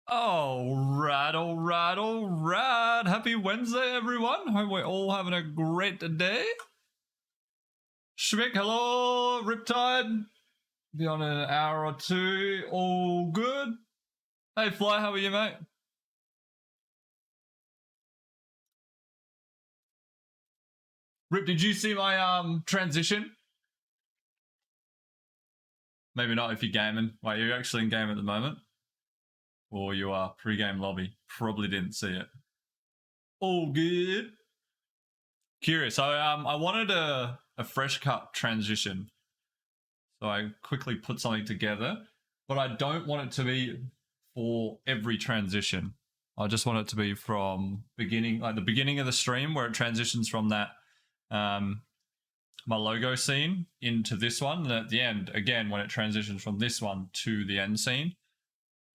All right. Happy Wednesday, everyone. Hope we're all having a great day. Schmick, hello. Riptide. Be on in an hour or two. All good. Hey, Fly, how are you, mate? Rip, did you see my transition? Maybe not if you're gaming. Wait, you're actually in game at the moment? Or you are pre-game lobby? Probably didn't see it. All good. Curious. I wanted a fresh cut transition. So I quickly put something together, but I don't want it to be for every transition. I just want it to be from beginning, like the beginning of the stream where it transitions from that my logo scene into this one, and at the end again when it transitions from this one to the end scene.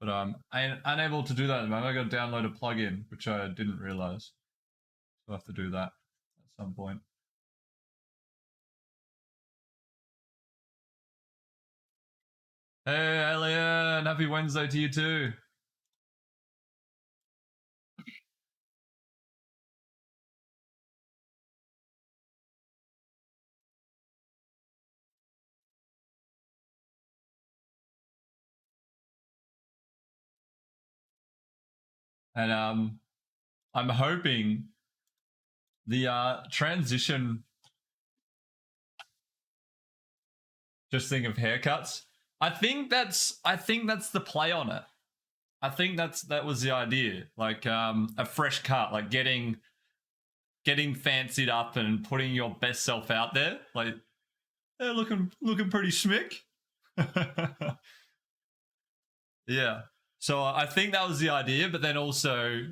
But I'm unable to do that at the moment. I got to download a plugin, which I didn't realize. So I have to do that at some point. Hey, Alien, happy Wednesday to you too. And I'm hoping the transition. Just think of haircuts. I think that's the play on it. I think that was the idea, like a fresh cut, like getting fancied up and putting your best self out there, like looking pretty schmick. Yeah. So I think that was the idea, but then also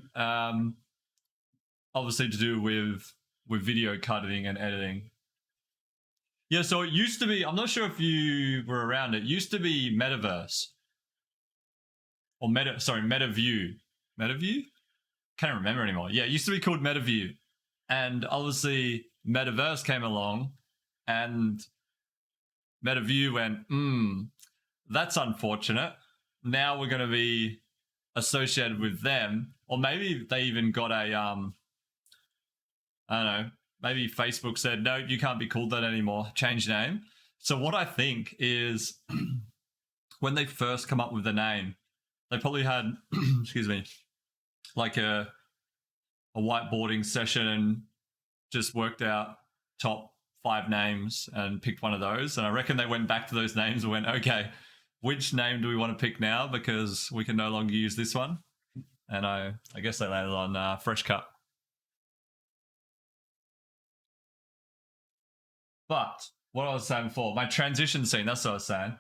obviously to do with video cutting and editing. Yeah, so it used to be, I'm not sure if you were around, it used to be Metaverse. Or MetaView. MetaView? Can't remember anymore. Yeah, it used to be called MetaView. And obviously Metaverse came along and MetaView went, that's unfortunate. Now we're going to be associated with them. Or maybe they even got a, I don't know, maybe Facebook said, no, you can't be called that anymore. Change name. So what I think is when they first come up with the name, they probably had, excuse me, like a whiteboarding session and just worked out top 5 names and picked one of those. And I reckon they went back to those names and went, okay, which name do we want to pick now? Because we can no longer use this one. And I guess they landed on Fresh Cut. But what I was saying before, my transition scene, that's what I was saying.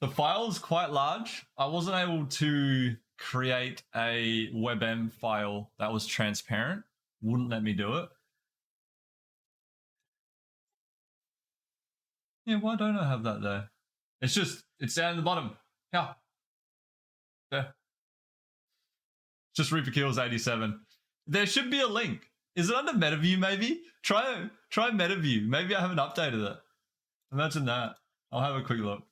The file is quite large. I wasn't able to create a WebM file that was transparent. Wouldn't let me do it. Yeah, why don't I have that there? It's down at the bottom. Yeah. There. Just Reaper Kills 87. There should be a link. Is it under MetaView maybe? Try MetaView. Maybe I haven't updated it. Imagine that. I'll have a quick look.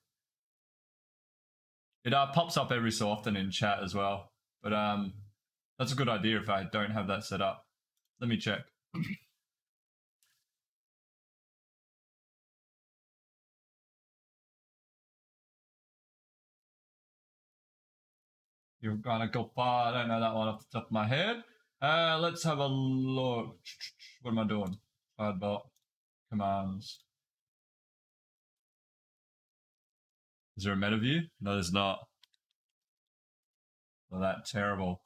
It pops up every so often in chat as well. But that's a good idea if I don't have that set up. Let me check. You're gonna go far. I don't know that one off the top of my head. Let's have a look. What am I doing? Cardbot commands. Is there a meta view? No, there's not. Well, that's terrible.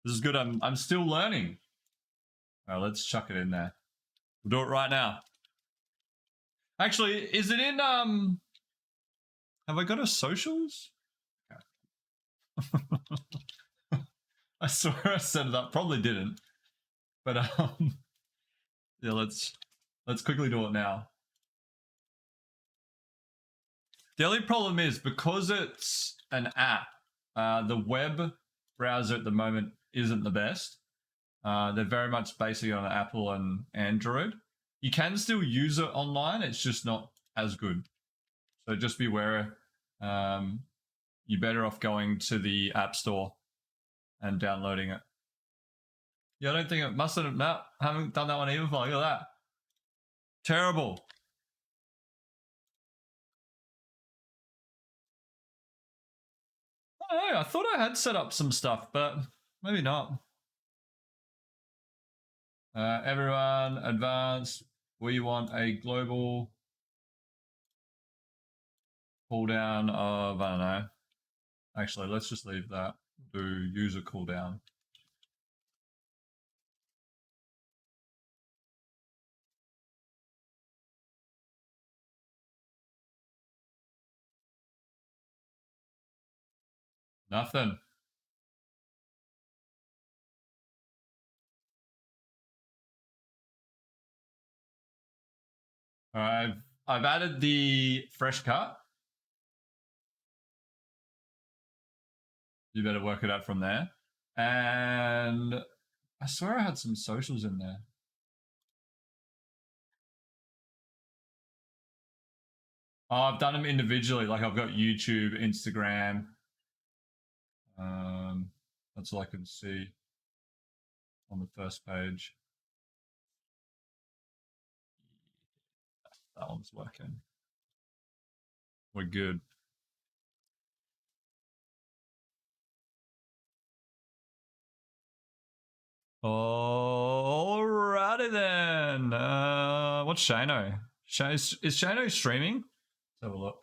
This is good. I'm still learning. All right, let's chuck it in there. We'll do it right now. Actually, is it in have I got a socials? Okay. I swear I set it up. Probably didn't. But yeah, let's quickly do it now. The only problem is because it's an app, the web browser at the moment isn't the best. They're very much basically on Apple and Android. You can still use it online. It's just not as good. So just beware. You're better off going to the App Store and downloading it. Yeah, I don't think it must have. No, haven't done that one either. Look at that. Terrible. I don't know. I thought I had set up some stuff, but maybe not. Everyone, advance. We want a global cooldown of, I don't know. Actually, let's just leave that. Do user cooldown. Nothing. All right, I've added the fresh cut. You better work it out from there. And I swear I had some socials in there. Oh, I've done them individually. Like I've got YouTube, Instagram. That's all I can see on the first page. That one's working. We're good. Alrighty then. What's Shano? Is Shano streaming? Let's have a look.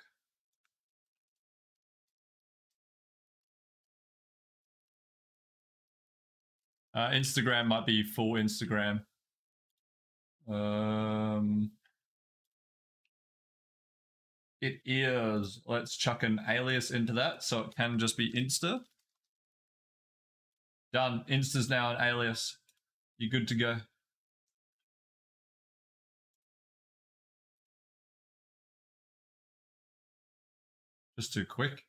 Instagram might be full Instagram. It is. Let's chuck an alias into that so it can just be Insta. Done. Insta's now an alias. You're good to go. Just too quick.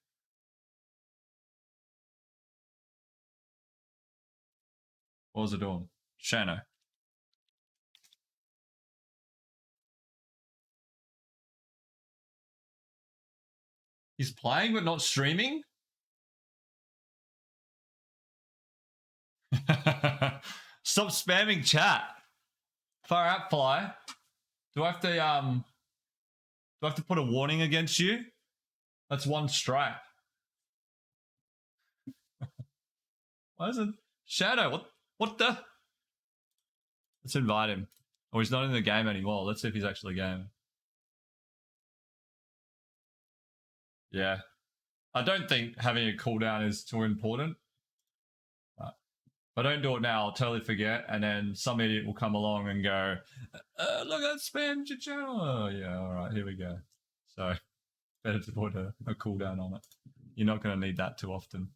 What was it doing? Shano. He's playing but not streaming? Stop spamming chat. Far out, Fly. Do I have to put a warning against you? That's one strike. Why is it Shadow? What the? Let's invite him. Oh, he's not in the game anymore. Let's see if he's actually game. Yeah. I don't think having a cooldown is too important. If I don't do it now, I'll totally forget, and then some idiot will come along and go, look, I spammed your channel. Oh, yeah, all right, here we go. So, better to put a cooldown on it. You're not going to need that too often.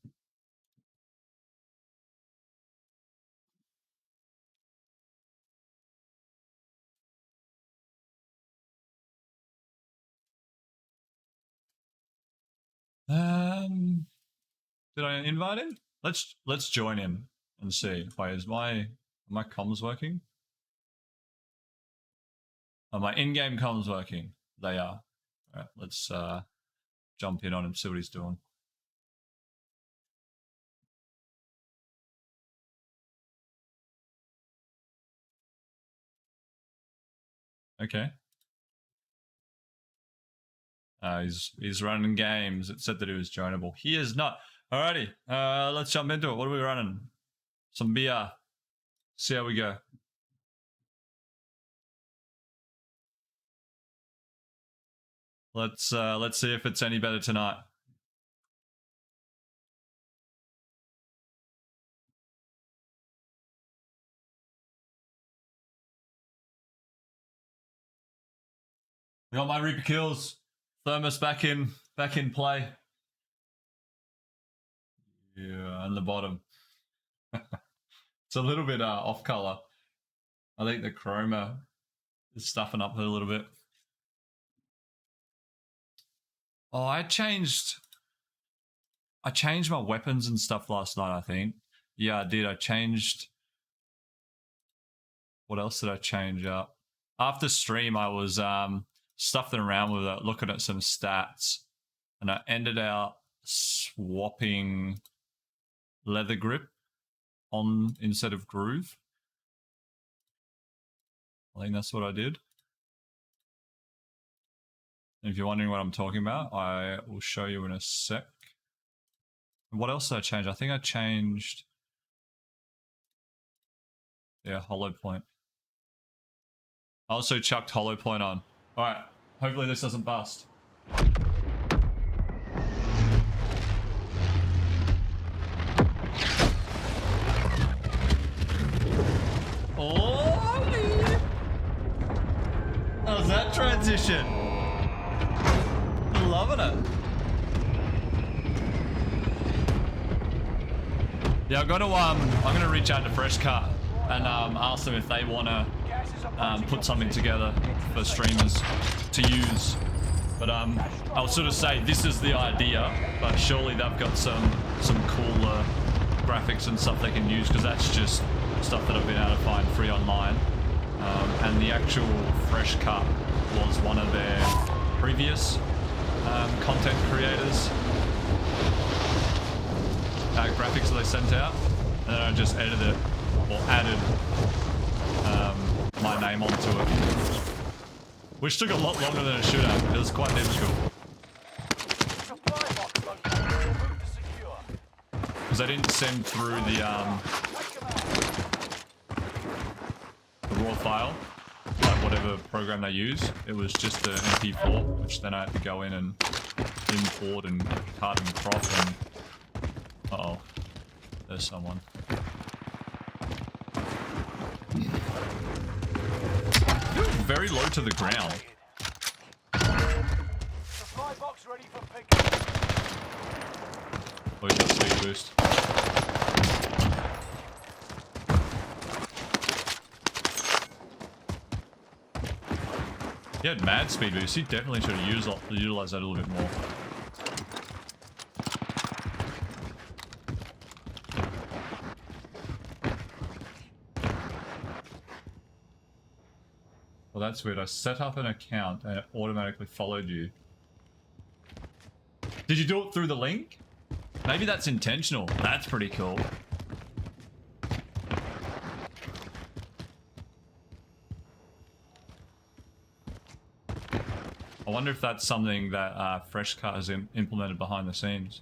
Did I invite him? Let's join him and see. Wait, are my comms working? Are my in-game comms working? They are. All right, let's jump in on him, see what he's doing. Okay. He's running games. It said that he was joinable. He is not. Alrighty. Let's jump into it. What are we running? Some beer. See how we go. Let's see if it's any better tonight. We got my Reaper kills. Thermos back in play. Yeah, and the bottom. It's a little bit off color. I think the chroma is stuffing up a little bit. Oh, I changed my weapons and stuff last night, I think. Yeah, I did. I changed. What else did I change up? After stream, I was stuffing around with it, looking at some stats, and I ended up swapping leather grip on instead of groove. I think that's what I did. And if you're wondering what I'm talking about, I will show you in a sec. What else did I change? I think I changed... yeah, hollow point. I also chucked hollow point on. Alright, hopefully this doesn't bust. Oh, how's that transition? Loving it. Yeah, I'm gonna reach out to Freshcut and ask them if they wanna put something together for streamers to use. But I'll sort of say this is the idea, but surely they've got some cooler graphics and stuff they can use, because that's just stuff that I've been able to find free online. And the actual Freshcut was one of their previous content creators graphics that they sent out, and then I just edited it, or added my name onto it, which took a lot longer than it should have. It was quite difficult because I didn't send through the raw file, like whatever program they use. It was just an MP4, which then I had to go in and import and cut and crop and... uh-oh, there's someone. Very low to the ground. Supply box ready for pickup. Oh, he's got speed boost. He had mad speed boost. He definitely should have utilized that a little bit more. Well, that's weird. I set up an account and it automatically followed you. Did you do it through the link? Maybe that's intentional. That's pretty cool. I wonder if that's something that Freshcut has implemented behind the scenes.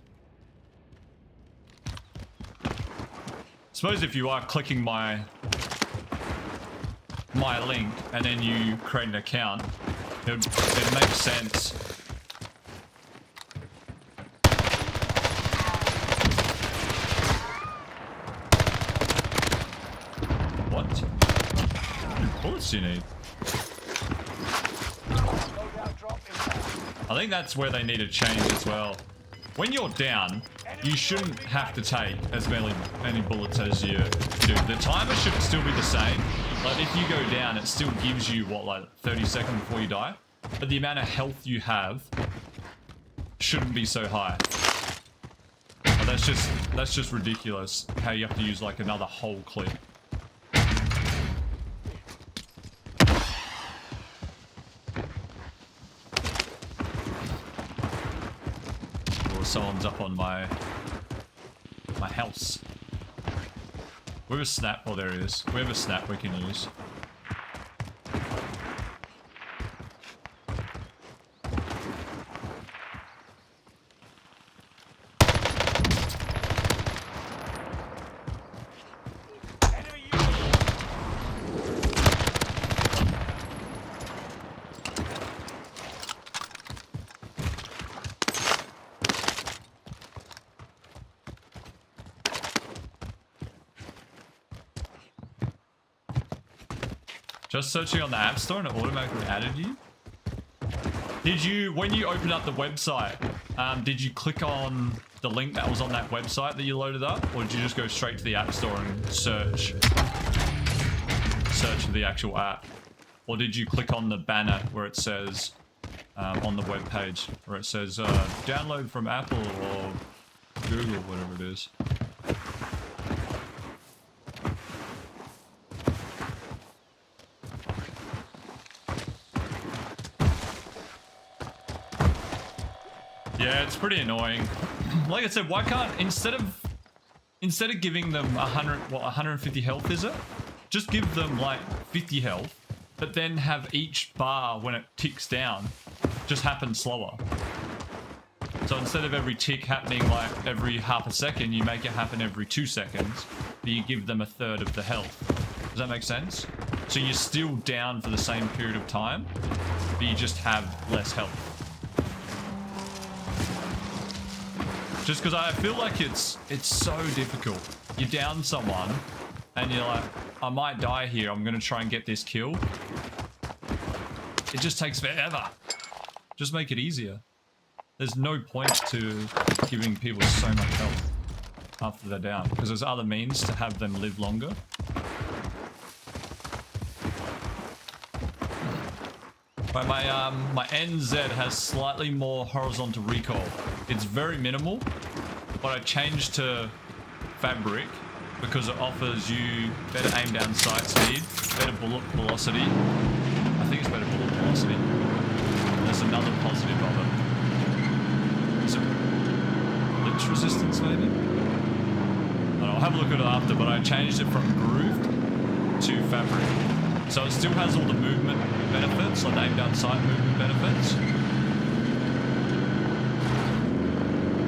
I suppose if you are clicking my link and then you create an account, it makes sense. What? How many bullets do you need? I think that's where they need to change as well. When you're down, you shouldn't have to take as many bullets as you do. The timer should still be the same. Like, if you go down, it still gives you, what, like 30 seconds before you die? But the amount of health you have shouldn't be so high. But that's just ridiculous how you have to use like another whole clip. Or someone's up on my house. We have a snap. Oh, there it is. We have a snap we can use. Just searching on the App Store and it automatically added you? Did you, when you opened up the website, did you click on the link that was on that website that you loaded up? Or did you just go straight to the App Store and search for the actual app? Or did you click on the banner where it says, on the web page, where it says, download from Apple or Google, whatever it is? it's pretty annoying. Like I said, why can't instead of giving them 150 health is it? Just give them like 50 health, but then have each bar when it ticks down just happen slower. So instead of every tick happening like every half a second, you make it happen every 2 seconds, but you give them a third of the health. Does that make sense? So you're still down for the same period of time, but you just have less health. Just because I feel like it's so difficult. You're down someone, and you're like, I might die here, I'm going to try and get this kill. It just takes forever. Just make it easier. There's no point to giving people so much health after they're down, because there's other means to have them live longer. But my NZ has slightly more horizontal recoil. It's very minimal, but I changed to fabric because it offers you better aim down sight speed, better bullet velocity. I think it's better bullet velocity. There's another positive of it. Is it glitch resistance maybe? I don't know, I'll have a look at it after, but I changed it from grooved to fabric. So it still has all the movement benefits, like the aim down sight movement benefits.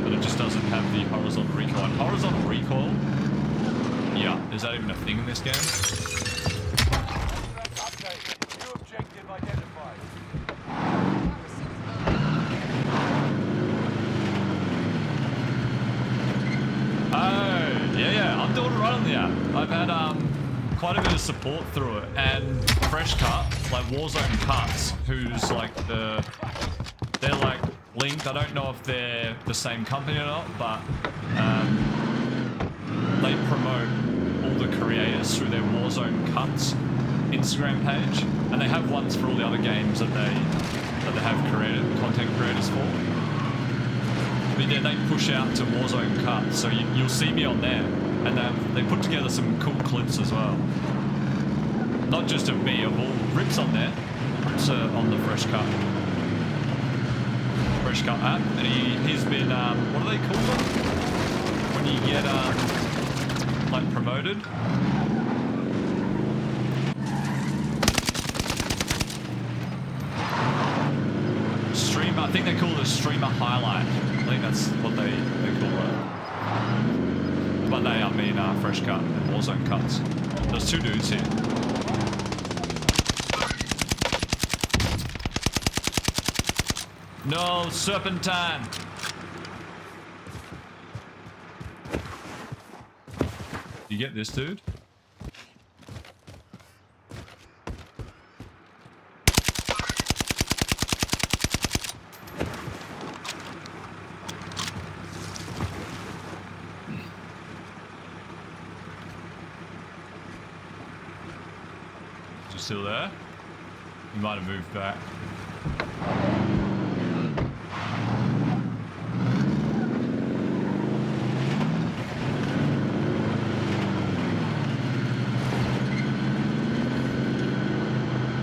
But it just doesn't have the horizontal recoil. And horizontal recoil, yeah, is that even a thing in this game? Update. New objective identified. Oh, yeah, I'm doing it right on the app. I've had quite a bit of support through it, and Fresh Cut, like Warzone Cuts, who's like they're like linked. I don't know if they're the same company or not, but they promote all the creators through their Warzone Cuts Instagram page, and they have ones for all the other games that they have content creators for. But yeah, they push out to Warzone Cuts, so you'll see me on there. And they put together some cool clips as well. Not just of me, of all Rip's on there. Rip's on the Fresh Cut app, and he's been what do they call them when you get like promoted? Streamer, I think they call it a streamer highlight. I think that's what they call it. By they, I mean Fresh Cut and Warzone Cuts. There's two dudes here. No, Serpentine! You get this dude? Still there? He might have moved back.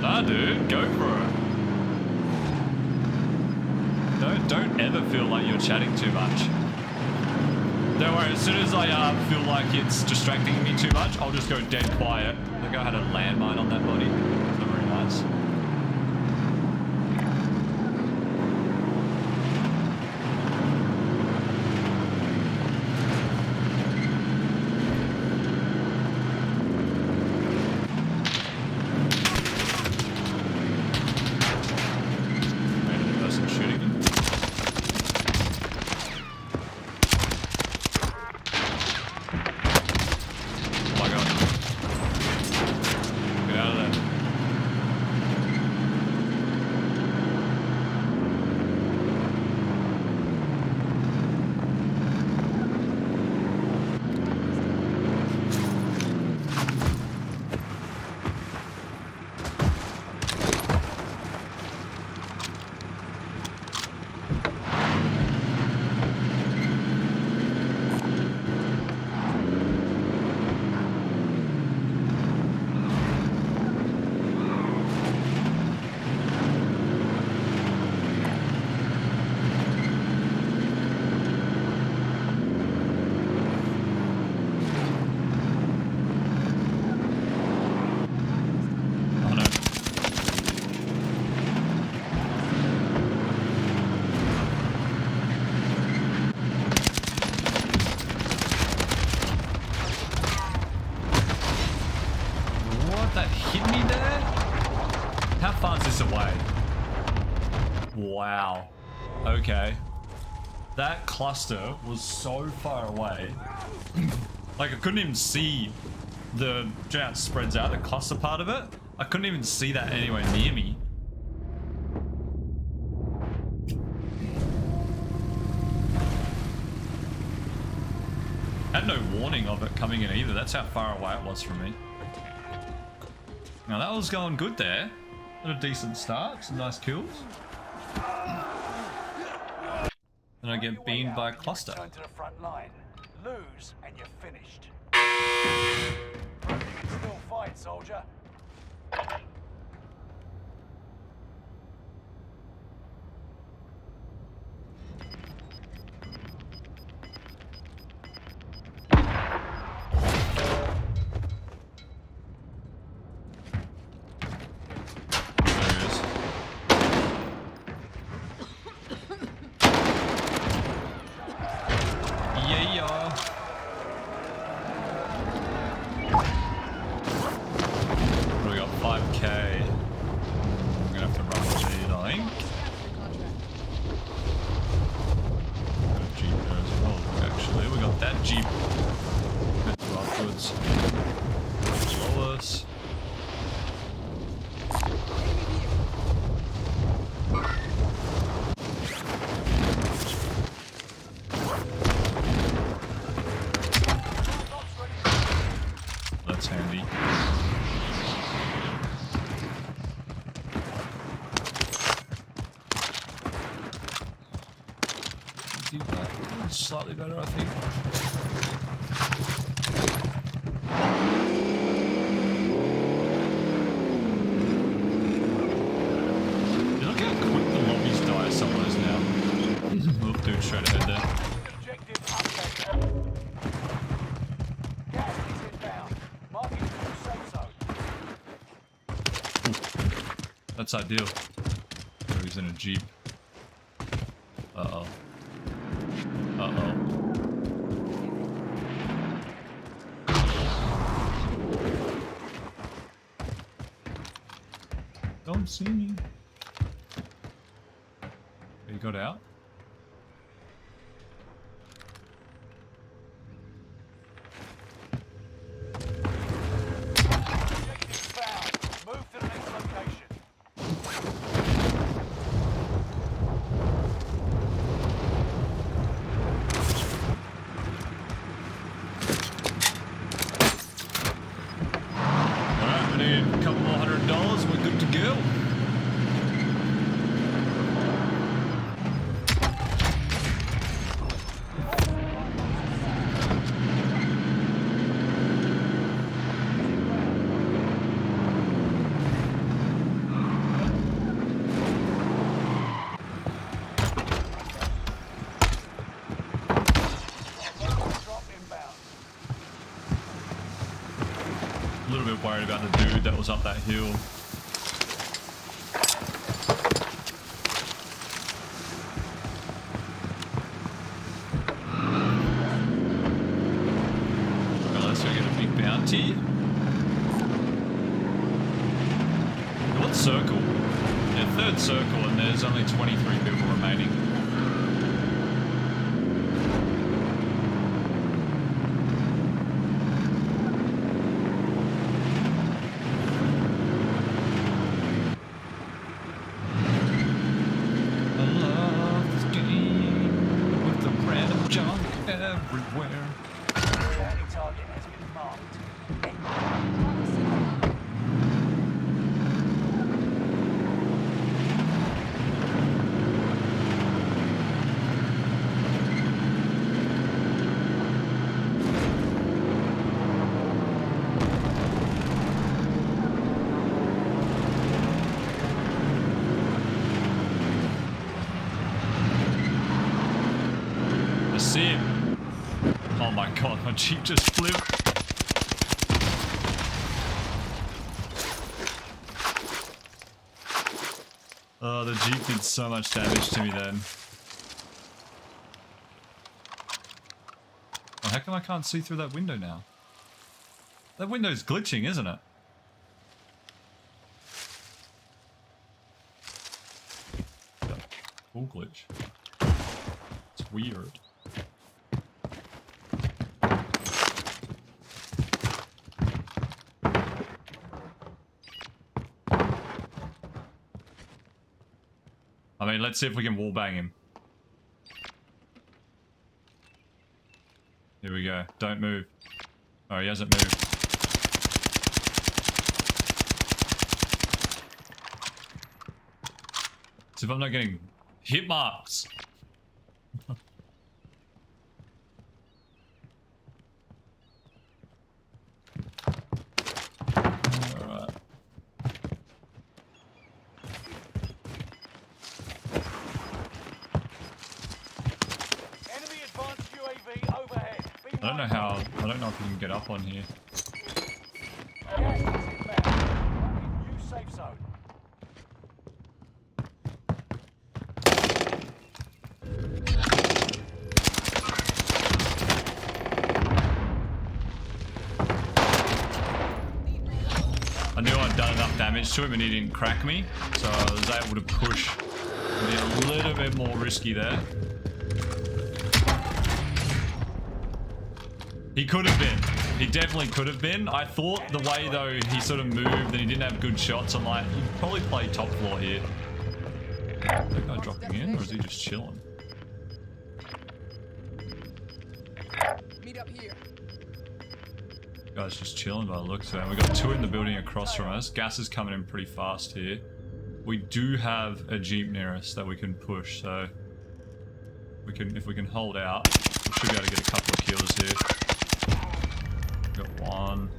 Nah, dude, go for it. Don't ever feel like you're chatting too much. Don't worry, as soon as I feel like it's distracting me too much, I'll just go dead quiet. I think I had a landmine on that body. It's not very nice. Random person shooting him. Oh my god. Get out of there. far is this away? Wow. Okay. That cluster was so far away. Like, I couldn't even see the how it spreads out, the cluster part of it. I couldn't even see that anywhere near me. I had no warning of it coming in either. That's how far away it was from me. Now that was going good there. Had a decent start, some nice kills. And I get beamed by a cluster. Return to the front line. Lose and you're finished. Prove you can still fight, soldier. Slightly better, I think. Look how quick the lobbies die some of those now. Oh, dude, straight ahead there. Objective updated. Gas is inbound. Marking new safe zone. That's ideal. Oh, he's in a Jeep. Uh-oh. Uh-oh. Don't see me. You got out? Objective found. Move to the next location. Worried about the dude that was up that hill. Unless we get a big bounty. What circle? Yeah, third circle, and there's only 23 people remaining. Oh my god, my Jeep just flipped. Oh, the Jeep did so much damage to me then. Oh, how come I can't see through that window now? That window's glitching, isn't it? glitch. It's weird. I mean, let's see if we can wallbang him. Here we go. Don't move. Oh, he hasn't moved. As if I'm not getting hit marks. Alright. Enemy advanced UAV overhead. I don't know how. I don't know if you can get up on here. Gas is inbound. New safe zone. I knew I'd done enough damage to him and he didn't crack me, so I was able to push and be a little bit more risky there. He could have been. He definitely could have been. I thought the way though he sort of moved and he didn't have good shots, I'm like, he'd probably play top floor here. Is that guy dropping in or is he just chilling? Meet up here. Guy's just chilling by the looks of it. We got two in the building across from us. Gas is coming in pretty fast here. We do have a jeep near us that we can push, so if we can hold out, we should be able to get a couple of kills here. Got one.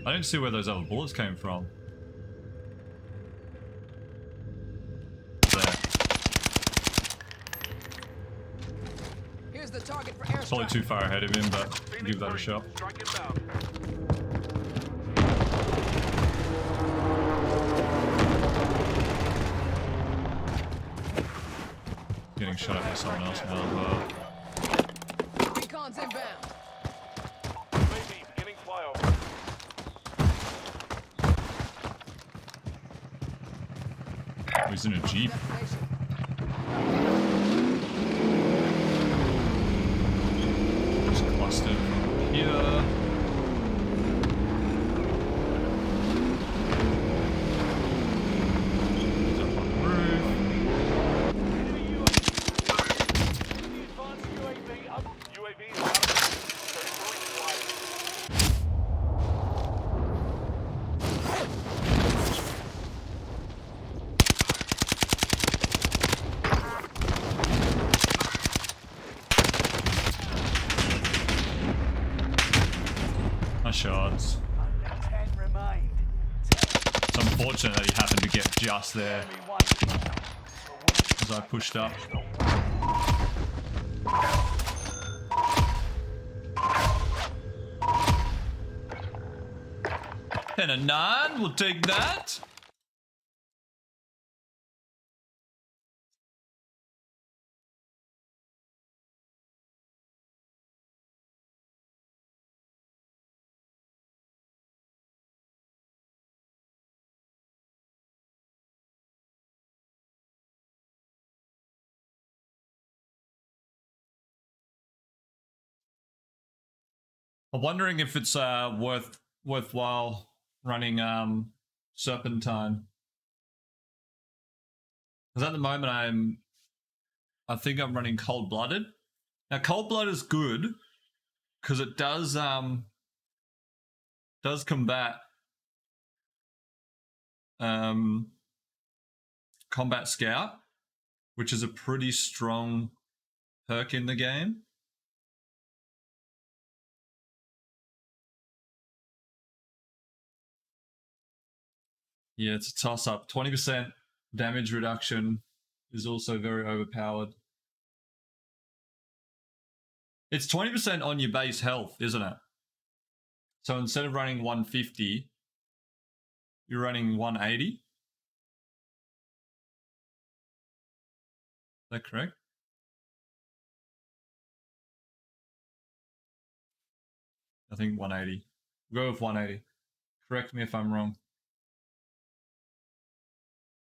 I didn't see where those other bullets came from. There. Here's the target for airstrike. Probably too far ahead of him, but we'll give that a shot. Getting shot at by someone else now as well. Recon's inbound. UAV beginning flyover. Oh, he's in a jeep. Destination. Just clustered from here. He's up on the roof. Enemy advanced UAV up. UAV is out of Nice shots. only 10 remained. It's unfortunate that he happened to get just there Enemy one. as I pushed up. And a 9, we'll take that. I'm wondering if it's worthwhile running Serpentine. Because at the moment I think I'm running Cold Blooded. Now Cold Blood is good because it does combat Combat Scout, which is a pretty strong perk in the game. Yeah, it's a toss-up. 20% damage reduction is also very overpowered. It's 20% on your base health, isn't it? So instead of running 150, you're running 180? Is that correct? I think 180. We'll go with 180. Correct me if I'm wrong.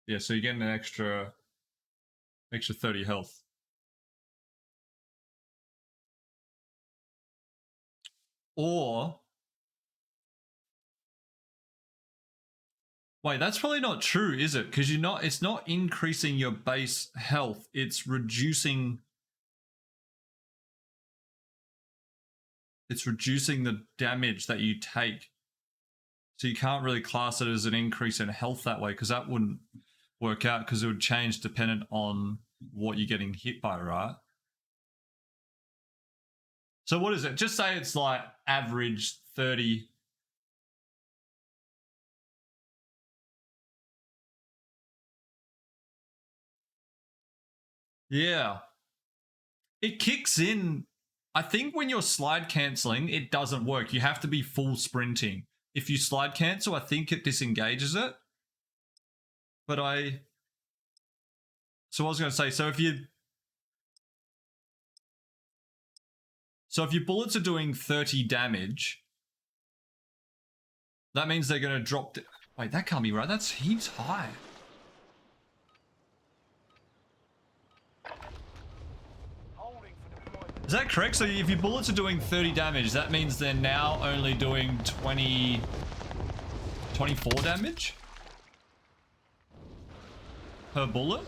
Yeah, so you're getting an extra 30 health. Or wait, that's probably not true, is it? Because it's not increasing your base health, it's reducing the damage that you take. So you can't really class it as an increase in health that way, because that wouldn't work out, because it would change dependent on what you're getting hit by, right? So what is it? Just say it's like average 30. Yeah. It kicks in. I think when you're slide cancelling, it doesn't work. You have to be full sprinting. If you slide cancel, I think it disengages it. But so I was going to say, so if your bullets are doing 30 damage, that means they're going to drop. Wait, that can't be right. That's heaps high. Is that correct? So if your bullets are doing 30 damage, that means they're now only doing 24 damage per bullet?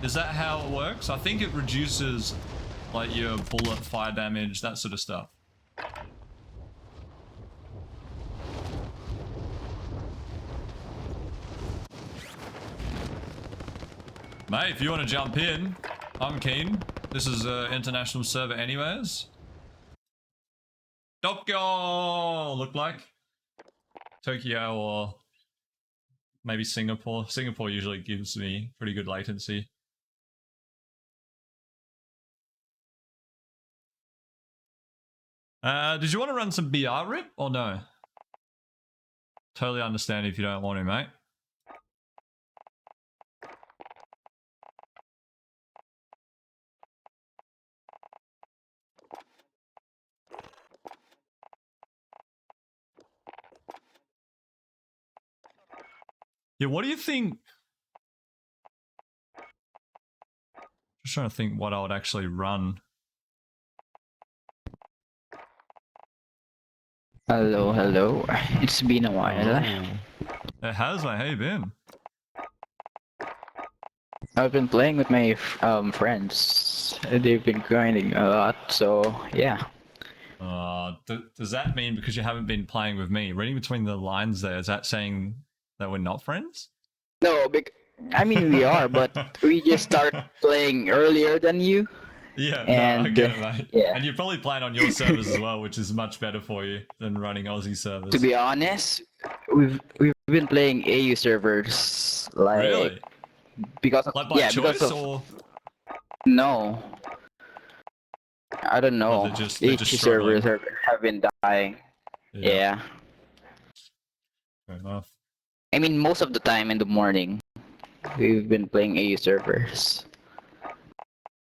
Is that how it works? I think it reduces like your bullet fire damage, that sort of stuff. Mate, if you want to jump in, I'm keen. This is an international server anyways. Tokyo, look like. Tokyo or maybe Singapore. Singapore usually gives me pretty good latency. Did you want to run some BR rip or no? Totally understand if you don't want to, mate. Yeah, what do you think? Just trying to think what I would actually run. Hello, hello. It's been a while. It has, mate. How you been? I've been playing with my friends. They've been grinding a lot, so yeah. Does that mean because you haven't been playing with me? Reading between the lines there, is that saying that we're not friends? No, I mean we are, but we just start playing earlier than you. Yeah, and, no, I get it, mate. Yeah. And you're probably playing on your servers as well, which is much better for you than running Aussie servers. To be honest, we've been playing AU servers like really? because of like by choice because of, or no. I don't know. they're just AU servers struggling. have been dying. Yeah. Fair enough. I mean, most of the time in the morning, we've been playing AU servers.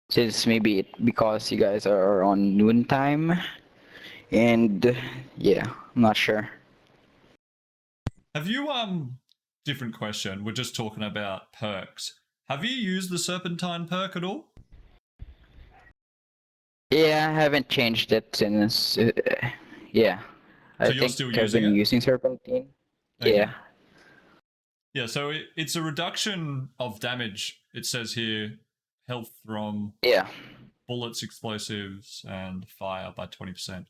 Since maybe because you guys are on noon time, and yeah, I'm not sure. Have you different question? We're just talking about perks. Have you used the Serpentine perk at all? Yeah, I haven't changed it since. Yeah, So I you're think still I've using been it? using Serpentine. Okay. Yeah. Yeah, so it's a reduction of damage. It says here, health from Yeah. bullets, explosives, and fire by 20%.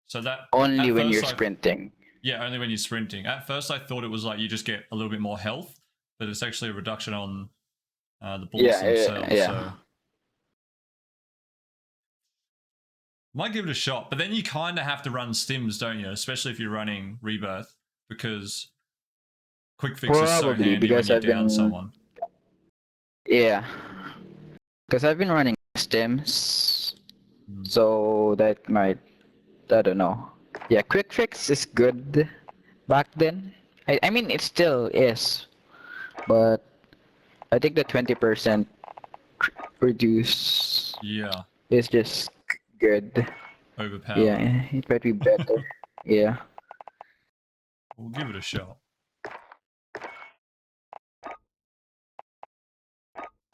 So that Only when you're first sprinting. Yeah, only when you're sprinting. At first, I thought it was like you just get a little bit more health, but it's actually a reduction on the bullets themselves. Yeah. So might give it a shot, but then you kind of have to run stims, don't you? Especially if you're running Rebirth, because quick fix is so Probably, handy because when you I've down been- someone. Yeah. Because I've been running stims, so that might. I don't know. Yeah, quick fix is good back then. I mean, it still is, but I think the 20% reduce Yeah. is just good. overpowered. Yeah, it might be better. Yeah. We'll give it a shot.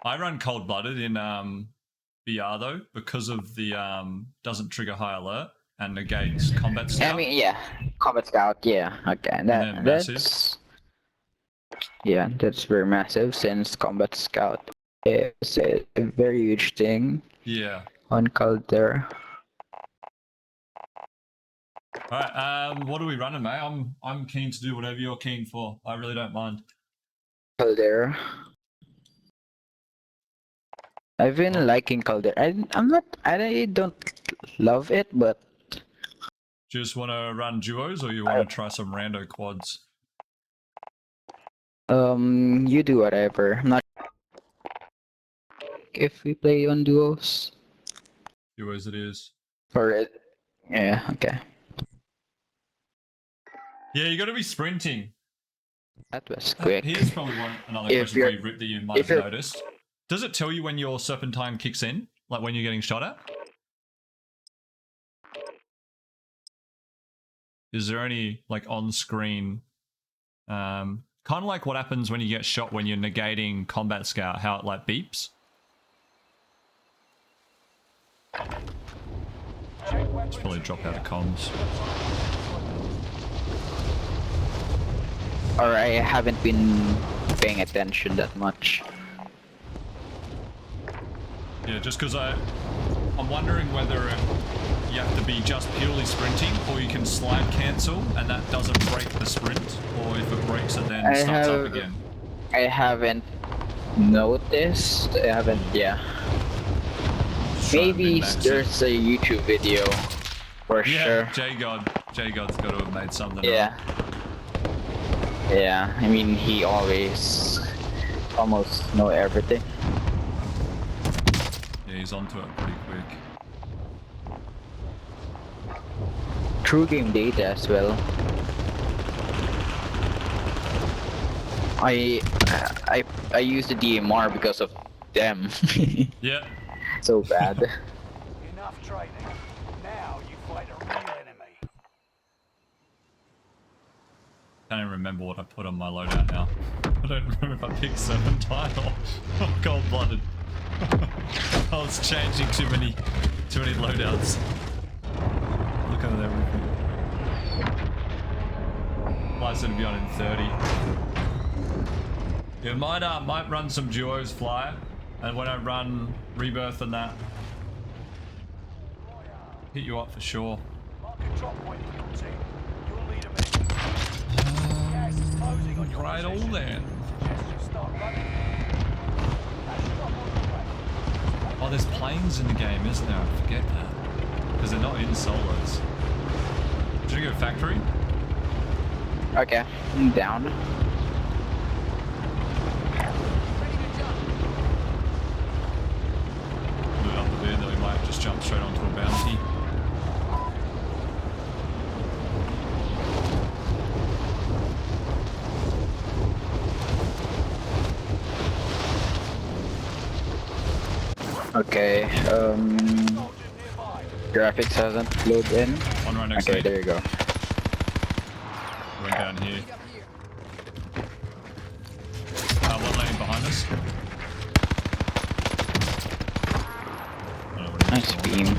I run cold-blooded in VR though because of the doesn't trigger high alert and negates combat scout. I mean, yeah, Combat Scout. Yeah, okay, then massive. that's yeah, that's very massive since Combat Scout is a very huge thing Yeah. on Calder. All right. What are we running, mate? I'm keen to do whatever you're keen for. I really don't mind. Calder. I've been liking Calder. I'm not. I don't love it, but Just want to run duos, or you want to try some rando quads? you do whatever. I'm not. If we play on duos Duos it is. or it. Yeah. Okay. Yeah, you got to be sprinting. That was quick. Here's probably another If question for you're- you, Rip, that you might if have you're- noticed. Does it tell you when your serpentine kicks in? Like when you're getting shot at? Is there any like on-screen, kind of like what happens when you get shot when you're negating combat scout, how it like beeps? It's probably dropped out of comms. Or I haven't been paying attention that much. Yeah, just because I'm wondering whether you have to be just purely sprinting, or you can slide cancel and that doesn't break the sprint, or if it breaks it then starts up again. I haven't noticed. I haven't. Yeah. Just try and Maybe min-max it. there's a YouTube video for Yeah, sure. J-God's got to have made something. Yeah. Yeah. I mean, he always almost know everything. Yeah, he's onto it pretty quick. True game data as well. I use the DMR because of them. Yeah. So bad. Enough training. Now you fight a real enemy. Can't even remember what I put on my loadout now. I don't remember if I picked serpentine or cold-blooded. I was changing too many loadouts. Looking at everything. Fly's gonna be on in 30. Yeah, might run some duos fly, and when I run Rebirth and that, hit you up for sure. Mark a drop point for your team. You'll lead a minute. Gas is closing on your Right, all position. then. Suggest you start running. That's drop on the way. Oh, there's planes in the game, isn't there? I forget that. Because they're not in solos. Did you go factory? Okay, I'm down. Ready to jump. Move up a bit, then we might just jump straight onto a bounty. Okay, Soldier nearby. graphics hasn't loaded in. One right next Okay, to there me. you go. Went down here. Meet up here. One lane behind us. I don't know what it Nice is. beam.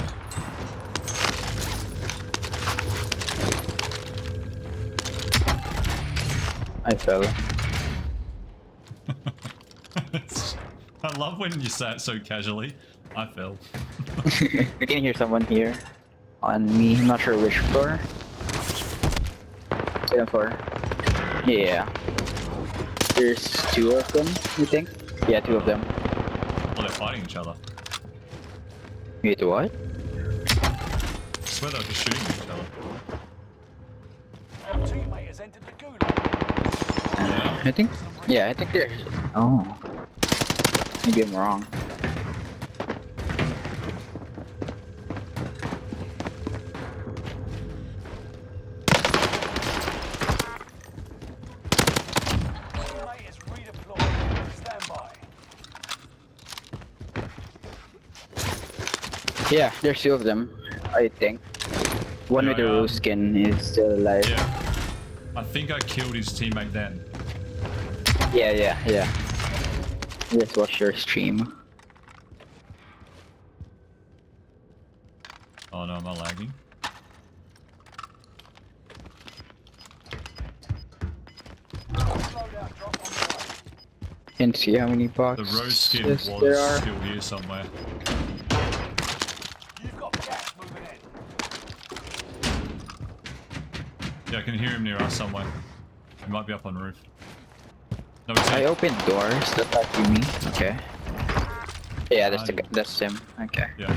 I fell. I love when you say it so casually. I fell. I can hear someone here on me. I'm not sure which floor. Second floor. Yeah. There's two of them, you think? Yeah, two of them. Well, they're fighting each other. Wait, what? I swear they're just shooting each other. Your teammate has entered the gulag. Yeah. I think. Yeah, I think they're. Oh. Maybe I'm wrong. Teammate is redeployed. Stand by. Yeah, there's two of them, I think. One with the Anyway, rose skin is still alive. Yeah. I think I killed his teammate then. Yeah. Just watch your stream. Oh no, am I lagging? Loadout drop on the way. Can see how many The boxes rose skin there was are. still here somewhere. You've got gas moving in. Yeah, I can hear him near us somewhere. He might be up on the roof. No, he's I here. opened doors. That's actually me. Okay. Yeah, that's Ah, that's him. Okay. Yeah.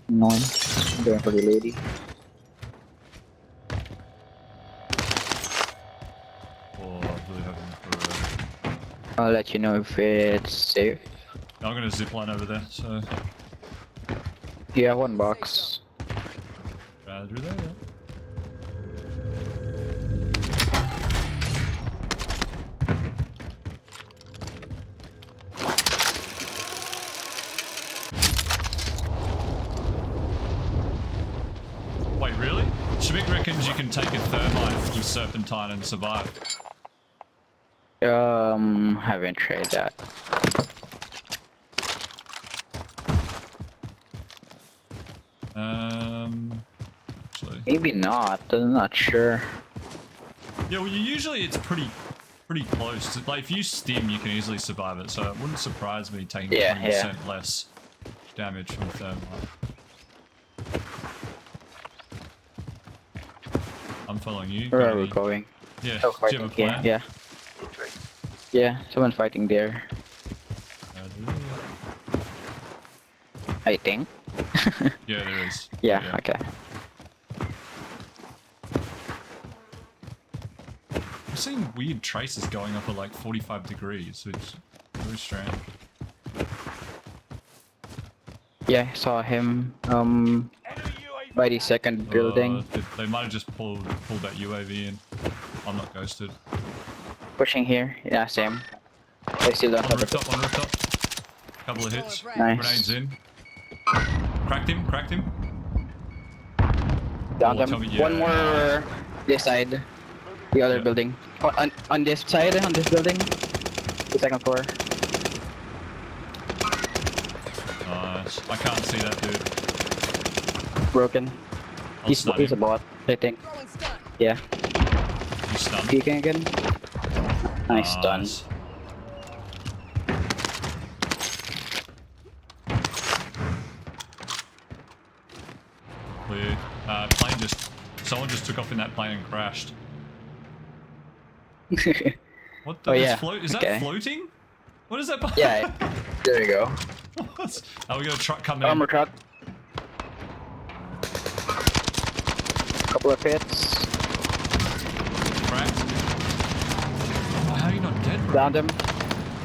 No one. I'm going for the lady. Oh, I really hoping for I'll let you know if it's safe. I'm gonna zip line over there, so Yeah, one box. rather do that. Yeah. Wait, really? Schmick reckons you can take a thermite with serpentine and survive. Haven't tried that. Actually. Maybe not. I'm not sure. Yeah, well, usually it's pretty close. Like, if you stim, you can easily survive it, so it wouldn't surprise me taking Yeah, 20% less damage from thermite. I'm following you. Where Got are we any- going? Yeah, Oh, do you have a fighting here. plan? Yeah. Yeah, someone fighting there. I think. Yeah, there is. Yeah, okay. I'm seeing weird traces going up at like 45 degrees, which is very strange. Yeah, I saw him Enemy UAV. by the second building. They might have just pulled that UAV in. I'm not ghosted. Pushing here. Yeah, same. I still don't On have rooftop, on rooftop. Couple of hits. Nice. Grenades in. Cracked him, cracked him. Down Oh, them. tell me- yeah. One more this side. The other Yeah. building. On this side, on this building. The second floor. Nice. I can't see that dude. Broken. I'll He's stun a him. bot, I think. Throwing stun. Yeah. He's stunned. Peeking again. Nice stun. Nice. Clear. Plane just... Someone just took off in that plane and crashed. What the... Oh, is yeah. Is Okay. that floating? What is that? Yeah, there you go. What? Oh, we got a truck coming in. Armor truck. Couple of hits. Cracked. Oh, how are you not dead, bro? Downed him.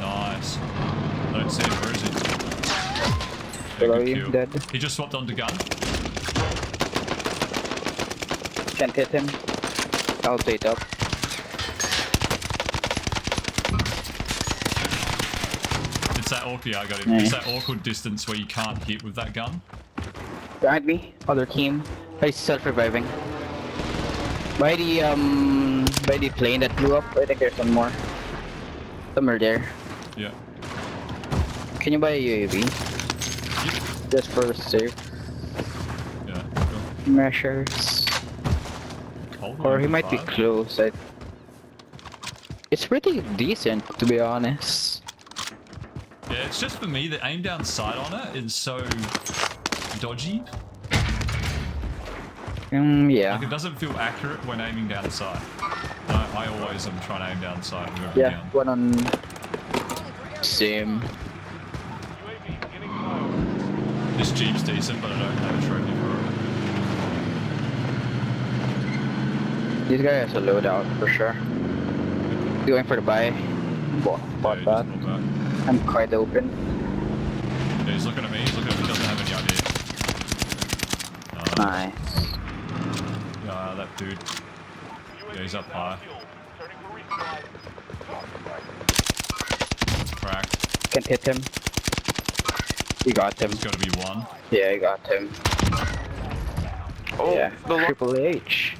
Nice. I don't see him. Where is he? Yeah, Below good you, kill. dead. He just swapped onto gun. Can't hit him. I'll plate up. It's that awkward. Yeah, I got him. Nice. It's that awkward distance where you can't hit with that gun. Behind me, other team. He's self-reviving. By the plane that blew up, I think there's one more. Somewhere there. Yeah. Can you buy a UAV? Yep. Just for safe Yeah. Cool. measures. Cold Or he might be 105. close. It's pretty decent, to be honest. Yeah, it's just for me, the aim down sight on it is so dodgy. Yeah. Like, it doesn't feel accurate when aiming down sight. I always am trying to aim down sight whenever Yeah, down. one on same. UAV beginning flow. This Jeep's decent, but I don't have a trophy for it. This guy has a loadout for sure. Going for the buy. Bought Yeah, he that. just pulled back. I'm quite open. Yeah, he's looking at me. He's looking at me. He doesn't have any idea. Nice. Yeah, that dude. Yeah, he's up high. Turning for resupply. Cracked. Can't hit him. You got him. There's got to be one. Yeah, I got him. Oh, Yeah, the lo- Triple H.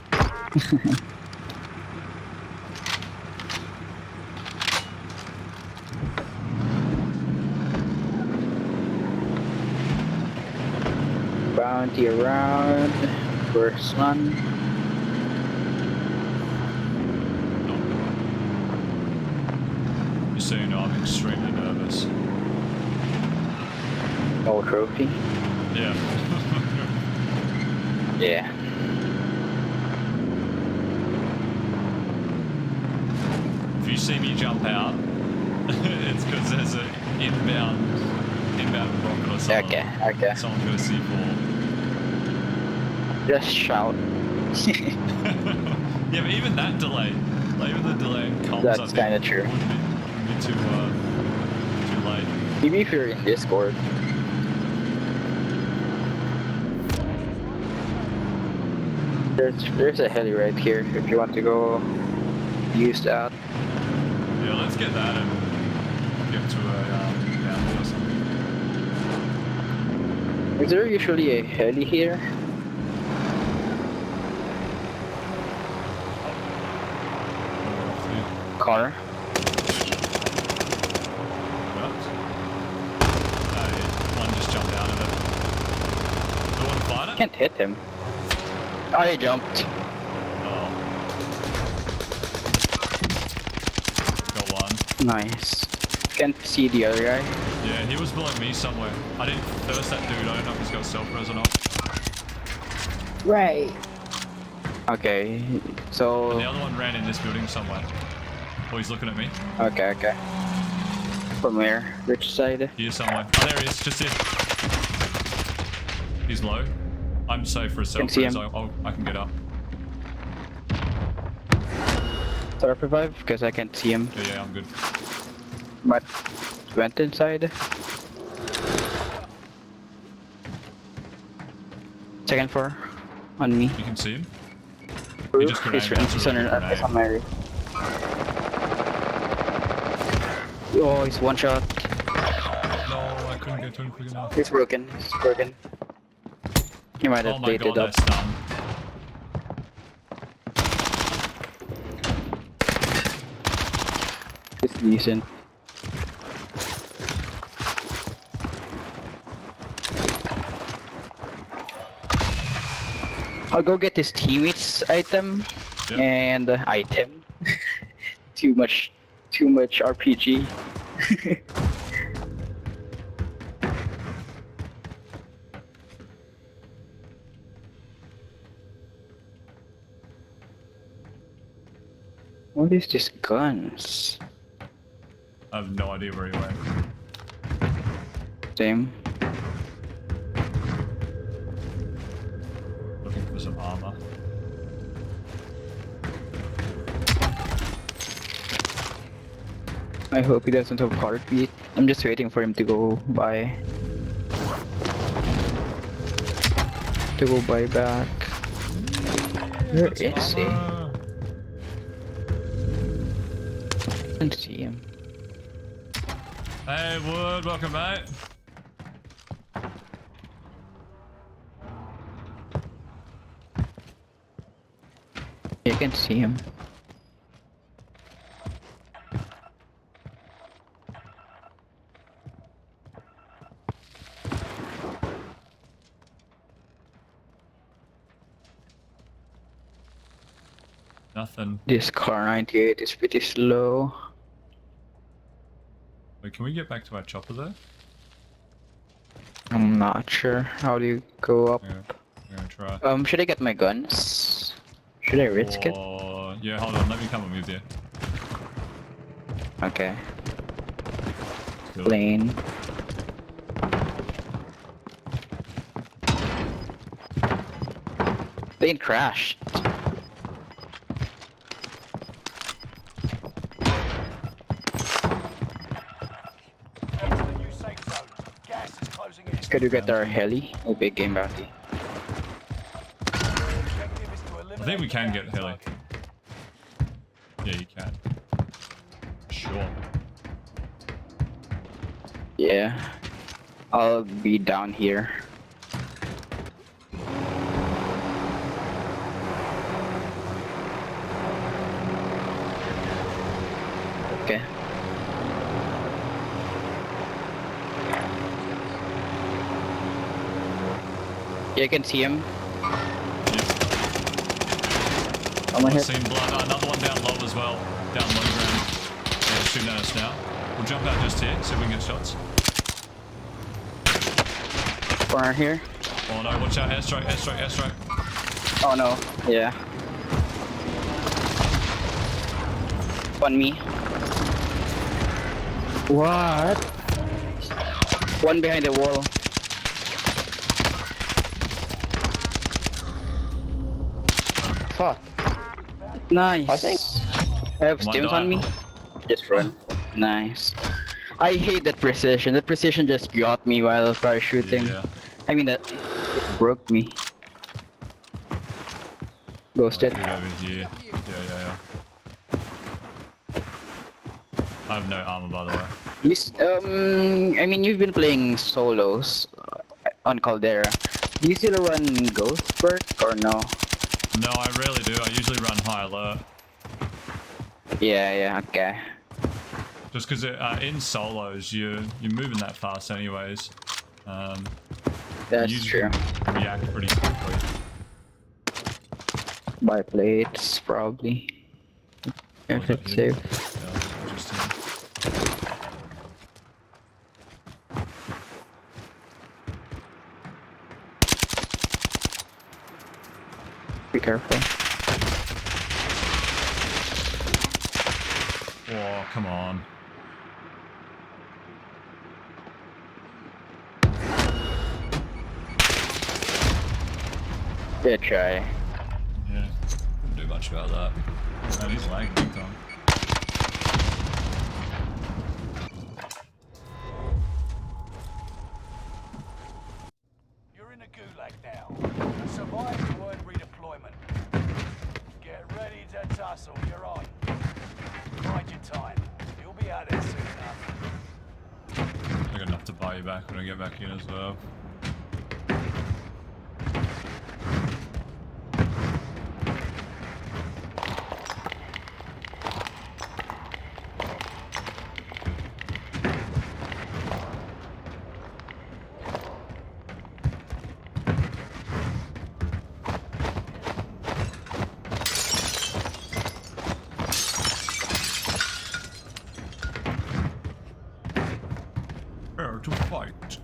Bounty around. First one. Just so you know, I'm extremely nervous. No trophy. Yeah. Yeah. If you see me jump out, it's because there's an inbound rocket or something. Okay, okay. Someone's got a C4. Just shout. Yeah, but even that delay, like even the delay in comms, I That's think kinda true. wouldn't be too late. Maybe if you're in Discord. There's a heli right here if you want to go use that. Yeah, let's get that and get to a boundary or something. Is there usually a heli here? Car? One just jumped out of it. Do you want to fight it? Can't hit him. I jumped. Oh. Got one. Nice. Can't see the other guy. Yeah, he was below me somewhere. I didn't thirst that dude. I don't know if he's got self-res or not. Right. Okay, And so... the other one ran in this building somewhere. Oh, he's looking at me. Okay, okay. From where? Which side? Here somewhere. Oh, there he is. Just here. He's low. I'm safe for a Can see self-res. him. I can get up. Star revive? Because I can't see him. Yeah, I'm good. But went inside. Second floor. On me. You can see him. Roof. just He's grenade. That's a really good it's on my roof. Oh, he's one shot. No, I couldn't get to him quick enough. He's broken. He's broken. He might have Oh my dated god, up. that's dumb. It's decent. I'll go get his teammates item Yep. and item. too much RPG. What is this guns? I have no idea where he went. Same. Looking for some armor. I hope he doesn't have heartbeat. I'm just waiting for him to go by. To go by back. Where Got is some he? armor. I can't see him. Hey Wood, welcome mate. Yeah, I can't see him. Nothing. This car 98 is pretty slow. Wait, can we get back to our chopper there? I'm not sure. How do you go up? Yeah, we're gonna try. Should I get my guns? Should I risk it? Or... Yeah, hold on, let me come and move you. Okay. Cool. Plane. Plane crashed. Head to the new safe zone. Gas is closing in. Could you get our heli? Oh, big game bounty. Objective is to eliminate I think we can the get heli. target. Yeah, you can. Sure. Yeah. I'll be down here. Okay. Yeah, I can see him. Yep. On my I've head. seen blood. Another one down low as well. Down low ground. Yeah, shooting at us now. We'll jump out just here, see if we can get shots. Corner here. Oh no, watch out. Airstrike, airstrike, airstrike. Oh no. Yeah. On me. What? One behind the wall. Fuck. Nice. I think- I have Might stims die. on me. Just run. Nice. I hate that precision. That precision just got me while parachuting. Yeah. I mean that broke me. Ghosted. Dude over here. Yeah. I have no armor, by the way. I mean you've been playing solos on Caldera. Do you still run Ghost Perk or no? No, I rarely do. I usually run high alert. Yeah, okay. Just because in solos, you're moving that fast anyways. That's you true. can react pretty quickly. Buy plates, probably. If that it's hidden? safe. Yeah, that's interesting. Be careful. Oh, come on. Good try. Yeah, couldn't do much about that. Man, he's lagging big time. You're in a gulag now. Survive to earn redeployment. Get ready to tussle. You're on. Bide your time. You'll be out there soon enough. I got enough to buy you back when I get back in as well. Prepare to fight.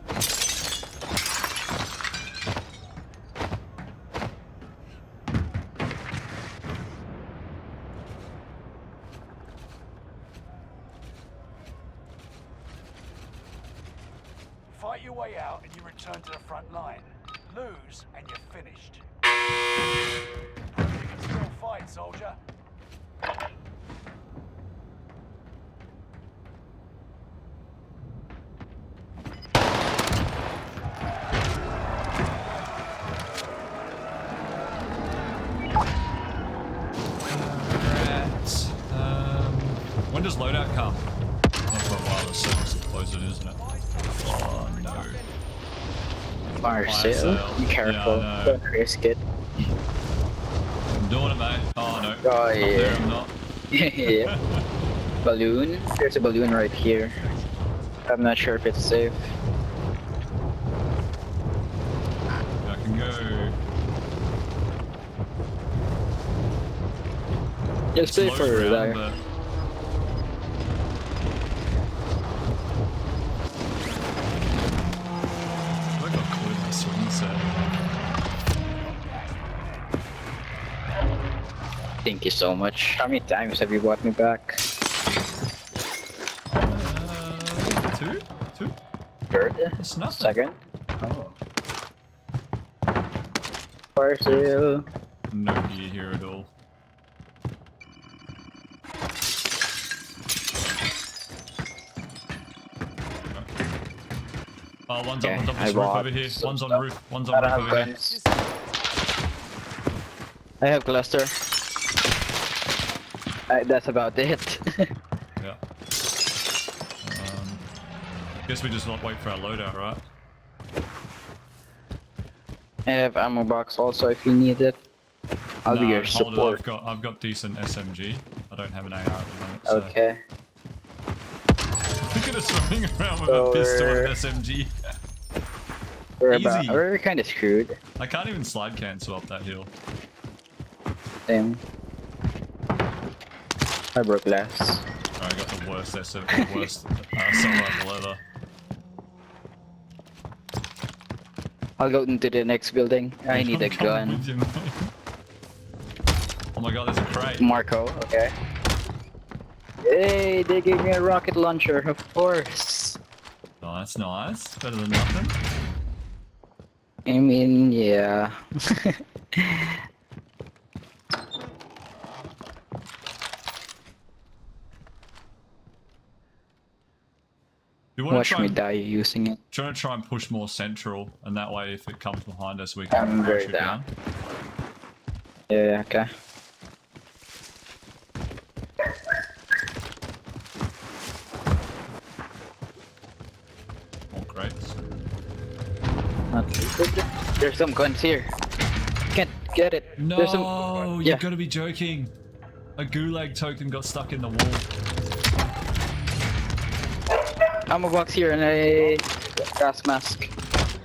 Fight your way out and you return to the front line. Lose and you're finished. Prove you can still fight, soldier. Alright. When does loadout come? Not for a while, the service is closing, isn't it? Oh no. Fire Fire sale. sale. Be careful. Yeah, I know. Don't risk it. I'm doing it, mate. Oh no. Oh, Up yeah. there, I'm not. Yeah. Balloon? There's a balloon right here. I'm not sure if it's safe. I can go. Just stay Slow for ground, there. but I got caught in my swing set. Thank you so much. How many times have you brought me back? Two? Two? Third? That's nothing. Second? Oh. Fire sale. No gear here at all. Oh, one's Okay, up on top of I this roof bought over here. some One's on stuff. roof. One's I on don't roof have over here. guns. I have cluster. That's about it. Yeah. Guess we just wait for our loadout, right? I have ammo box also if you need it. I'll be No, your hold it, support. I've got decent SMG. I don't have an AR at the moment. So. Okay. Just running around with a pistol and an SMG. Easy. We're kind of screwed. I can't even slide cancel up that hill. Same. I broke glass. I got the worst SMG, the worst assault rifle ever. I'll go into the next building. I need a gun. Oh my god, there's a crate. Marco, okay. Hey, they gave me a rocket launcher, of course. Nice, nice. Better than nothing. I mean, yeah. You want Watch to try me and, die using it. trying to try and push more central, and that way, if it comes behind us, we can I'm very shoot down. Yeah, okay. More crates. There's some guns here. Can't get it. There's some... No, Yeah. you've got to be joking. A gulag token got stuck in the wall. ammo box here and a gas mask.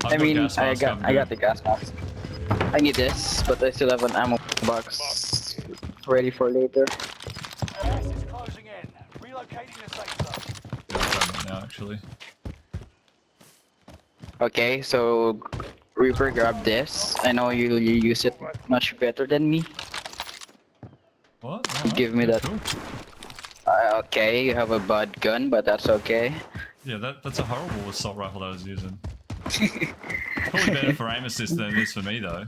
I've got gas mask, I got the gas mask. I need this, but I still have an ammo box ready for later. Gas is closing in. Relocating the safe zone. Now, actually. Okay, so Reaper, grab this. I know you use it much better than me. What? Give me yeah, that. cool. Okay, you have a bad gun, but that's okay. Yeah, that's a horrible assault rifle that I was using. Probably better for aim assist than it is for me, though.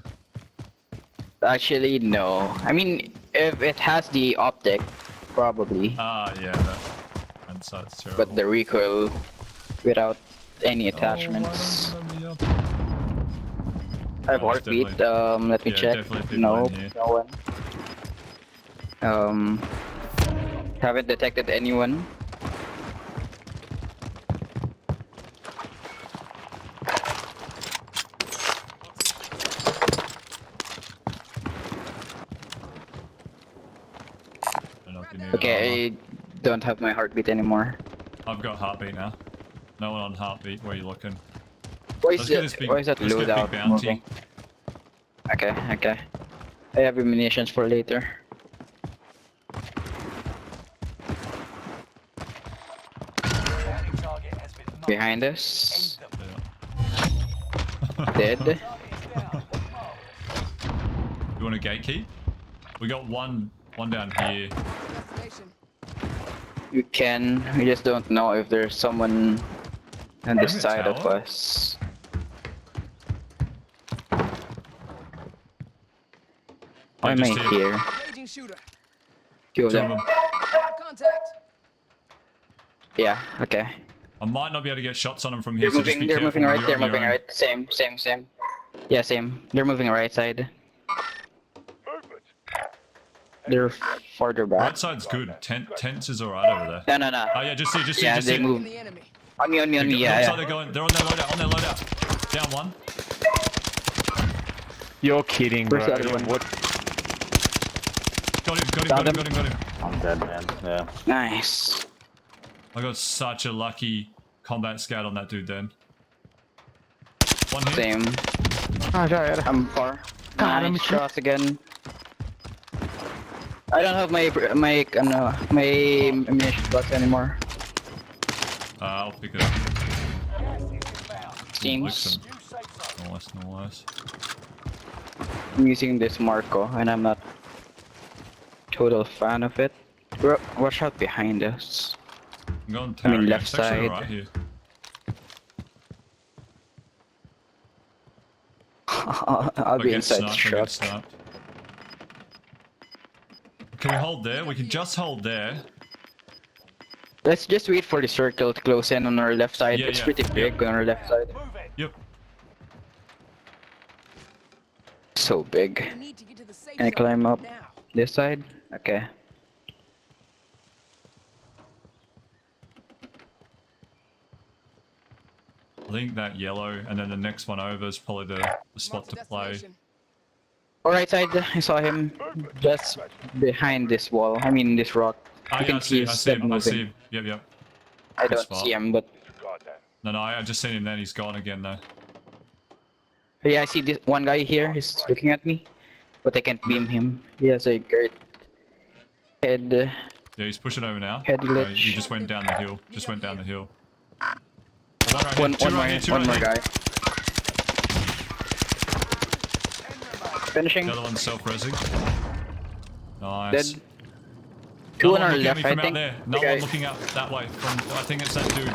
Actually, no. I mean, if it has the optic, probably. Ah, yeah, that hindsight's terrible. But the recoil without any attachments. Oh, why don't you let me up? I have Oh, it's heartbeat. definitely- Let me yeah, check. definitely people No, in here. no one. Haven't detected anyone. I don't know if you need armor. Okay, I don't have my heartbeat anymore. I've got heartbeat now. No one on heartbeat. Where are you looking? Why Let's is get it? this big, Why is that let's get loadout big bounty. moving? Okay, okay. I have ammunitions for later. Bounty target has been knocked. Behind us. End them. Yeah. Dead. Target is down. Oh. You want a gatekeep? We got one down here. Destination. You can. We just don't know if there's someone on this Maybe a side of tower? us. Why am I just here? Engaging shooter. Two of Two of them. them. Contact. Yeah. Okay. I might not be able to get shots on them from here. They're so just moving. be They're careful. moving right. You're They're on your moving own. right. Same. Same. Same. Yeah. Same. They're moving right side. They're farther back. Right side's good. Tents is alright over there. No. No. No. Oh yeah, just see, just see, Yeah, just they see. move. The enemy. On me. On me. On me. Yeah. Looks Yeah. like they're going. They're on their loadout. On their loadout. Down one. You're kidding, bro. Where's the other one? What? Got him. Got him. Found Got him. Got him. Got him. I'm dead, man. Yeah. Nice. I got such a lucky combat scout on that dude then. One hit. Same. I'm far. Nice shots again. I don't have my ammunition box anymore. I'll pick it up. Gas is inbound. Seems Listen. New safe zone. Nice, nice. I'm using this Marco and I'm not total fan of it. Bro, watch out behind us. I'm going I mean, tower again. left It's actually side. right here. I'll be I get inside the sniped, I get truck. sniped. Can we hold there? We can just hold there. Let's just wait for the circle to close in on our left side. Yeah, It's yeah, pretty yeah. big on our left side. Move it. Yep. So big. We need to get to the safe Can I zone climb up? now. This side? Okay. I think that yellow, and then the next one over is probably the spot Marked to play. destination. Alright side, I saw him just behind this wall. I mean this rock. Oh, You yeah, can I see his him. I head see him. moving. Yep, yep. I Good don't spot. see him, but No, I just seen him then. He's gone again though. yeah, I see this one guy here. He's looking at me, but I can't beam him. He has a great head. Yeah, he's pushing over now. Head Oh, glitch. he just went down the hill. Just went down the hill. One right here. One Two more, right here. Two one right more here. guy. Finishing. The other one's self-resing. Nice. Dead. No Two on one our looking at left, me I from out think. there. No Okay. one looking out that way. I think it's that dude.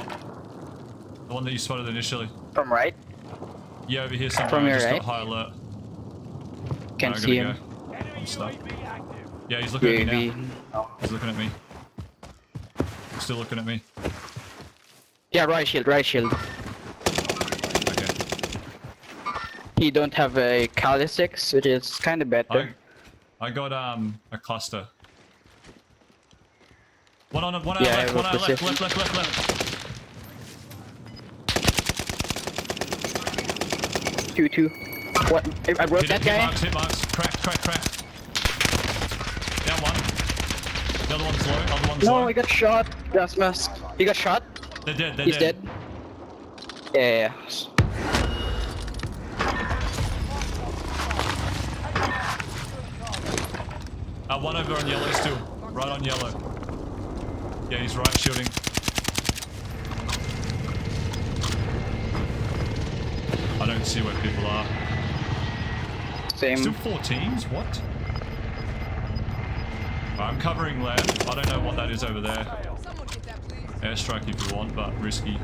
The one that you spotted initially. From right. Yeah, over here somewhere. From I your just right? got high alert. Can't I see gotta him. go. I'm stuck. Yeah, he's looking at me now. UAV. Oh. He's looking at me. Still looking at me. Yeah, right shield, right shield. Okay. He don't have a Kali 6, which is kind of better. I got a cluster. One on one Yeah, I out have left, one a out left, precision. left. 2-2. What? I broke that guy? Hit marks. Crack. Down one. The other one's low, other one's No, low. he got shot. Gas mask. He got shot. They're dead, He's dead. Yeah. One over on yellow still. Right on yellow. Yeah, he's right shooting. I don't see where people are. Same. Still 4 teams? What? I'm covering left. I don't know what that is over there. Someone get that, please. Airstrike if you want, but risky.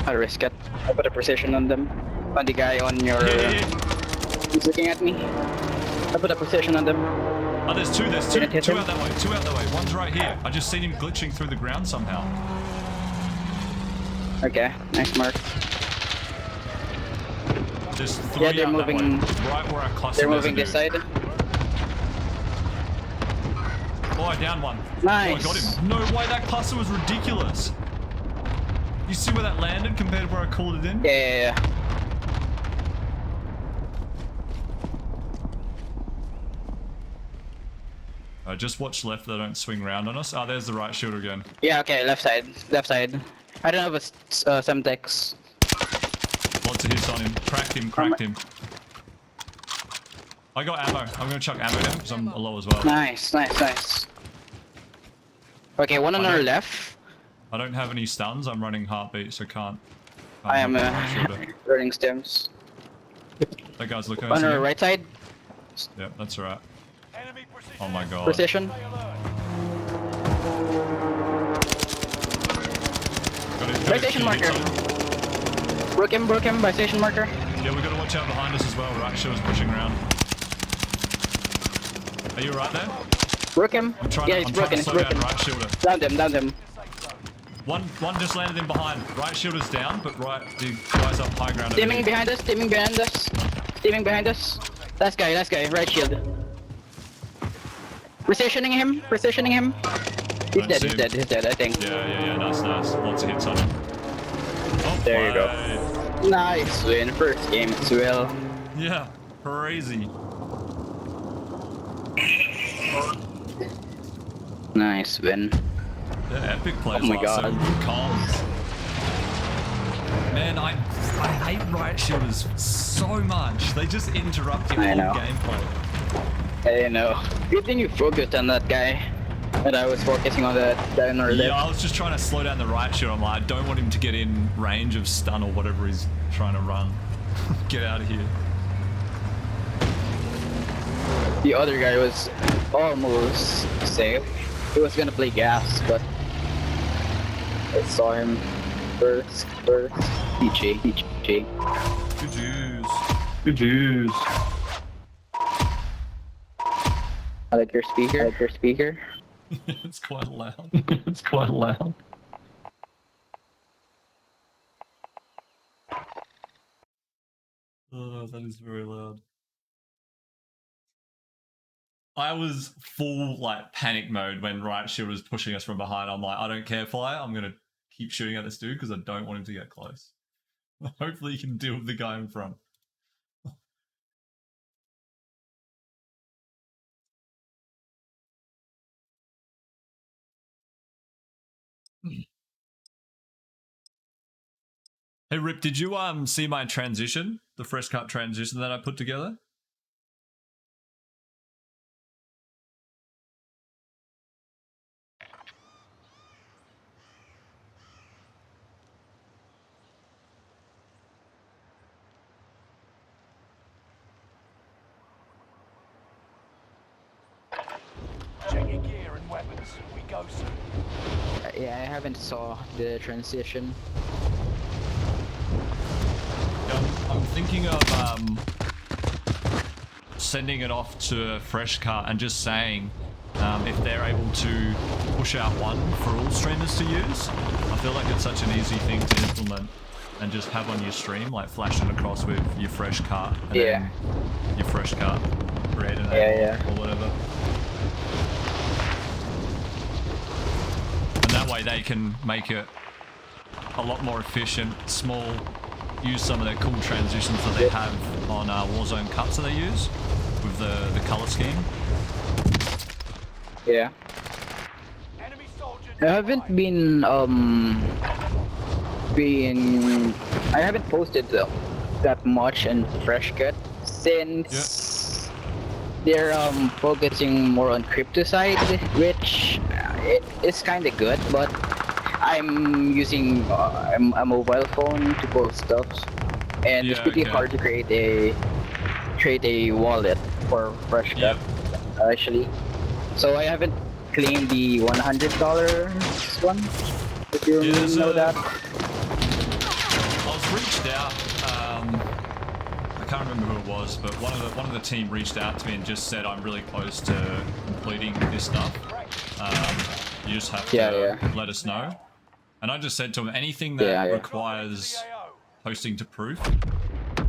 I'll risk it. I put a precision on them. On the guy on your... Yeah. He's looking at me. I put a precision on them. Oh, there's two. Didn't hit Two him. out that way. Two out that way. One's right here. I just seen him glitching through the ground somehow. Okay, nice mark. There's 3 Yeah, they're out moving- that way. Right where I cluster. They're moving this side. Oh, I downed one. Nice. Oh, I got him. No way, that cluster was ridiculous. You see where that landed compared to where I called it in? Yeah. Just watch left, they don't swing round on us. Ah, there's the right shield again. Yeah, okay, left side. Left side. I don't have a Semtex. Lots of hits on him. Cracked him. I got ammo. I'm gonna chuck ammo down because I'm low as well. Nice. Okay, one on our left. I don't have any stuns. I'm running heartbeat, so can't. I am knock out my shoulder. running stems. That guy's looking at us On our again. right side, Yeah, that's alright. Oh my god. precision. Got it, Right station few hits marker. on him. Broke him by station marker. Yeah, we gotta watch out behind us as well. Right shield's pushing around. Are you right there? Broke him. I'm trying Yeah, to, he's I'm trying broken, to he's slow down broken. right shielder. Down him. One just landed in behind. Right shielder's down, but the guy's up high ground. over Steaming here. behind us. Last guy, right shield. Precisioning him. He's Don't dead, see he's him. dead, I think. Yeah, nice. Lots of hits on him. Oh, There you go. play. Nice win, first game as well. Yeah, crazy. Nice win. The epic plays Oh my last God. 7 comms. Man, I hate right shielders so much. They just interrupt your I whole know. gameplay. I know. Good thing you focused on that guy. And I was focusing on that guy on our Yeah, left. I was just trying to slow down the right shield. I'm like, I don't want him to get in range of stun or whatever he's trying to run. Get out of here. The other guy was almost safe. He was gonna play gas, but I saw him first. DJ. Good juice. I like your speaker. It's quite loud. Oh, that is very loud. I was full like panic mode when right shield was pushing us from behind. I'm like, I don't care, fire. I'm gonna keep shooting at this dude because I don't want him to get close. Hopefully, he can deal with the guy in front. Hey Rip, did you see my transition, the fresh cut transition that I put together? Check your gear and weapons. We go soon. Yeah, I haven't saw the transition. I'm thinking of sending it off to Fresh Cut and just saying if they're able to push out one for all streamers to use. I feel like it's such an easy thing to implement and just have on your stream, like flash it across with your Fresh Cut and then your Fresh Cut create an or whatever. And that way they can make it a lot more efficient, small, use some of their cool transitions that they have on Warzone cuts that they use with the color scheme. Yeah. Enemy soldier I haven't I haven't posted that much in Fresh Cut since they're focusing more on crypto side, which it is kind of good, but I'm using a mobile phone to post stuff, and it's pretty hard to create a wallet for Fresh Cut actually. So I haven't claimed the $100 one. If you know that. I was reached out. I can't remember who it was, but one of the team reached out to me and just said I'm really close to completing this stuff. You just have to let us know. And I just said to him, anything that requires posting to proof,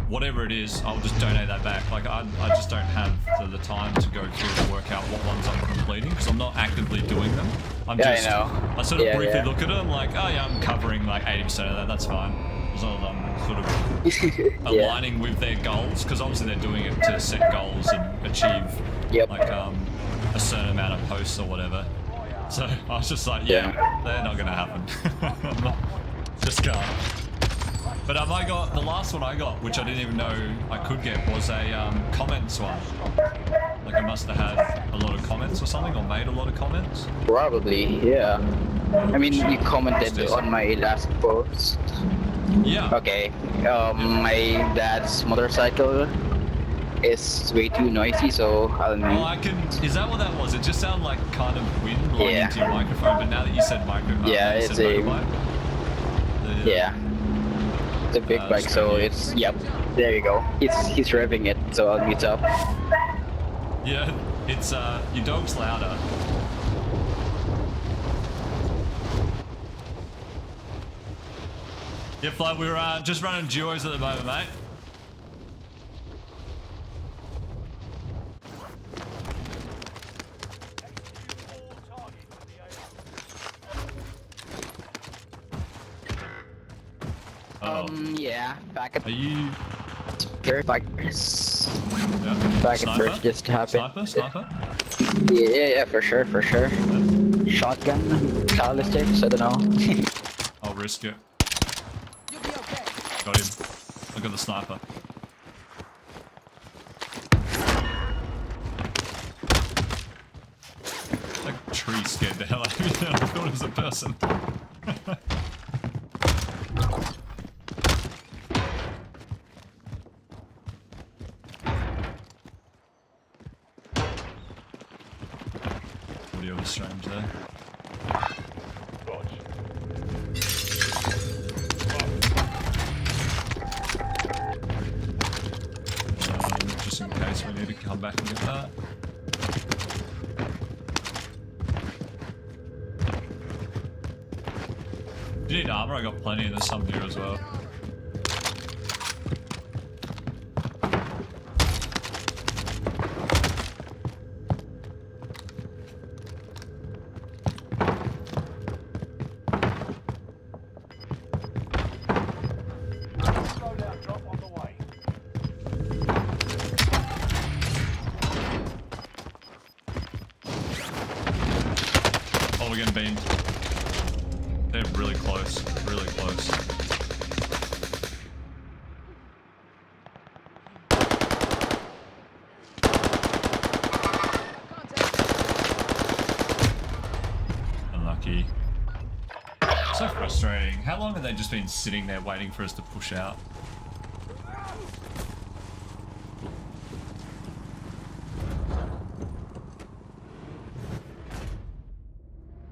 whatever it is, I'll just donate that back. Like I just don't have the time to go through and work out what ones I'm completing because I'm not actively doing them. I sort of briefly look at it. I'm like, oh yeah, I'm covering like 80% of that. That's fine. As long as I'm sort of aligning with their goals, because obviously they're doing it to set goals and achieve like a certain amount of posts or whatever. So I was just like, they're not gonna happen. Just can't. But I got the last one I got, which I didn't even know I could get, was a comments one. Like I must have had a lot of comments or something, or made a lot of comments. Probably, yeah. I mean, you commented on my last post. Yeah. Okay. My dad's motorcycle is way too noisy, so I'll mute. Oh, is that what that was? It just sounded like kind of wind blowing into your microphone, but now that you said it's motorbike. It's a big bike, so it's, there you go. He's revving it, so I'll mute up. Yeah, it's, your dog's louder. Yeah, Fly, we're just running duos at the moment, mate. Back at Are you... Back at first just happened. Sniper? Yeah, for sure. Shotgun, ballistics, I don't know. I'll risk it. You'll be okay. Got him. I got the sniper. That tree scared the hell out of me. I thought it was a person. Audio was strange there. Just in case we need to come back and get that. Do you need armor? I got plenty and there's some here as well. They're really close. Really close. Unlucky. So frustrating. How long have they just been sitting there waiting for us to push out?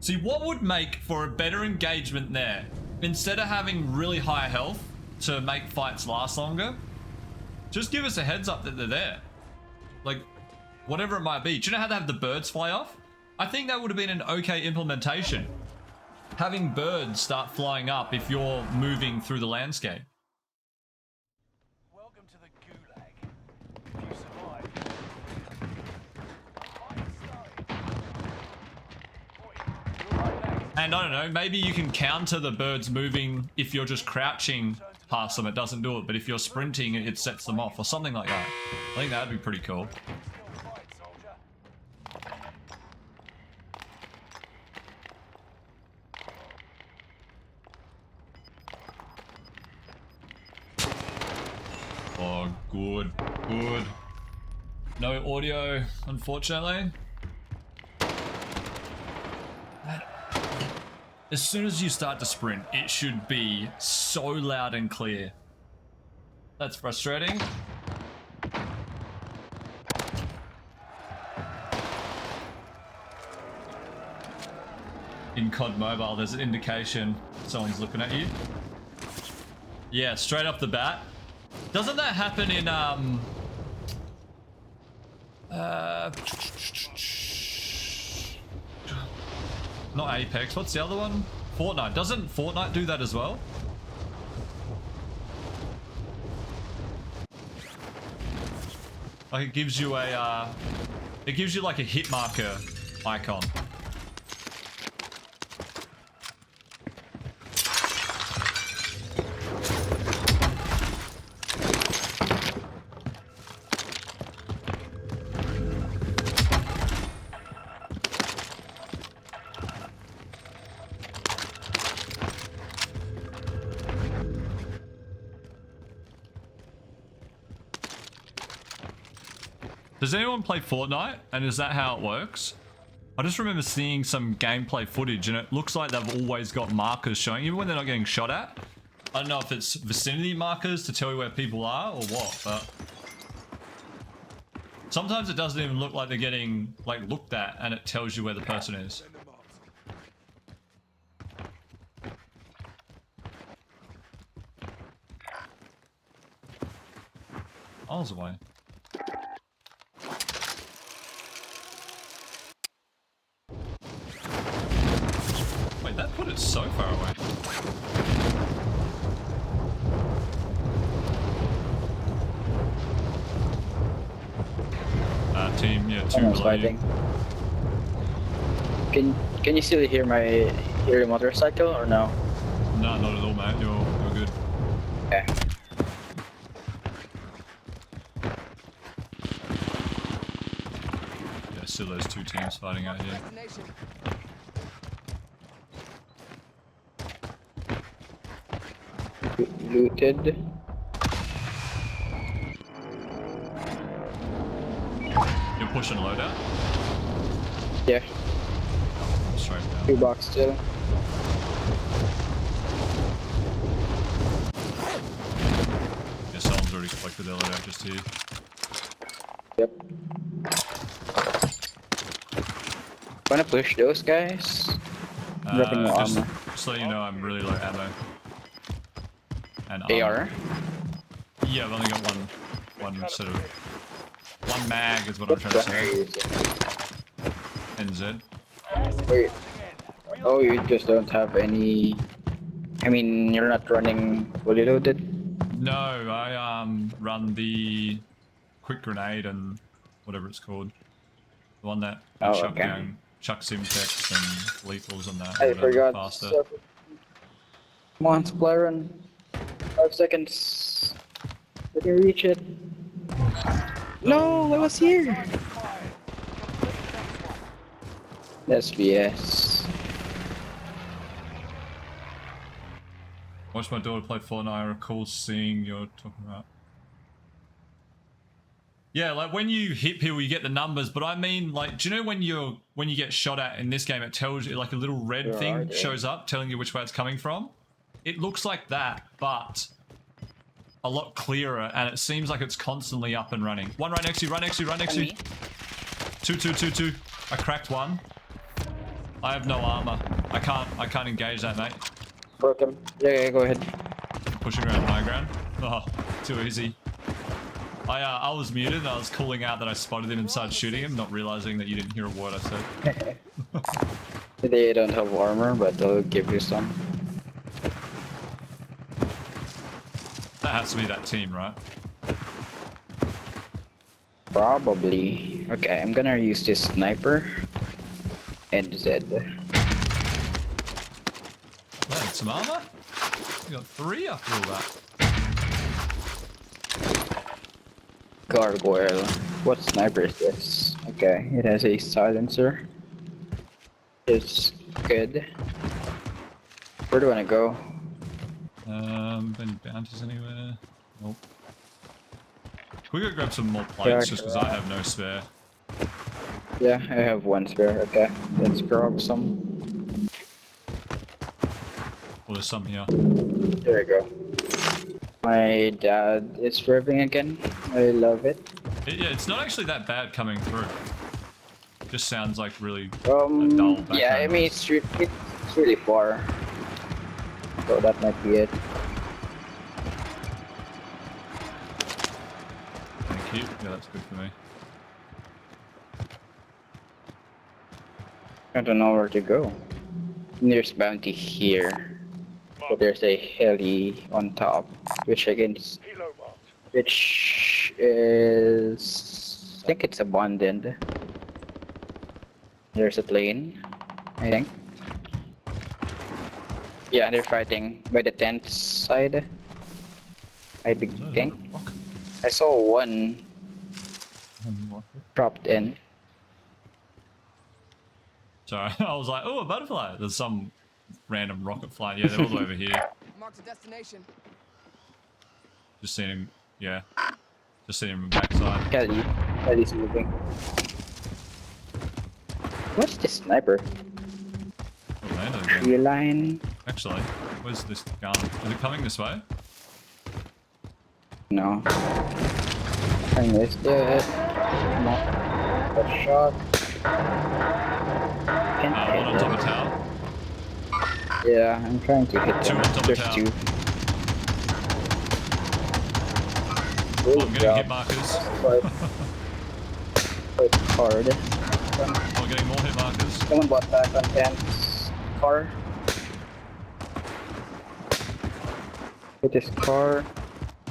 See, what would make for a better engagement there? Instead of having really high health to make fights last longer, just give us a heads up that they're there. Like, whatever it might be. Do you know how they have the birds fly off? I think that would have been an okay implementation. Having birds start flying up if you're moving through the landscape. Welcome to the Gulag. If you survive, and I don't know, maybe you can counter the birds moving if you're just crouching past them, it doesn't do it, but if you're sprinting, it sets them off or something like that. I think that'd be pretty cool. Oh, good, good. No audio, unfortunately. As soon as you start to sprint, it should be so loud and clear. That's frustrating. In COD Mobile, there's an indication someone's looking at you. Yeah, straight off the bat. Doesn't that happen in not Apex, what's the other one? Fortnite. Doesn't Fortnite do that as well? Like it gives you a it gives you like a hit marker icon. Does anyone play Fortnite? And is that how it works? I just remember seeing some gameplay footage and it looks like they've always got markers showing, even when they're not getting shot at. I don't know if it's vicinity markers to tell you where people are or what, but sometimes it doesn't even look like they're getting like looked at and it tells you where the person is. Miles away. Wait, that put it so far away. Team, yeah, two below you. Can you still hear your motorcycle or no? No, not at all, mate. You're good. Okay. Yeah, still those two teams fighting out here. Looted. You're pushing loadout? Yeah. Straight down. 2 box still. Yeah, someone's already collected their loadout just here. Yep. Wanna push those guys? Dropping no Just armor. so you know, I'm really low ammo. And AR? Yeah, I've only got one sort of one mag is what I'm trying to say. NZ. Wait. Oh, you just don't have any. I mean, you're not running fully loaded? No, I run the quick grenade and whatever it's called. The one that chuck okay. down, chuck Simtex and lethals and that. I forgot. Faster. Come on, supply run. 5 seconds. Let me reach it. No, I was here. That's BS. Watch my daughter play Fortnite. I recall seeing you're talking about. Yeah, like when you hit people, you get the numbers. But I mean, like, do you know when you get shot at in this game, it tells you like a little red Where are thing they? shows up telling you which way it's coming from. It looks like that, but a lot clearer, and it seems like it's constantly up and running. One right next to you, right next to you, right next to you. Two. I cracked one. I have no armor. I can't engage that, mate. Broke him. Yeah, go ahead. Pushing around high ground. Oh, too easy. I was muted and I was calling out that I spotted him and started shooting him, not realizing that you didn't hear a word I said. They don't have armor, but they'll give you some. That has to be that team, right? Probably. Okay, I'm gonna use this sniper and Z. Man, some armor? You got 3 after all that. Gargoyle. What sniper is this? Okay, it has a silencer. It's good. Where do I wanna go? Any bounties anywhere? Nope. We gotta grab some more plates just because I have no spare. Yeah, I have 1 spare. Okay, let's grab some. Well, there's some here. There we go. My dad is revving again. I love it. Yeah, it's not actually that bad coming through. Just sounds like really a dull background Yeah, I mean noise. it's really far, so that might be it. Thank you. Yeah, that's good for me. I don't know where to go. There's bounty here, but there's a heli on top, which is, I think it's abandoned. There's a plane, I think. Yeah, they're fighting by the tent side. I think. Rocket. I saw one dropped in. Sorry, I was like, oh, a butterfly. There's some random rocket flying. Yeah, they're all over here. Marked a destination. Just seen him. Yeah. Just seen him backside. Heli's moving. What's this sniper? Oh, landed again. Tree line? Actually, where's this gun? Is it coming this way? No. I missed it. Come on. Got shot. Can't One hit on top it. of tower. Yeah, I'm trying to hit Two them. on top of There's tower. 2. Oh, Good I'm getting job. hit markers. Quite hard. I'm getting more hit markers. Someone bought back on Tent's car. Hit his car.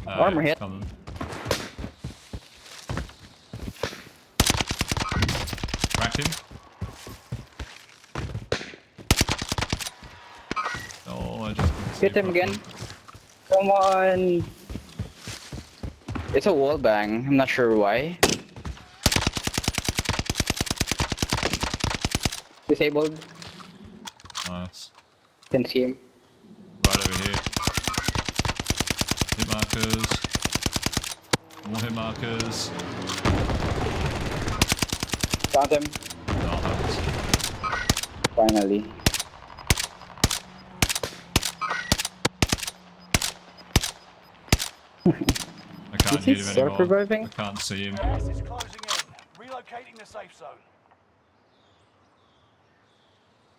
Armor it's hit. coming. Cracked him. Oh, I just couldn't see Hit him properly. again. Come on. It's a wall bang. I'm not sure why. Disabled. Nice. Can see him. Right over here. Hit markers. More hit markers. Found him. Nice. Finally. I can't Is he hit him anymore. self-reviving? I can't see him. Gas is closing in. Relocating the safe zone.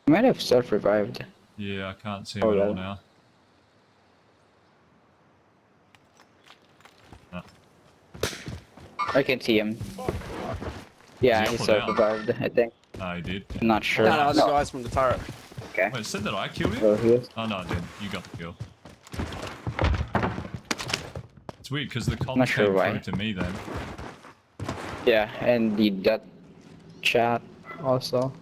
He might have self-revived. Yeah, I can't see him Oh, at all well. now. No. I can see him. Yeah, Is he he up or down? self-revived, I think. Oh, he did. I'm not sure. No, the guys from the turret. Okay. Wait, it said that I killed him? So he is. Oh, no, I didn't. You got the kill. It's weird because the Not comments sure came why. through to me then. Yeah, and the that chat also.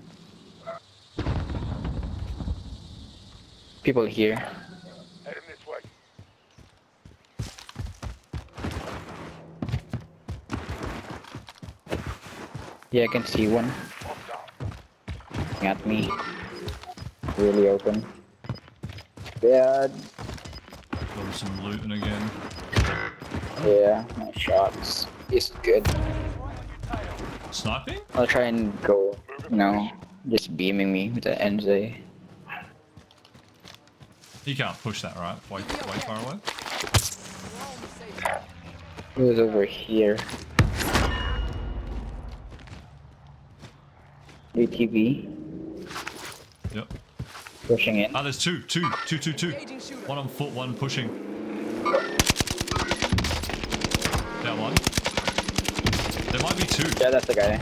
People here. Heading this way. Yeah, I can see one. Looking at me. Really open. Bad. Got some looting again. Yeah, my shots is good. Sniping? I'll try and go, just beaming me with the NZ. You can't push that, right? Way far away. We're all in the safe zone. It was over here. UTV Yep. pushing in. Ah, there's two. Engaging shooter. One on foot, one pushing. Down one. There might be two. Yeah, that's the guy.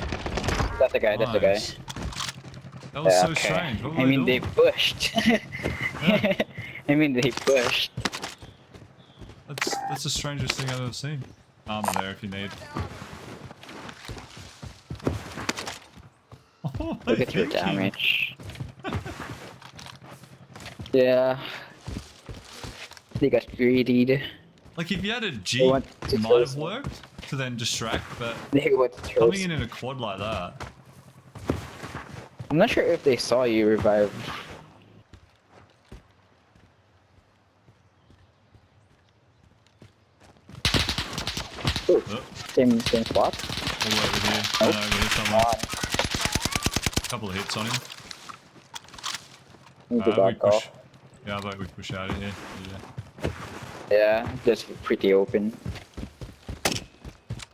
That's the guy. That's the guy. Nice. That was Yeah, so okay. strange. What were I mean, they they doing? pushed. Yeah. I mean, they pushed. That's the strangest thing I've ever seen. Armor there if you need. Oh, Look at your damage. Yeah. They got greedy. Like if you had a They G, want to it might kill have some- worked to then distract, but They want to kill coming some- in a quad like that. I'm not sure if they saw you revive. Oh, Oh, same spot. all the way over here. Nope. No, over here somewhere. On. Couple of hits on him. Need to We back push. off. Yeah, I vote we push out of here. Yeah. Yeah, just pretty open.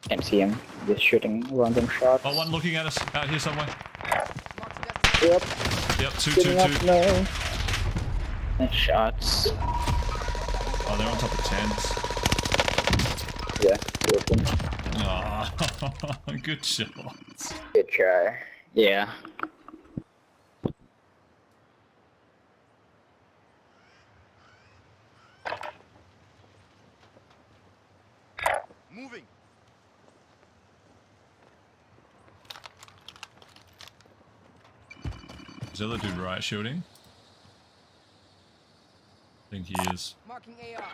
Can't see him. Just shooting random shots. Oh, one looking at us out here somewhere. Marked a destination. Yep. Yep, two. Getting up now. Nice shots. Oh, they're on top of tents. Yeah, open. Oh, good shots. Good try. Yeah. Moving. Is the other dude right shooting? I think he is. Marking AR.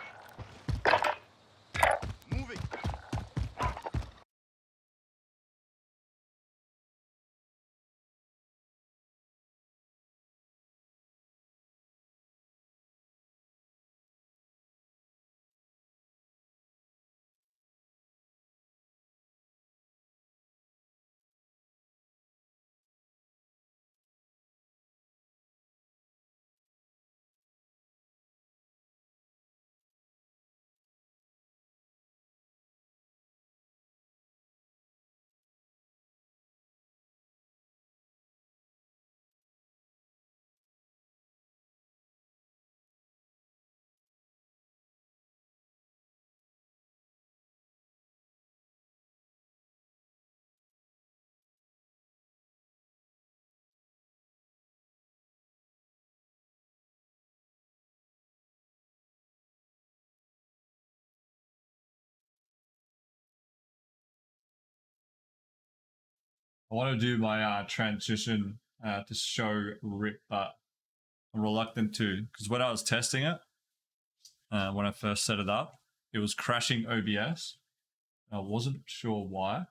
I want to do my transition to show RIP, but I'm reluctant to because when I was testing it, when I first set it up, it was crashing OBS. I wasn't sure why,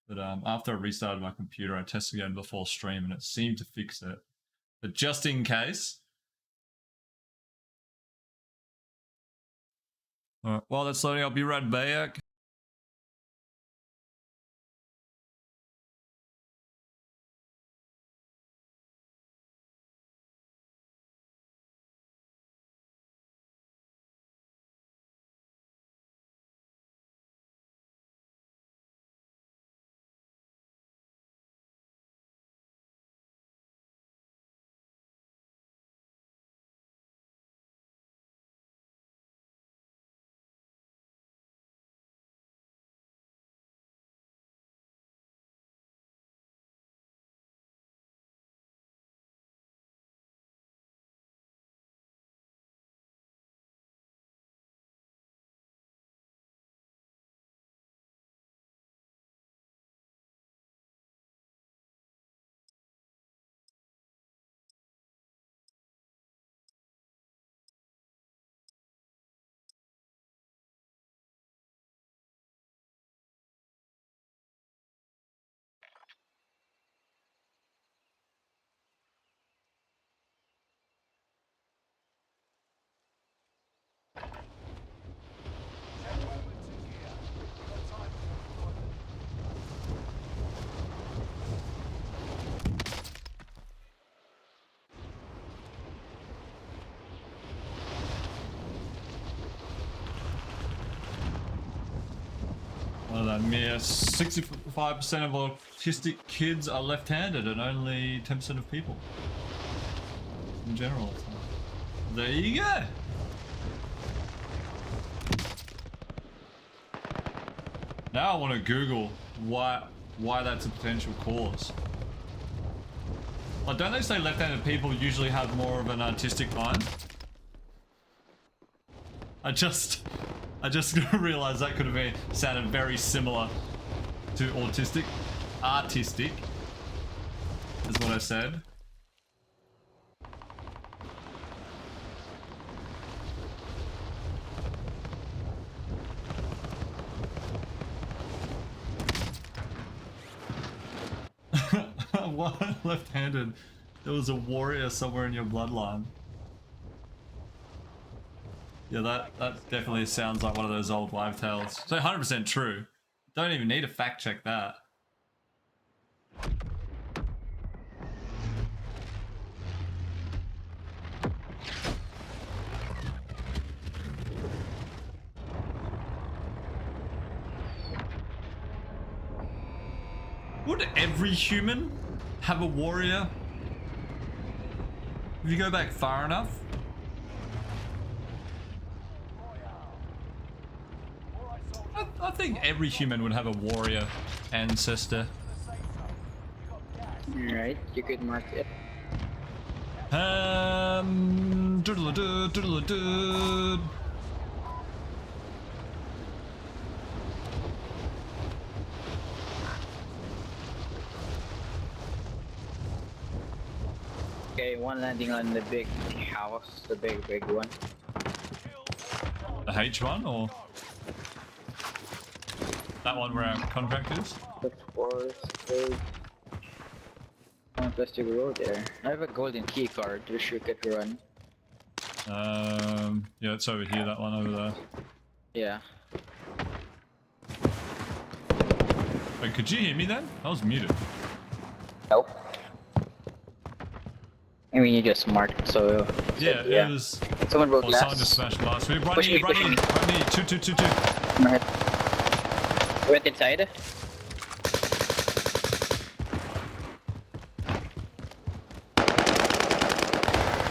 but after I restarted my computer, I tested again before stream, and it seemed to fix it. But just in case. All right, while that's loading, I'll be right back. mere 65% of autistic kids are left-handed, and only 10% of people in general. So there you go. Now I want to Google why that's a potential cause. Like, don't they say left-handed people usually have more of an artistic mind? I just realized that could have been sounded very similar to autistic. Artistic is what I said. What? Left-handed. There was a warrior somewhere in your bloodline. Yeah, that definitely sounds like one of those old wives' tales. So 100% true. Don't even need to fact check that. Would every human have a warrior? If you go back far enough? I think every human would have a warrior ancestor. Alright, you could mark it. Doodle-a-doo, doodle-a-doo. Okay, one landing on the big house, the big one. The H1 or that one where our contract is? The forest, big. One plastic road there. I have a golden key card, which you could run. Yeah, it's over here, that one over there. Yeah. Wait, could you hear me then? I was muted. Nope. I mean, you just marked, so... Yeah, yeah. it was... Someone broke Oh, glass. someone just smashed glass. Run Push in, me, run push in, me. run in. Two. Right. Went inside.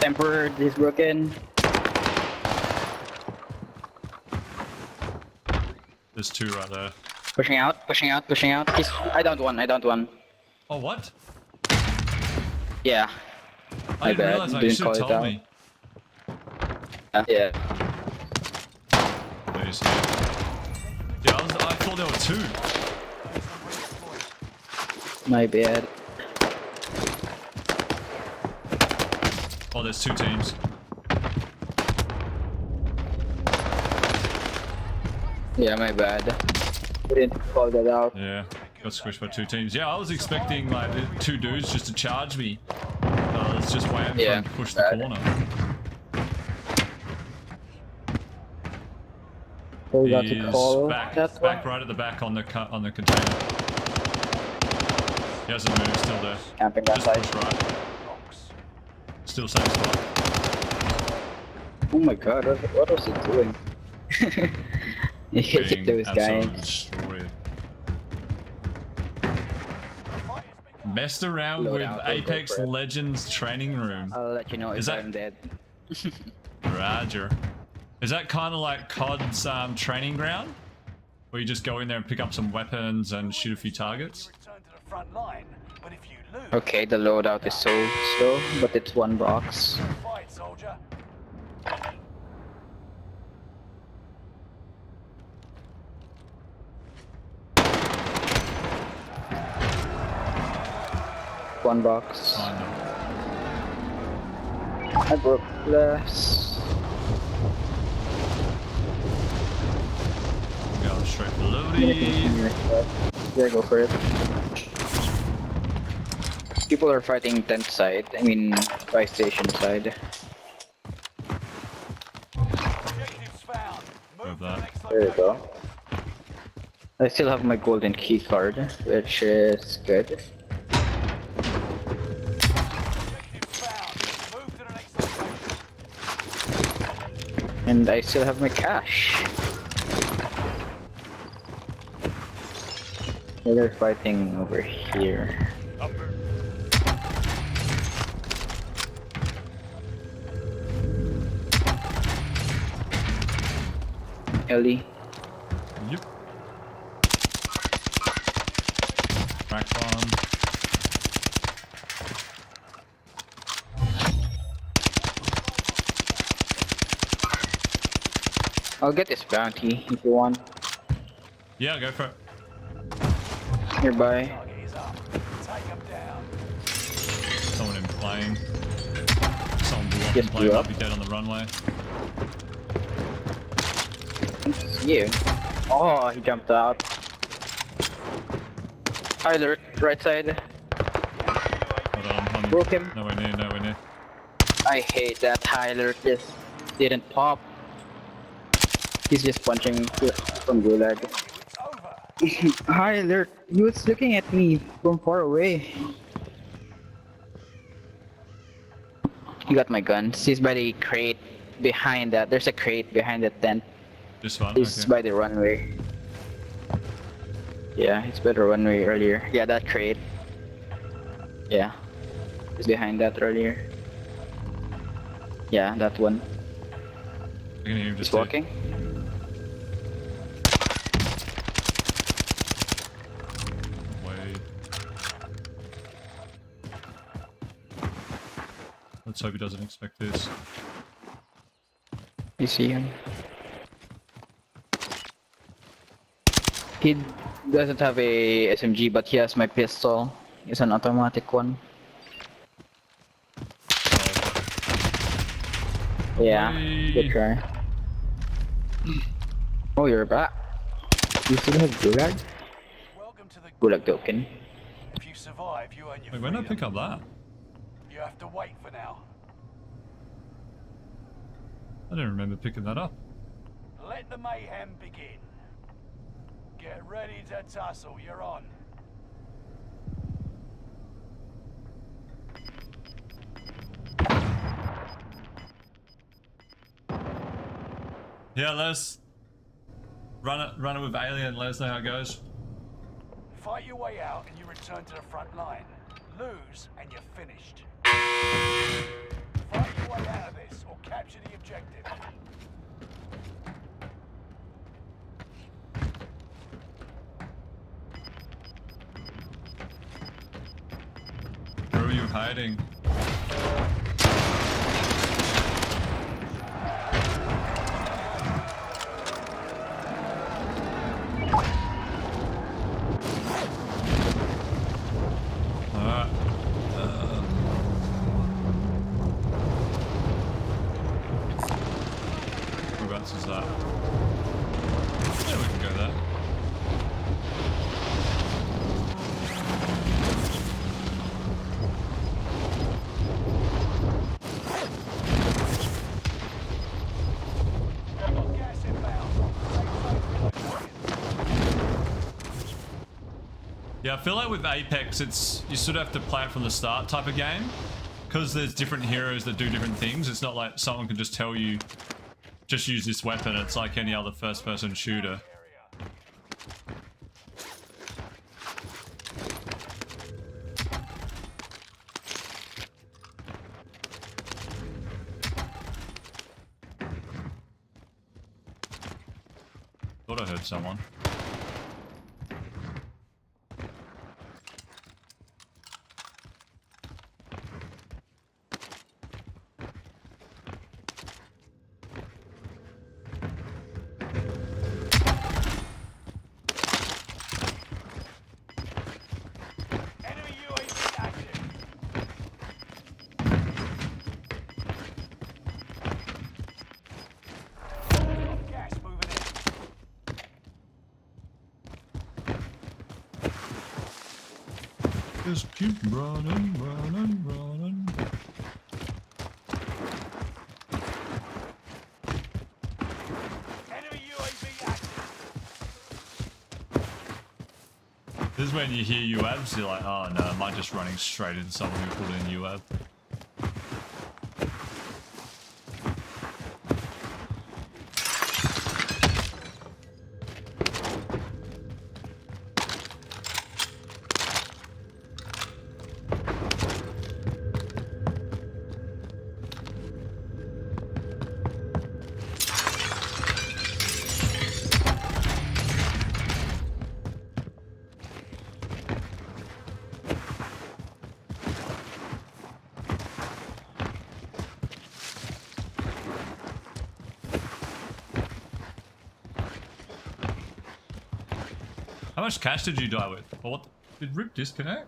Temper is broken. There's two right there. Pushing out. He's... I downed one. Oh, what? Yeah. I didn't realize that. You should have told me. Yeah. Wait a second. Yeah, I thought there were two. My bad. Oh, there's two teams. Yeah, my bad. Didn't call that out. Yeah, got squished by two teams. Yeah, I was expecting like the two dudes just to charge me. I was just waiting for them to push the corner. We got He to is call back that one. right at the back on the container. He hasn't moved, still there. Camping that Just side. push right. Still same spot. Oh my god, what was he doing? You hit Being those absolutely guys. destroyed. Messed around Load with out, go Apex for it. Legends training room. I'll let you know Is if that- I'm dead. Roger. Is that kind of like COD's training ground? Where you just go in there and pick up some weapons and shoot a few targets? Return to the front line, but if you lose, Okay, the loadout is so slow, but it's one box. fight, soldier. One box. Kind of. I broke glass. Go straight for Lodi. Yeah, go for it. People are fighting tent side. I mean, buy station side. Objectives found. Grab Move to the that. next There you location. go. I still have my golden key card, which is good. Objectives found. Move to the next location. And I still have my cash. Yeah, they're fighting over here. Ellie. Yep. Crack bomb. I'll get this bounty if you want. Yeah, go for it. Nearby. Target is up. Take them down. Someone in plane. Someone blew up Just in plane. blew Might up? be dead on the runway. You. Oh, he jumped out. High alert, right side. Hold on, I'm Broke him. nowhere near, nowhere near. I hate that high alert just didn't pop. He's just punching from Gulag. It's over. High alert, he was looking at me from far away. He got my guns. He's by the crate behind that. There's a crate behind the tent. This one? He's Okay. by the runway. Yeah, he's by the runway earlier. Yeah, that crate. Yeah. He's behind that earlier. Yeah, that one. I can hear him He's just walking. Wait. Let's hope he doesn't expect this. You see him? He doesn't have a SMG, but he has my pistol. It's an automatic one. Yeah, good try. Oh, you're back. You still have Gulag? Welcome to the Gulag token. If you survive, you earn your Wait, when did I freedom. pick up that? You have to wait for now. I don't remember picking that up. Let the mayhem begin. Get ready to tussle. You're on. Yeah, let's run it with Alien. Let us know how it goes. Fight your way out and you return to the front line. Lose and you're finished. Fight your way out of this or capture the objective. Where are you hiding? Alright. Whereabouts is that? Yeah, we can go there. Gas inbound. Yeah, I feel like with Apex, you sort of have to play it from the start type of game. Because there's different heroes that do different things. It's not like someone can just tell you, just use this weapon. It's like any other first-person shooter. Thought I heard someone. Enemy UAV active. Gas moving in. Just keep running, running, running. Enemy UAV active. This is when you hear UAVs, you're like, oh no, am I just running straight into someone who put in UAV? How much cash did you die with? Or what? Did Rip disconnect?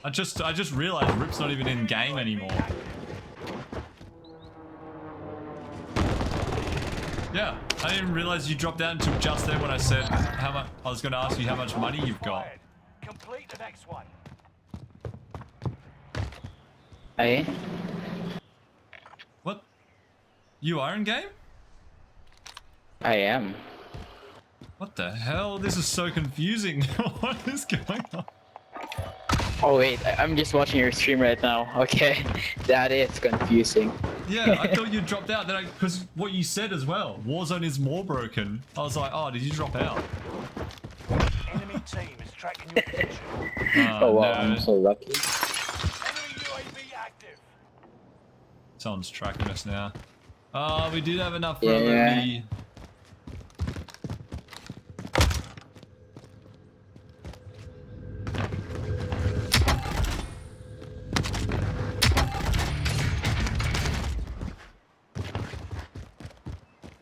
I just realized Rip's not even in game anymore. Yeah, I didn't realize you dropped out until just then when I said how much. I was going to ask you how much money you've got. Complete the next one. Hey, What? You are in game? I am. What the hell? This is so confusing. What is going on? Oh wait, I'm just watching your stream right now. Okay, that is confusing. Yeah, I thought you dropped out. Then because what you said as well, Warzone is more broken. I was like, oh, did you drop out? Enemy team is tracking your position. Oh wow, no. I'm so lucky. Enemy UAV active. Someone's tracking us now. We did have enough for Yeah. a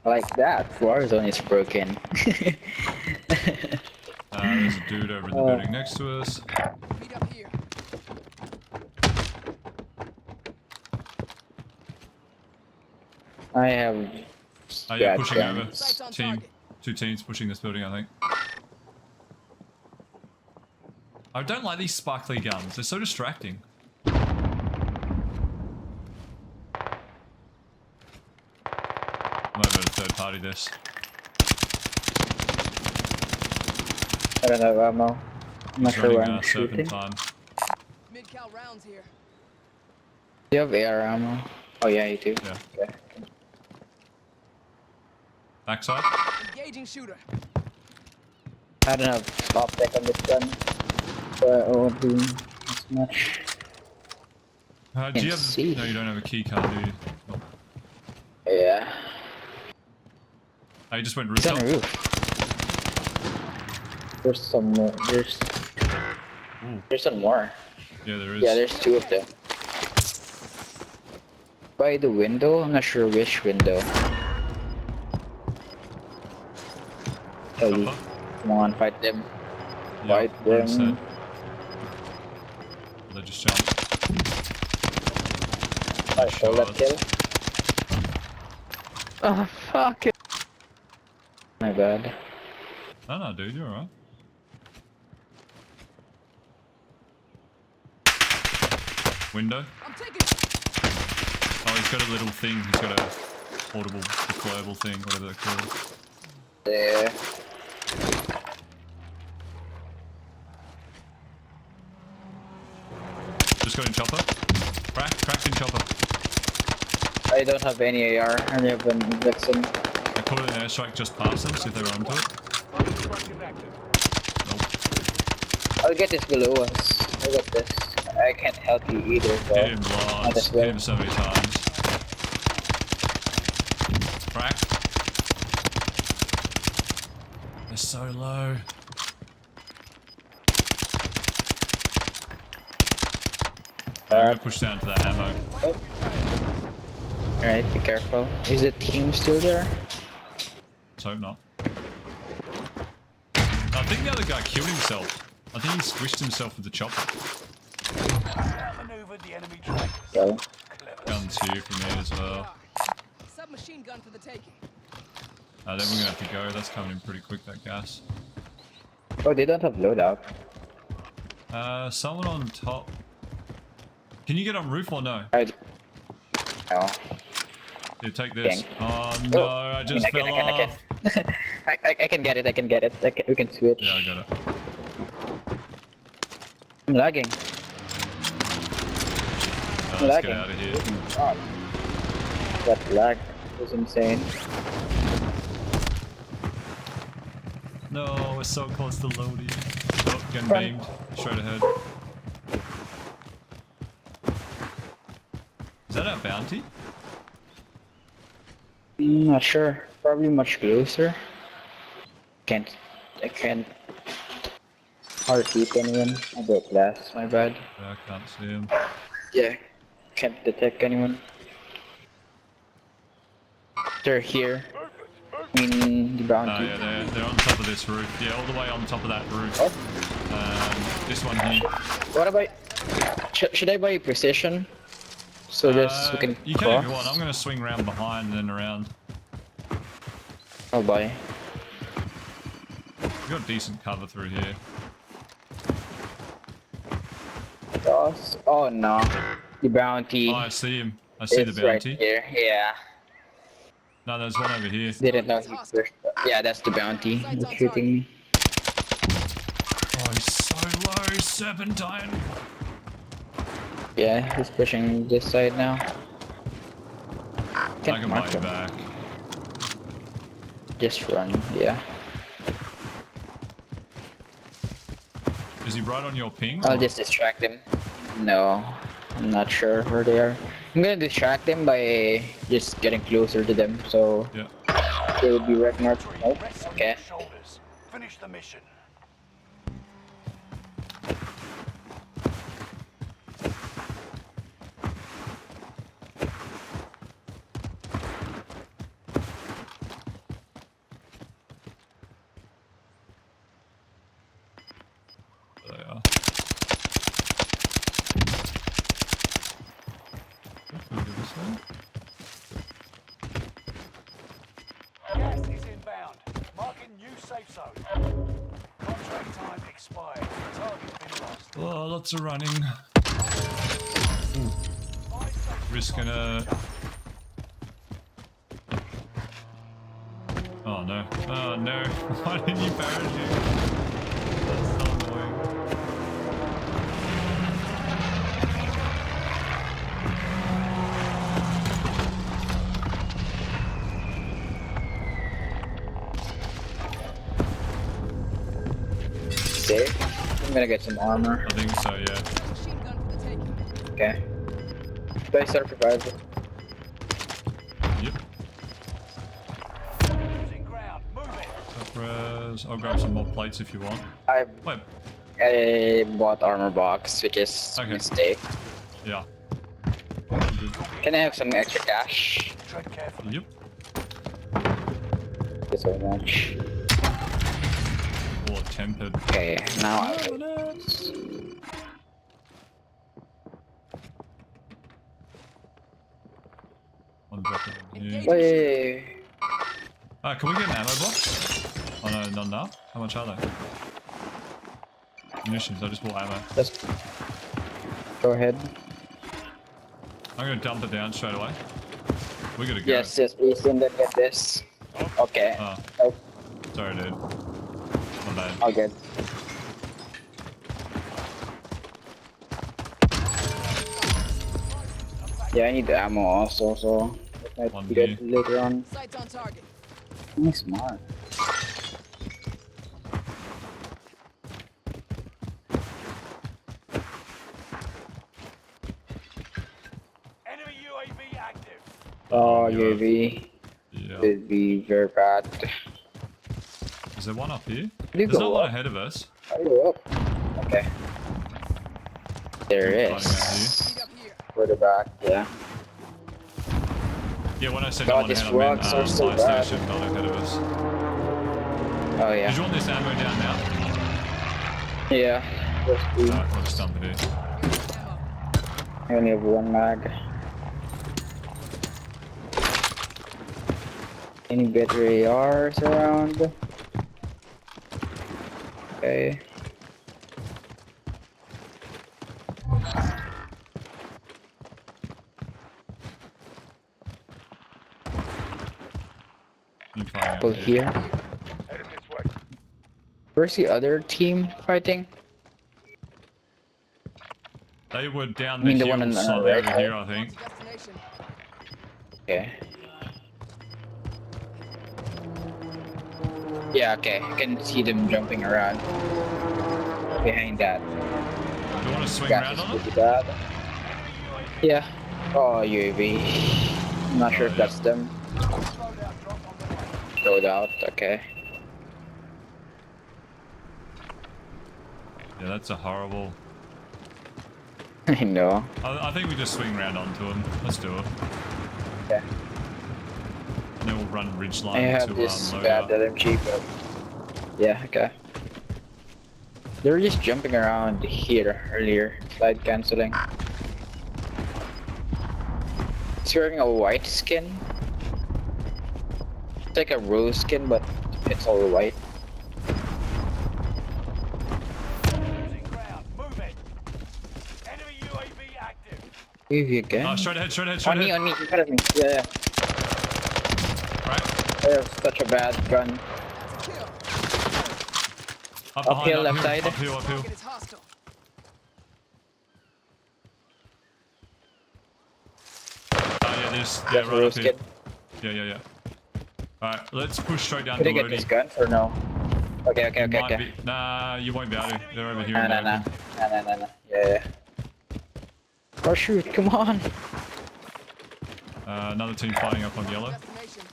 Like that, Warzone is broken. There's a dude over in the building next to us. Meet up here. I have. Oh yeah, pushing scratch over. guns. Sights on Team. target. 2 teams pushing this building, I think. I don't like these sparkly guns. They're so distracting. I'm over to third party this. I don't have ammo. I'm not He's sure where running I'm shooting. serpentine. Mid-cal rounds here. Do you have AR ammo? Oh yeah, you do. Yeah. Okay. Backside. Engaging shooter. I don't have top tech on this gun, so I won't do as much. Do you have? see. No, you don't have a key card, do you? Oh, Yeah. you just went It's on rooftop. the roof. There's some more. Ooh, There's some more. yeah, there is. Yeah, there's 2 of them. By the window, I'm not sure which window. Oh, you, Chopper. come on, fight them. Yeah, Fight what I them. said. They just jumped. I stole that kill. Oh, fuck it. My bad. No, dude, you're alright. Window. I'm taking. Oh, he's got a little thing. He's got a portable, deployable thing, whatever they're called. There. Just got in chopper. Cracked in chopper. I don't have any AR. I only have one Vixen. I caught an airstrike just past them, see if they were onto it. Nope. I'll get this below us. I got this. I can't help you either, so. Hit him might lots. as well. Hit him so many times. Crack. They're so low. I'm gonna push down to that ammo. Alright, be careful. Is the team still there? Let's hope not. I think the other guy killed himself. I think he squished himself with the chopper. Outmaneuvered the enemy trackers. So, Clever. Guns here for me as well. Submachine gun for the taking. Then we're gonna have to go. That's coming in pretty quick, that gas. oh, they don't have loadout. Someone on top. Can you get on roof or no? No. Here, take this. Dang. Oh no, I just fell off. I can get it, we can switch. Yeah, I got it. I'm lagging. Let's Lagging. get out of here. God. That lag was insane. No, we're so close to loading. Oh, getting Run. beamed. Straight ahead. Is that our bounty? Not sure. Probably much closer. I can't hard hit anyone. I broke glass, my bad. Yeah, I can't see him. Yeah. Can't detect anyone. They're here. I mean, the bounty. Yeah, they're on top of this roof. Yeah, all the way on top of that roof. Oh. This one here. What about... Should I buy precision? So just we can You can cross? if you want. I'm gonna swing around behind and then around. I'll buy. We've got decent cover through here. Cross. Oh no. The bounty. Oh, I see him. I see the is bounty. right here. Yeah. No, there's one over here. Didn't know he pushed. Yeah, that's the bounty. He's shooting me. Oh, he's so low, Serpentine. Yeah, he's pushing this side now. I Can't can mark buy you him. back. Just run. Yeah. Is he right on your ping? I'll or- just distract him. No, I'm not sure where they are. I'm gonna distract them by just getting closer to them, so Yeah. they will be right north. Victory Nope. rests on Okay. your shoulders. Finish the mission. There they are. Can we do this way? Gas is inbound. Marking new safe zone. Contract time expired. Target been lost. Oh, lots of running. 5 safe Risking zones. a... Oh no. Oh no. Why didn't you parachute? That's so annoying. Safe. I'm gonna get some armor. I think so, yeah. Machine gun for the taking. Okay. Do I start revival? Yep. Losing ground. Move it. Res. I'll grab some more plates if you want. Wait. I bought armor box, which is Okay. a mistake. Yeah. Can I have some extra cash? Tread carefully. Yep. Thank you so much. Or tempered. Okay, now I One dropping in here. Engage. Wait. Can we get an ammo box? Oh no, not enough. How much are they? Munitions. I just bought ammo. Just go ahead. I'm gonna dump it down straight away. We gotta go. Yes, yes, please, and then get this. Okay. Oh, Oh, sorry, dude. My bad. all good. Yeah, I need the ammo also, so it might One be good here. later on. Sights on target. Smart. Enemy UAV active. Oh, Yeah. UAV Yeah. would be very bad. Is there one up here? You There's go not one up. ahead of us. I go up. Okay. There Fighting is. Feet up here. Further back, yeah. Yeah, when I said God, no one these ahead, I meant rocks are so fire bad. station, not ahead of us. Oh, Did yeah. you want this ammo down now? Yeah. Just two. Alright, I'll just dump it here. Ammo. I only have one mag. Any better ARs around? Okay. You firing out People here. here. Headed this way. Where's the other team fighting? They were down I mean, the the one on the hillside right over side. here, I think. Destination. Okay. Yeah, okay. I can see them jumping around. Behind that. You want to swing Gas around is on pretty it? bad. Yeah. Oh, UAV. I'm not sure Oh, if that's them. Loadout drop on the way. Load out, okay. Yeah, that's a horrible... I know. I think we just swing around onto them. Let's do it. Okay. And then we'll run ridgeline I have to this load bad up. LMG, but yeah, okay. They were just jumping around here earlier, slide canceling. He's wearing a white skin. It's like a rose skin, but it's all white. Losing ground. Move it. Enemy UAV active. UAV again? Oh, straight ahead, straight ahead, straight On me, ahead. on me, in front of me. Yeah, yeah. Right. I have such a bad gun. That's a kill. Up behind, Uphill, left side. uphill, uphill. Target is hostile. Yeah, there's, yeah, That's a right rose up here. skin. Yeah. Alright, let's push straight down Could to I get loading. this gun or no? Okay, okay, You okay, might okay. be- Nah, you won't be able to. They're over here Nah, in the nah, nah. open. Nah. Yeah, yeah. Oh shoot, come on. Another team fighting up on yellow. Destination.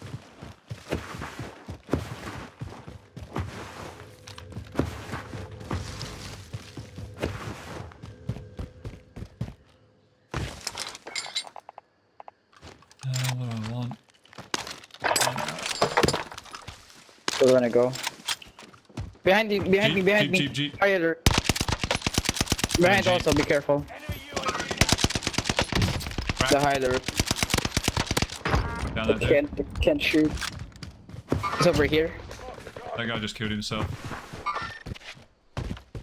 What do I want? Where do I wanna go? Behind you, behind me, behind me. Jeep. High alert. Behind Jeep. also, be careful. Enemy UAV The high alert. Down that dude. Can't shoot. It's over here. That guy just killed himself.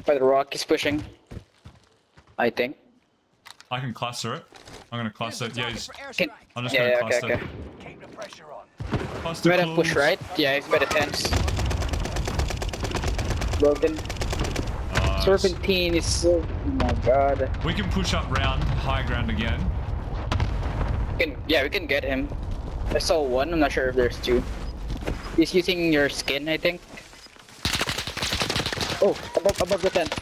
By the rock, he's pushing. I think. I can cluster it. I'm gonna cluster it. Yeah, Target he's, for Can, I'm airstrike. just yeah, gonna okay, cluster. okay. Keep the pressure on. Cluster Let him push close. right. Yeah, he's by the tents. Broken. Nice. Serpentine is so. Oh my god. We can push up round, high ground again. Yeah, we can get him. I saw one, I'm not sure if there's two. He's using your skin, I think. Oh, above the tent.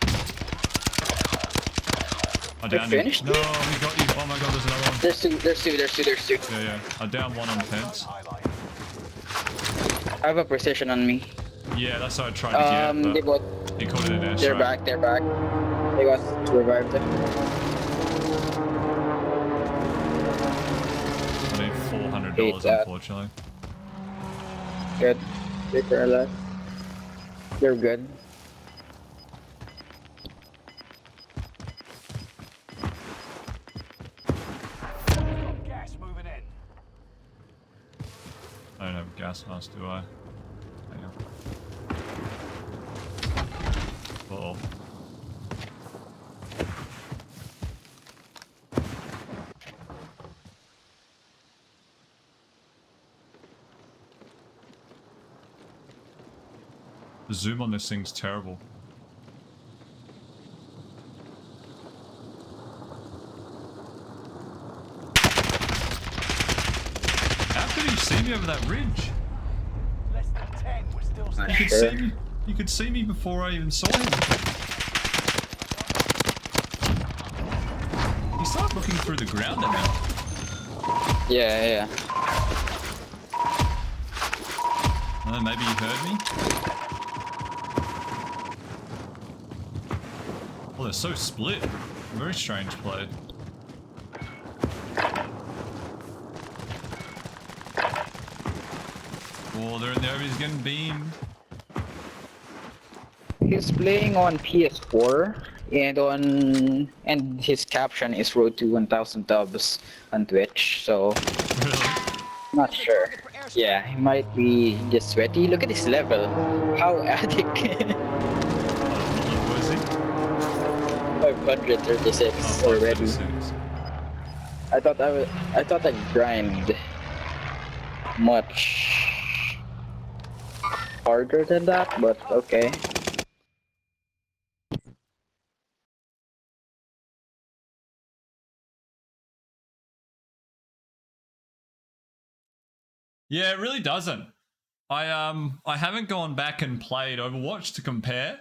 I They're downed him. finished? No, he got you. Oh my god, there's another one. There's two. Yeah. I downed one on tents. Highlight. I have a precision on me. Yeah, that's what I tried to They get, both, but he caught it in airstrike. they're back. They got revived. I need $400, Hate that. unfortunately. Good. They are left. They're good. Gas moving in. I don't have gas mask, do I? Hang on. Uh-oh. The zoom on this thing's terrible. How could he see me over that ridge? Less than 10. We're still Not standing. You could Sure. see me. You could see me before I even saw him. He started looking through the ground at me. Yeah. Maybe he heard me. Oh, they're so split. Very strange play. Oh, they're in there. He's getting beamed. He's playing on PS4 and his caption is road to 1000 dubs on Twitch, so Really? not sure. Target for airstrike. Yeah, he might be just sweaty. Look at his level. How addict. What was he? 536 Oh, already. 536. I thought I'd grind much harder than that, but okay. Yeah, it really doesn't. I haven't gone back and played Overwatch to compare,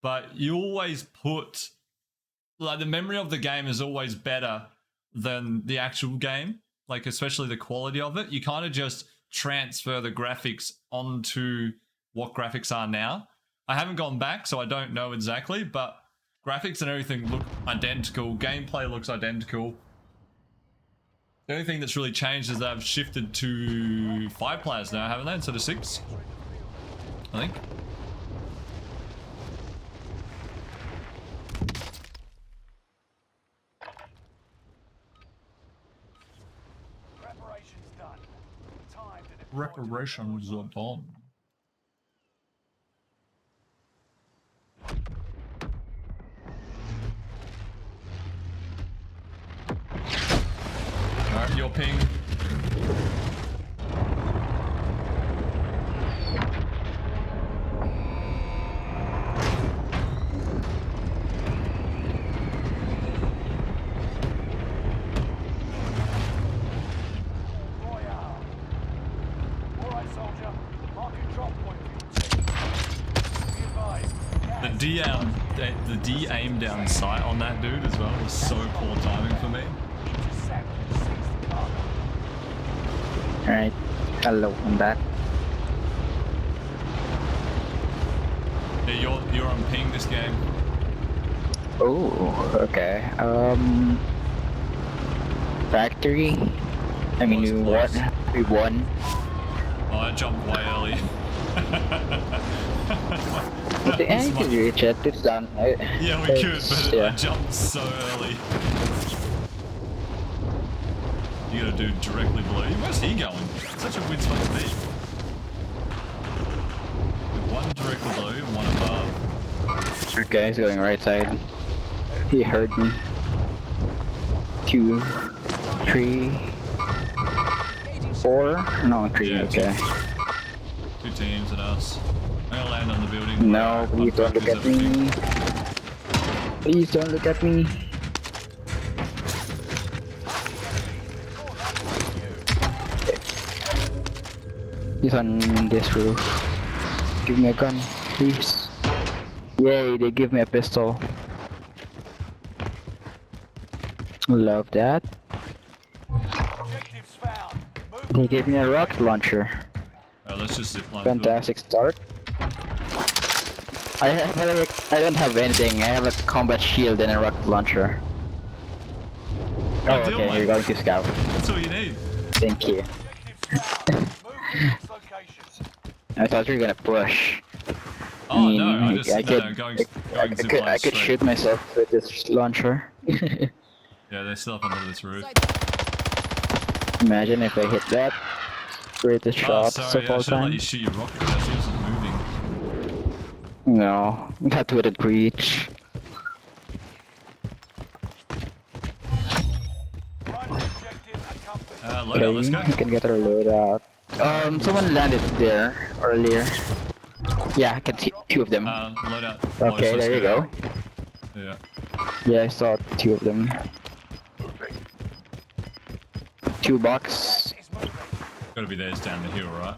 but you always put like the memory of the game is always better than the actual game, like especially the quality of it. You kind of just transfer the graphics onto what graphics are now. I haven't gone back, so I don't know exactly, but graphics and everything look identical. Gameplay looks identical. The only thing that's really changed is they've shifted to 5 players now, haven't they, instead of 6? I think. Preparations done. Time to deploy to the Reparations are done. Alright, your ping. Royale. All right, soldier. Marking drop point for your team. Be advised. The D-aim down sight on that dude as well was so poor timing for me. Intercept and seize the cargo. Alright, hello, I'm back. Yeah, you're on ping this game. Oh, okay. Factory. I mean, Close, we close. won. We won. Oh, I jumped way early. I think you could reach it. It's done. Yeah, we could, but I yeah. jumped so early. You got a dude directly below you. Where's he going? Such a weird spot to be. One directly below you and one above. Okay, he's going right side. He heard me. 2, 3, 4. No, 3. Yeah, okay. 2 teams and us. I'm gonna land on the building. No, please don't look at me. Please don't look at me. He's on this roof. Give me a gun, please. Yay, they give me a pistol. Love that. Objectives found. Move They gave me a rocket launcher. Let's just zip line. Fantastic start. I don't have anything. I have a combat shield and a rocket launcher. Oh, Ideal, okay, mate. you're going to scout. That's all you need. Thank you. objectives found. Move to this location. I thought you were gonna push. Oh no, I just I could, going I zip could, line I could straight. shoot myself with this launcher. Yeah, they're still up under this roof. Sight. Imagine if I hit that. Greatest Oh, shot sorry, of I all should have let time. you shoot your rocket as he wasn't moving. No, that wouldn't reach. Primary objective accomplished. Load out, let's go. You can get our load out. Someone landed there earlier. Yeah, I can see 2 of them. Load out. Okay, there you go. Yeah. Yeah, I saw 2 of them. 2 box. It's moving. Gotta be theirs down the hill, right?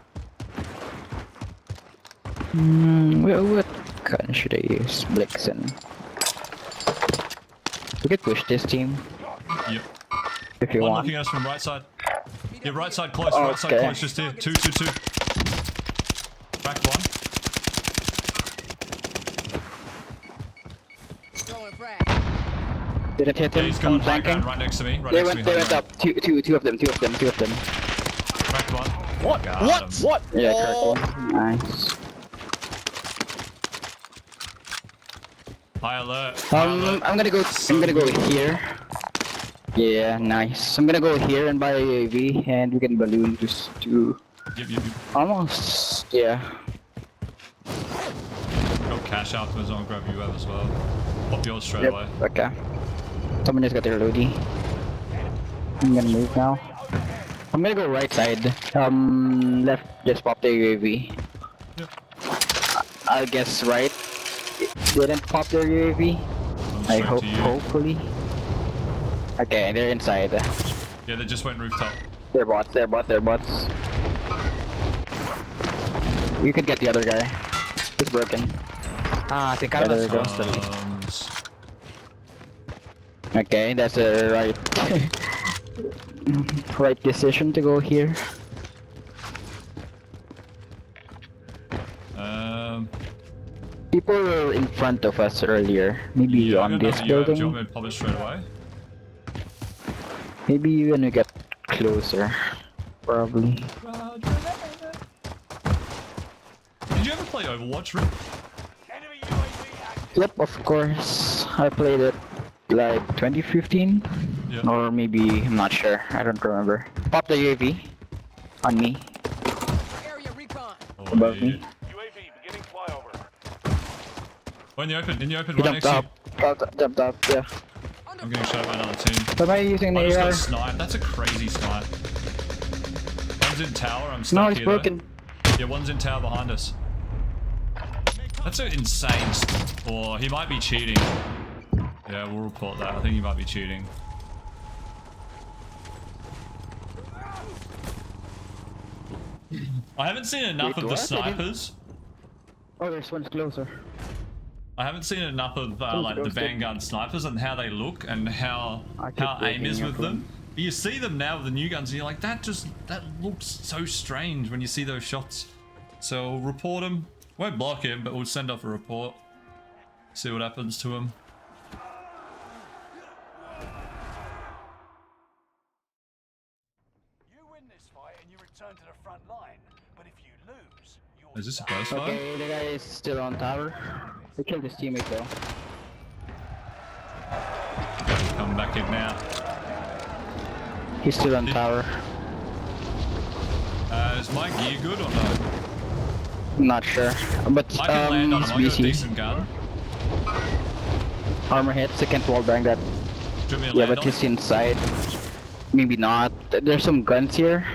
What gun should I use? Blixen. We could push this team Yep. if you One want. looking at us from right side. Meet Yeah, up right here. side close, Oh, right side okay. close, just here. 2, 2, 2. Back 1. Throwing frag. Did it hit Yeah, him? he's I'm going high flanking. ground right next to me. Right They next went, to me. they went up. Two of them. Back 1. What? Got What? him. What? Yeah, Oh. correct one. Nice. High alert. High alert. I'm gonna go here. Yeah, nice. I'm gonna go here and buy a UAV, and we can balloon just to Yep, yep, yep. almost. Yeah. Got cash afterwards, I'll grab you out as well. Pop yours straight away. Okay. Someone just got their loadie. I'm gonna move now. I'm gonna go right side. Left. Just pop the UAV. Yep. I guess right. Didn't pop their UAV. I'm I straight hope. to you. Hopefully. Okay, they're inside. Yeah, they just went rooftop. They're bots. You could get the other guy. He's broken. Ah, te Yeah, cargas there we go. constantly. Okay, that's a right right decision to go here. People were in front of us earlier. Maybe Yeah, I on got this another UAV. Do you want building. me to pop it straight away? Maybe when we get closer. Probably. Did you ever play Overwatch, Rick? Enemy UAV active. Yep, of course. I played it like 2015, Yeah. or maybe I'm not sure. I don't remember. Pop the UAV on me, Area recon. Oh, above yeah. me. UAV beginning flyover. Oh, in the open, He right next jumped to you. up. Jumped up. Yeah. I'm getting shot by another team. Am I using I the just AR? got sniped. That's a crazy snipe. One's in tower. I'm stuck No, it's here. broken. Though. Yeah, one's in tower behind us. That's an insane. Or he might be cheating. Yeah, we'll report that. I think he might be cheating. I haven't seen enough Wait, of the what? snipers. Oh, there's one closer. I haven't seen enough of like the Vanguard snipers and how they look and how I keep aim breaking is your with them. But you see them now with the new guns and you're like, that looks so strange when you see those shots. So we'll report him. Won't block him, but we'll send off a report. See what happens to him. You win this fight and you return to the front line. But if you lose, you're Is this a done. burst fire? Okay, the guy is still on tower. We killed his teammate though. Coming back in now. He's still on tower. Is my gear good or no? I'm not sure, but I can land on he's him. I got a BC. decent gun. Armor hit, second wall bang that. Do you want me to Yeah, land but on he's him? inside. Maybe not. There's some guns here.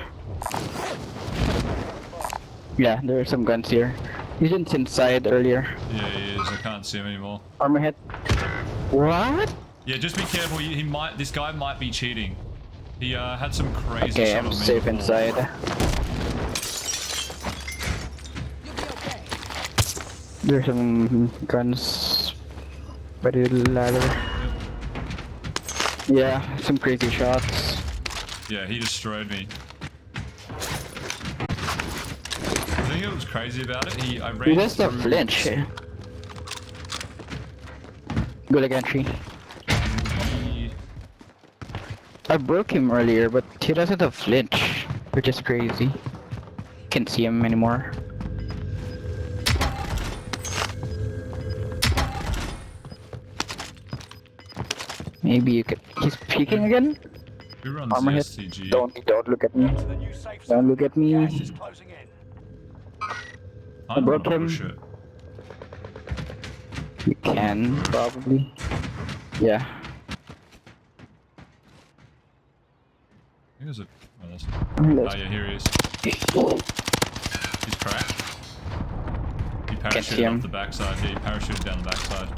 Yeah, there are some guns here. He's just inside earlier. Yeah, he is. I can't see him anymore. Armor hit. What? Yeah, just be careful. He might. This guy might be cheating. He had some crazy Okay, shot I'm on me safe before. inside. You'll be okay. There's some guns by the ladder. Yeah, some crazy shots. Yeah, he destroyed me. The thing that was crazy about it, I ran He does the through... flinch. Good again, tree. He- I broke him earlier, but he doesn't have flinch, which is crazy. Can't see him anymore. Maybe you could. He's peeking again. Who runs Armor the hit. STG? Don't look at me. To the new safe zone. Don't look at me. Gas is closing in. I don't broke wanna him. push it. You can probably. Yeah. I think there's a... Oh, that's... Let's- Oh yeah, here he is. He's cracked. He Can't see parachuted him. off the backside. Yeah, he parachuted down the backside.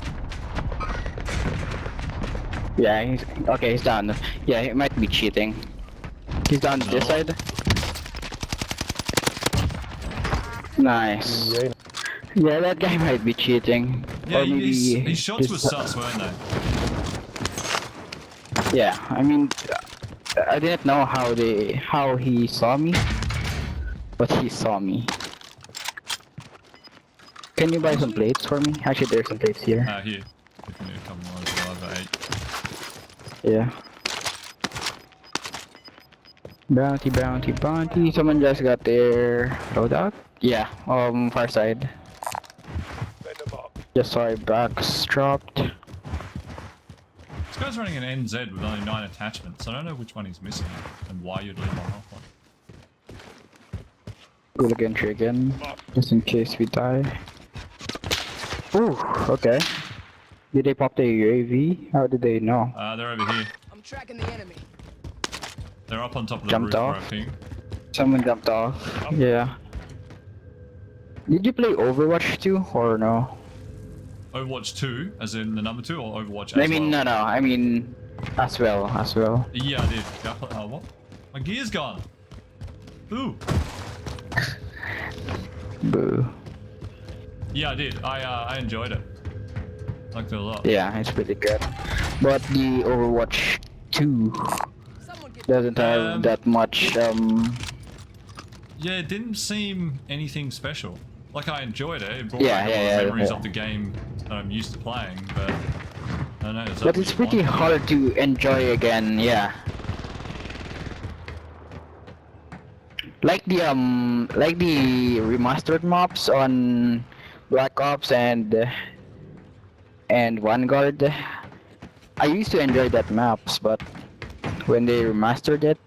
Yeah, he's okay. He's down. Yeah, he might be cheating. He's down this No. side. Nice. Yeah, that guy might be cheating. Yeah, Or maybe his shots were this- sus, weren't they? Yeah, I mean, I didn't know how he saw me, but he saw me. Can you buy some plates for me? Actually, there's some plates here. Here. If you need a couple more, I'll have 8. Yeah. Bounty, bounty, bounty. Someone just got their loadout. Yeah, far side. Just saw a box dropped. This guy's running an NZ with only 9 attachments. I don't know which one he's missing and why you'd leave one off one. Go look entry again, just in case we die. Ooh, okay. Did they pop the UAV? How did they know? They're over here. I'm tracking the enemy. They're up on top of the Jumped roof, off. I think. Someone jumped off. Yeah. Did you play Overwatch 2 or no? Overwatch 2, as in the number 2, or Overwatch I as mean, well? no, I mean, as well. Yeah, I did. Oh, what? My gear's gone. Ooh. Boo. Yeah, I did. I enjoyed it. Liked it a lot. Yeah, it's pretty good. But the Overwatch 2 Someone get doesn't have that much, Yeah, it didn't seem anything special. Like, I enjoyed it. It brought Yeah, back a lot yeah, of memories yeah. of the game that I'm used to playing, but... I don't know. but it's pretty hard to enjoy again, yeah. like the remastered maps on Black Ops and Vanguard. I used to enjoy that maps, but when they remastered it,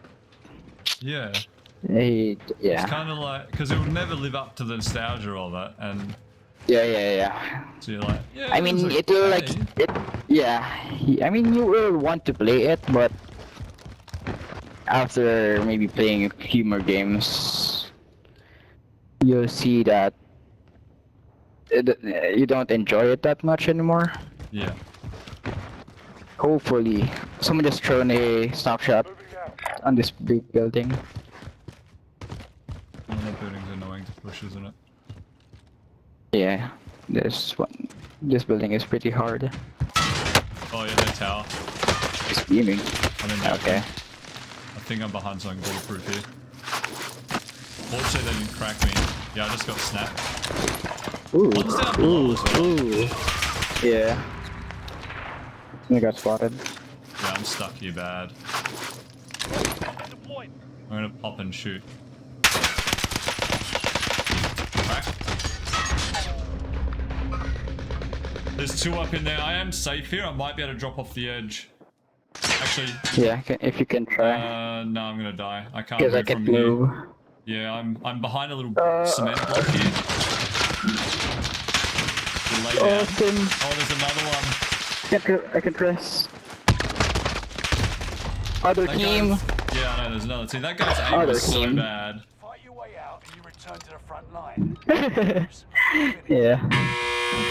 Yeah. it, It's yeah, kind of like because it would never live up to the nostalgia of it, and yeah. so you're like, yeah. I mean, it will like okay. it. Yeah, I mean, you will want to play it, but after maybe playing a few more games, you'll see that you don't enjoy it that much anymore. Yeah. Hopefully, someone just thrown a snapshot on this big building. One of the buildings annoying to push, isn't it? Yeah, this one, this building is pretty hard. Oh yeah, that tower. It's beaming. I'm in the Okay. open. I think I'm behind something bulletproof here. Fortunately, they didn't crack me. Yeah, I just got snapped. Ooh, One's down below as well. ooh. Yeah. I got spotted. Yeah, I'm stuck here bad. I'm gonna pop and shoot. Crack. There's two up in there. I am safe here. I might be able to drop off the edge. Actually, Yeah, if you can try. no, I'm gonna die. I can't Because I move can from here. move. Yeah, I'm behind a little cement block here. You lay down. Awesome. Oh, there's another one. I can press. Other That team. guy's- yeah, I know, there's another team. That guy's aim Other was so team. bad. Fight your way out and you return to the front line. Yeah.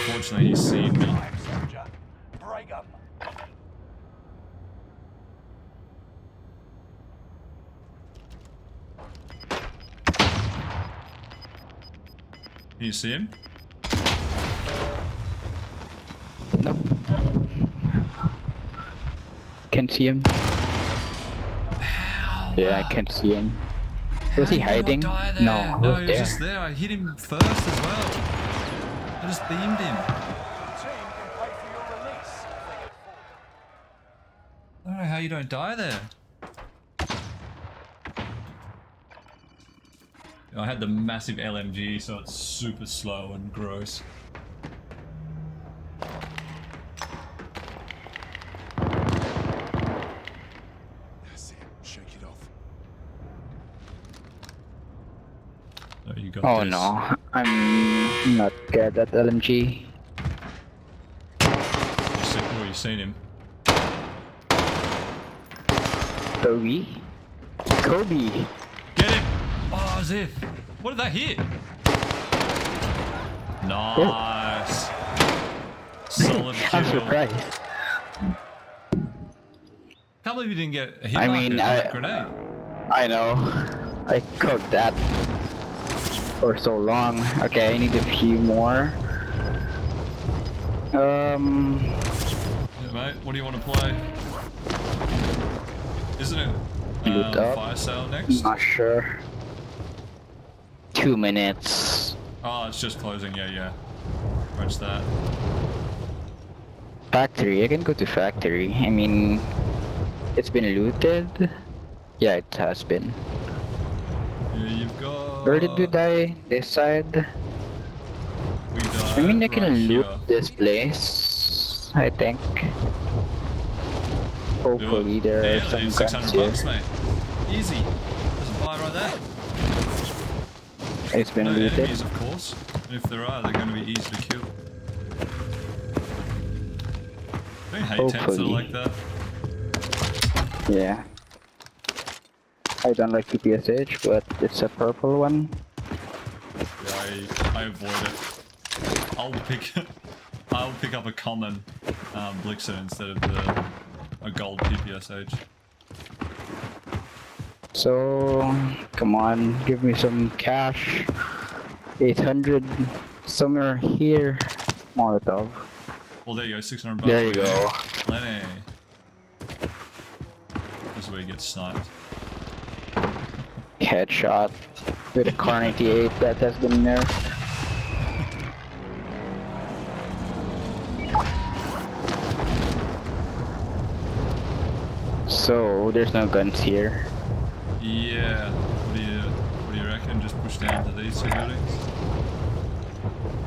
Unfortunately, he's seen me. Time, soldier. Break 'em. Can you see him? Nope. Can see him. Yeah, I can see him. Was he hiding? No, No, he he was was there. just there. I hit him first as well. I just beamed him. Your team can pay for your release. I don't know how you don't die there. I had the massive LMG, so it's super slow and gross. That's it. Shake it off. So you got Oh this. no, I'm not good at LMG. You seen him? Kobe? Kobe! Get him! Oh, as if. What did that hit? Nice. Solid I'm kill. surprised. Can't believe you didn't get a hit I marker mean, with that grenade. I know. I cooked that for so long. Okay, I need a few more. Yeah, mate, what do you want to play? Isn't it Loot up. fire sale next? Not sure. 2 minutes. Oh, it's just closing. Yeah. Watch that. Factory. I can go to factory. I mean, it's been looted. Yeah, it has been. Yeah, you've got. Where did we die? This side. We died I mean, I can right loot here. this place. I think. Hopefully there are Yeah, some it's guns 600 here. bucks, mate. Easy. There's a buy right there. It's been No looted. enemies, of course. And if there are, they're going to be easy to kill. I hate tanks that are Hopefully. like that. Yeah. I don't like PPSH, but it's a purple one. Yeah, I avoid it. I'll pick up a common Blixer instead of a gold PPSH. So, come on, give me some cash. 800 somewhere here. Molotov. Well, there you go, 600 bucks. There you go. Lenny. This is where you get sniped. Headshot with a Car 98 that has been there. So there's no guns here. Yeah. What do you and just push down to these two buildings.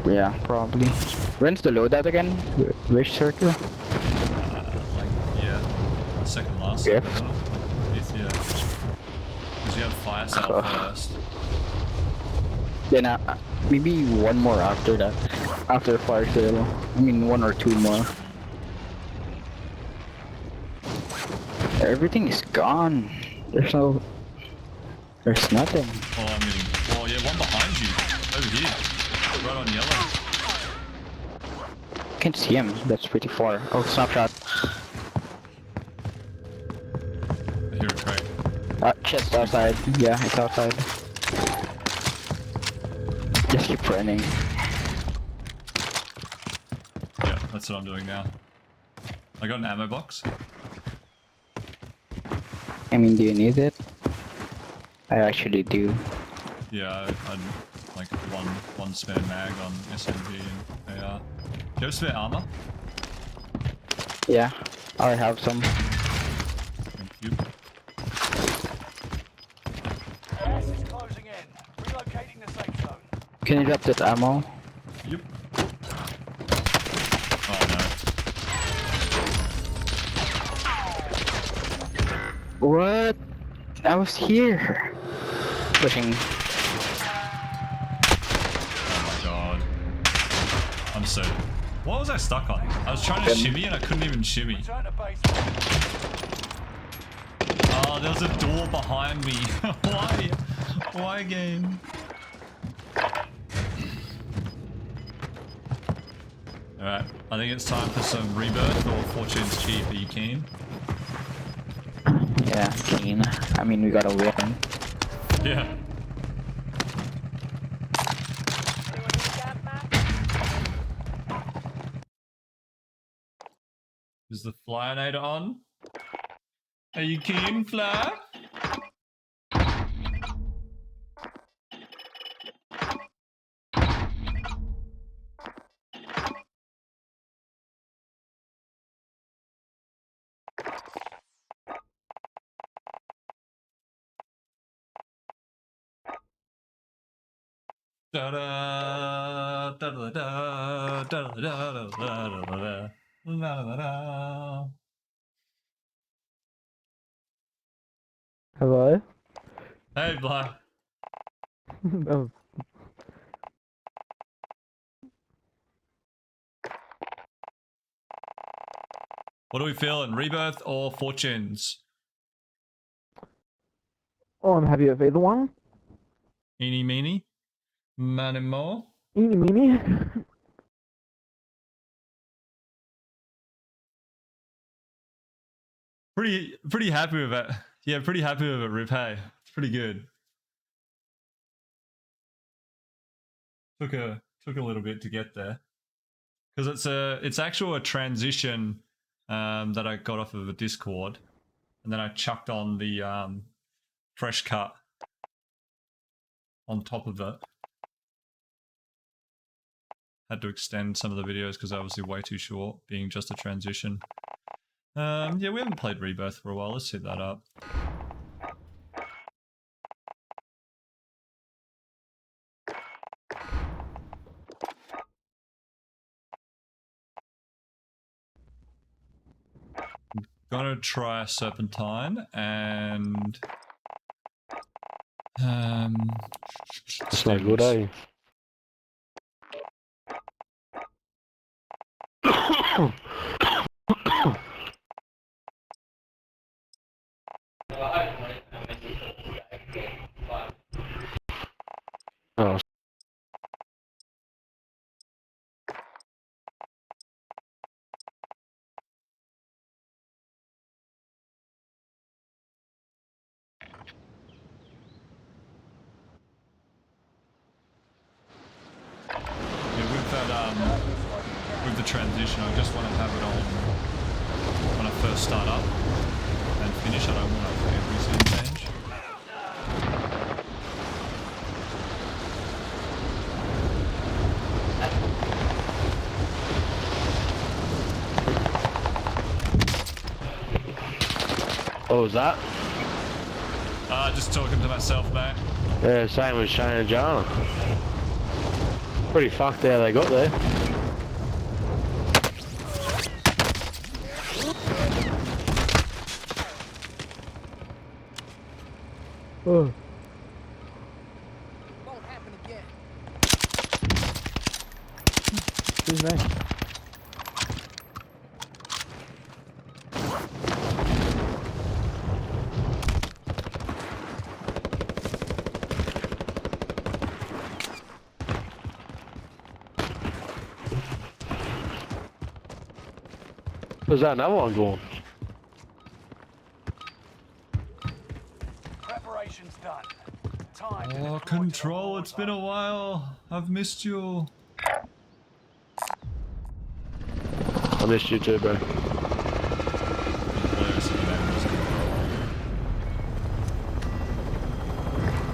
Yeah, probably. When's the loadout again? Which circle? Like, yeah, second last. Fifth? Circle, fifth, yeah. Because you have fire cell first. Then maybe one more after that. After fire sale. I mean, one or two more. Everything is gone. There's nothing. Oh, I'm getting. Oh, yeah, one behind you. Over here. Right on yellow. I can't see him. That's pretty far. Oh, snapshot. I hear a crate. Chest outside. Yeah, it's outside. Just keep running. Yeah, that's what I'm doing now. I got an ammo box. I mean, do you need it? I actually do. Yeah, I'd like one spare mag on SMG and AR. Do you have spare armor? Yeah, I have some. Thank you. Gas is closing in. Relocating the safe zone. Can you drop that ammo? Yep. Oh no. What? I was here. Pushing. Oh my god. I'm so. What was I stuck on? I was trying to shimmy and I couldn't even shimmy. Return to base. Oh, there was a door behind me. Why? Why again? Alright, I think it's time for some Rebirth or Fortune's Cheap. Are you keen? Yeah, keen. I mean, we gotta win. Yeah. Is the Flyinator on? Are you keen, Fly? Da da da da da da da da da da da. Hello? Hey, Bly. Oh, What are we feeling? Rebirth or Fortunes? I'm happy with either one. Eeny meeny? Money more? Eeny meeny. Pretty happy with it. Yeah, pretty happy with it, Rip. Hey, it's pretty good. Took a little bit to get there. Because it's actual a transition that I got off of a Discord. And then I chucked on the fresh cut on top of it. Had to extend some of the videos because obviously way too short, being just a transition. Yeah, we haven't played Rebirth for a while. Let's hit that up. Gonna try a Serpentine and It's not good, eh? Oh, yeah, with the transition, I just want to have it on when I first start up and finish. I don't want it for every scene change. oh, is that? Just talking to myself, mate. Yeah, same with Shane and Jana. Pretty fucked how they got there. Oh, Won't happen again. who's next? Was that another one going? Preparation's done. Time to Oh, deploy to the Control, war it's been a zone. while. I've missed you. I missed you too, bro.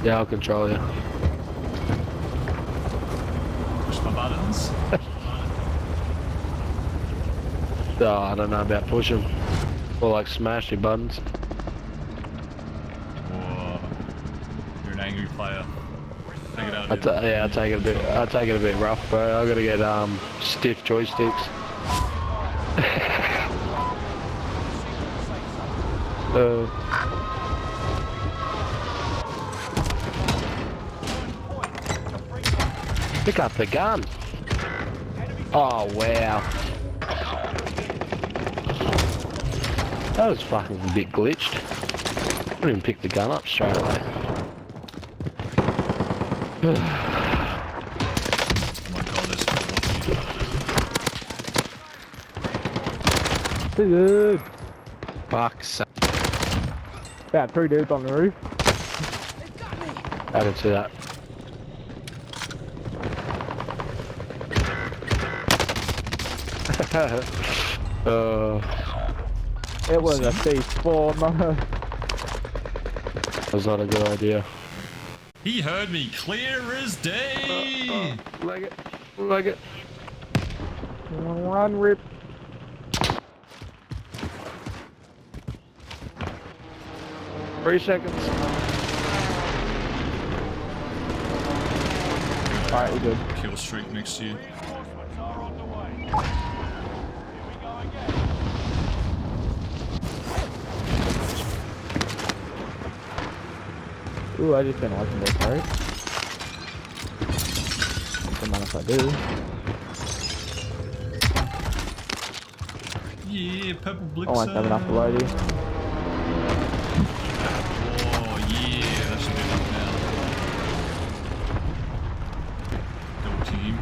Yeah, I'll control you. Push my buttons. Oh, I don't know about pushing. Or like smash your buttons. Whoa. You're an angry player. Take it out I of here. yeah, I take it a bit rough, bro. I gotta get stiff joysticks. Pick up the gun. Oh wow. That was fucking a bit glitched. I didn't even pick the gun up straight away. Oh my god, there's Too good. Fuck's About 3 dudes on the roof. They've got me. I didn't see that. It was a C4, no. That's not a good idea. He heard me clear as day. Like it. Like it. Run, rip. Three seconds. Alright, we're good. Kill streak next to you. Reinforcements are on the way. Here we go again. Ooh, I just been watching this, right? Doesn't matter if I do. Yeah, purple blixer. Oh, I have enough loading. Oh yeah, that should be enough now. Double team.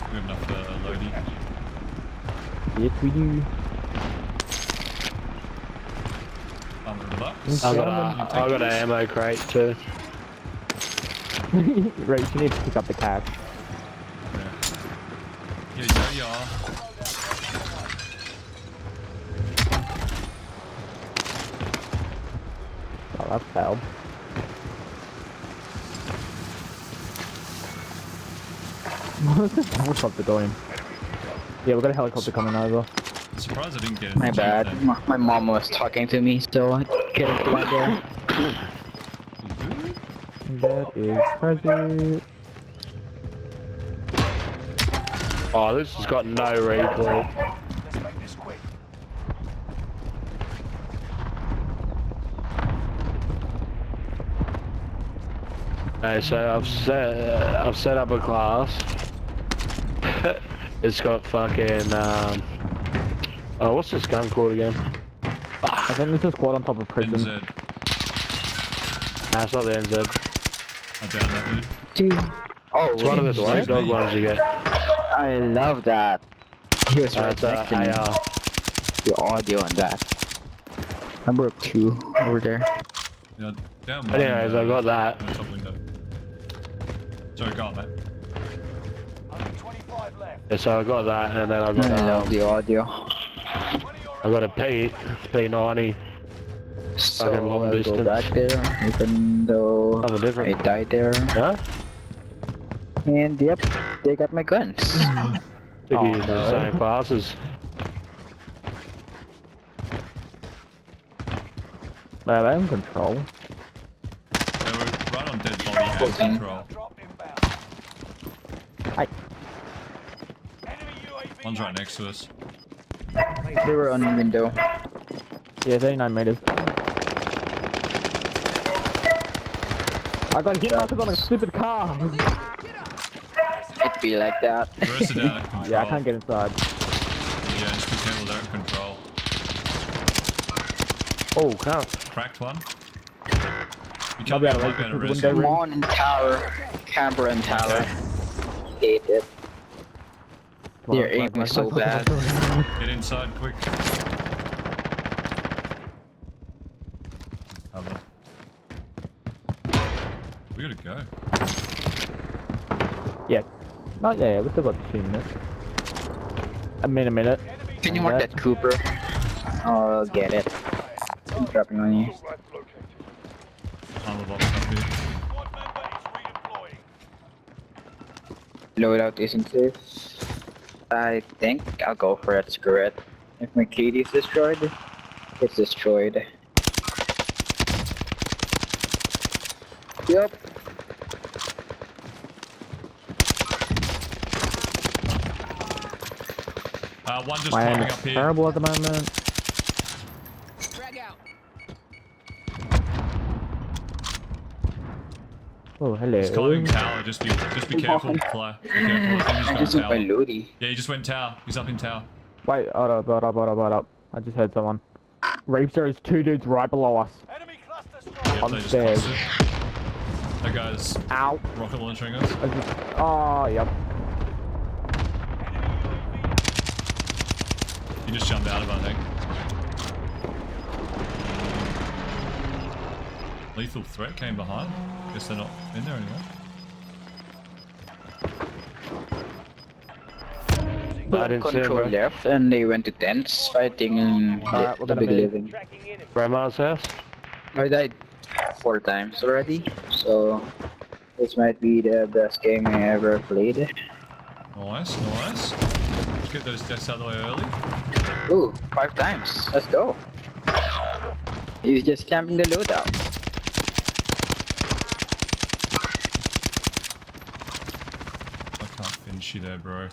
We have enough loading. Yes, we do. I got an ammo crate too. Right, you need to pick up the cash. Yeah. Oh, that's failed. What's this helicopter doing? Yeah, we've got a helicopter coming over. Surprised I didn't get it. my bad. My mom was talking to me, so I couldn't go out there. That is crazy. Oh, this has got no recoil. Let's make this quick. Okay, so I've set up a class. It's got fucking oh, what's this gun called again? I think this is quad on top of prison. NZ. Nah, it's not the NZ. I down that dude. Dude. Oh, It's one of the what? Snoop Dogg ones you get. I love that. He was right It's next to me. AR. The audio on that. Number 2 over there. Yeah, down But anyways, I got that. in the top window. Sorry, go on, mate. Only 25 left. Yeah, so I got that, and then I I got love the audio. I got a P90. So Fucking long I'll go distance. back there, even though Nothing I different. died there. Huh? And yep, they got my guns. Think Oh, you use the no. same classes. Man, I'm in control. Yeah, on dead body and 14. control. Drop inbound. Hi. Enemy UAV One's right active. next to us. They were on the window. Yeah, 39 meters. I got hit by on a stupid car. It be like that. The rest are down at control. Yeah, I can't get inside. Yeah, just be careful, they're at control. Oh, can't. Cracked one. You Might can't be be able to able to through the rescue. window. Come on in tower. Camera in tower. Hate it. Their aim is so bad. Get inside quick. Cover. We gotta go. Yeah. Not yeah, we still got 2 minutes. A minute. Can you mark that Cooper? Oh, I'll get it. I'm dropping on you. Armor box up here. Squad member is redeploying. Loadout isn't safe. I think I'll go for it. Screw it. If my KD is destroyed, it's destroyed. Yup. One just My aim climbing is up here. terrible at the moment. Drag out. Oh, hello. He's climbing tower. Just be careful. Fly. Be careful. I think he's Just going took my tower. loady. Yeah, he just went tower. He's up in tower. Wait, hold up. I just heard someone. Reef, there is 2 dudes right below us. Enemy cluster strike. Yep, On they just stairs. clustered. That guy's Ow. rocket launching us. I just, oh, yep. He just jumped out of it, I think. Lethal threat came behind. Guess they're not in there anymore. I didn't see him, Control bro. left and they went to tents fighting in Alright, we're the gonna big be- living. Grandma's house? I died 4 times already, so this might be the best game I ever played. Nice. Let's get those deaths out of the way early. Ooh, 5 times. Let's go. He's just camping the loadout. I can't finish you there, bro.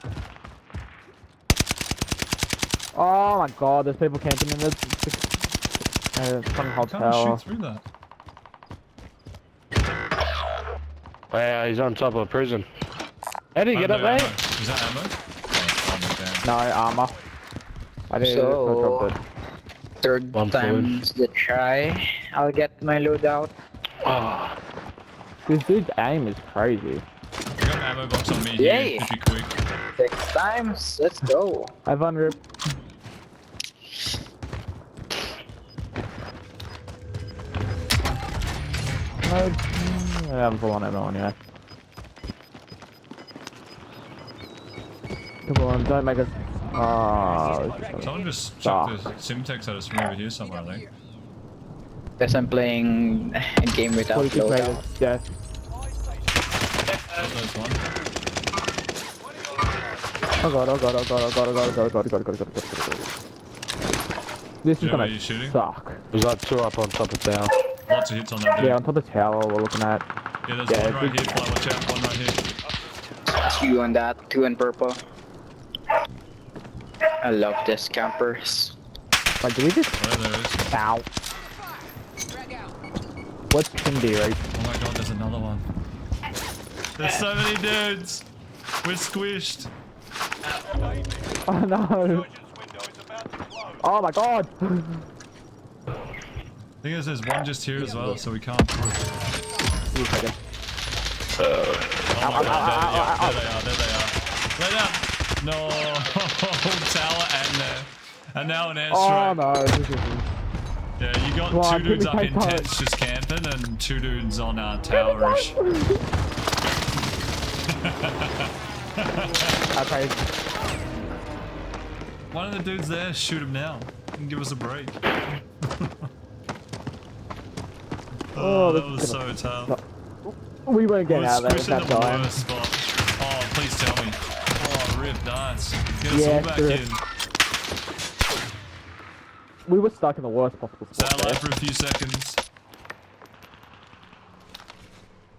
Oh my god, there's people camping in this fucking Can't hotel. shoot through that. Yeah, he's on top of a prison. How do you get Oh, up no there? ammo. Is that ammo? Oh, ammo, damn. No armor. I didn't So- drop it. 3rd One time's the try. I'll get my loadout. Oh, This dude's aim is crazy. I got an ammo box on me Yay. here, if you're quick. 6 times. Let's go. 500. No, I haven't full on ammo anyway. Come on, don't make us. Oh, Someone just chucked the Simtex at us from over here somewhere, I think. Guess I'm playing a game without 42 loadout. meters. Death. Oh, there's one. Oh god. This You is know where gonna you're shooting? suck. there's like 2 up on top of tower. Lots of hits on that dude. Yeah, on top of the tower we're looking at. Yeah, there's Yeah, one right it's- here, Fly, watch out, one right here. 2 on that, 2 on purple. I love this campers. Like, did we just There is. ow? Drag out. What's Cindy, right? Oh my god, there's another one. There's so many dudes! We're squished. Oh no! Resurgence window is about to close. Oh my god! Thing is, there's one just here as well, so we can't push. Wait a second. Oh my god, there they are. Wait up! No! Tower and there. And now an Oh airstrike. no, this is... Yeah, you got Come on, 2 give dudes me up in tight tents just camping and 2 dudes on towerish. Okay, One of the dudes there, shoot him now. And give us a break. Oh, that this was is so tough. we weren't getting We're out of there at squishing that the time. worst spot. Oh, please tell me. Oh, rip, nice. Get us Yeah, all back sure. in. We were stuck in the worst possible spot Stay alive there. for a few seconds.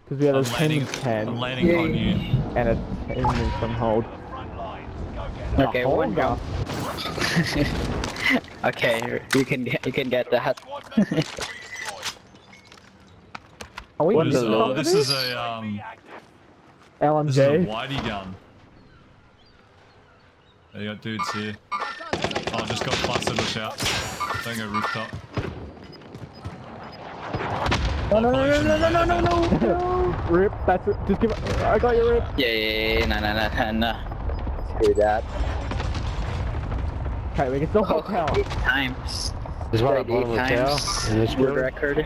Because we have a I'm landing. 10 I'm landing on you. and a 10 from hold. Front lines. Go get Okay, hold one drop. Okay, you can get that. Squad members redeployed. Are we What in is- this Oh, this is Be a active. this is a LMJ? whitey gun. They got dudes here. Contact Oh, just got plastered. Watch out. Don't go rooftop. No, no, no, no, no, no, no, no, no. Rip, that's it. Just give it. I got your rip. Yeah, no. Screw that. Okay, we can still hold tower. 8 times. There's one at the Died bottom of the 8 tower. times. In this World building. record.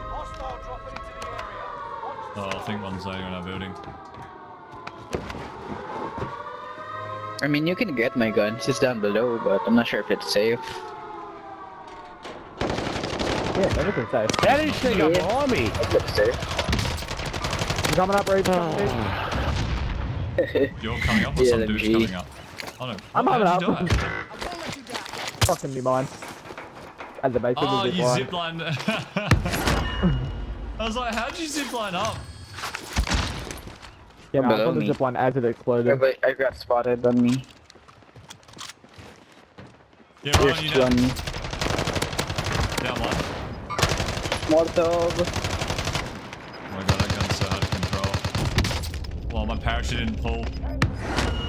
Hostile dropping into the area. Watch the Oh, I think one's landing on our building. I mean, you can get my guns. It's down below, but I'm not sure if it's safe. Yeah, everything's safe. How did he sneak up Yeah. behind me? It looks safe. You coming up, Reed? You're coming up or some dude's LMG. coming up? Oh no. I'm How'd coming you up. die? I won't let you die. Fucking be mine. At the base Oh, of the you zip line. ziplined. I was like, how'd you zipline up? Yeah, man, I Below saw the me. zip line as it exploded. I got spotted on me. Yeah, right on There's you now. one. Down one. Molotov. Oh my god, that gun's so hard to control. Well, my parachute didn't pull.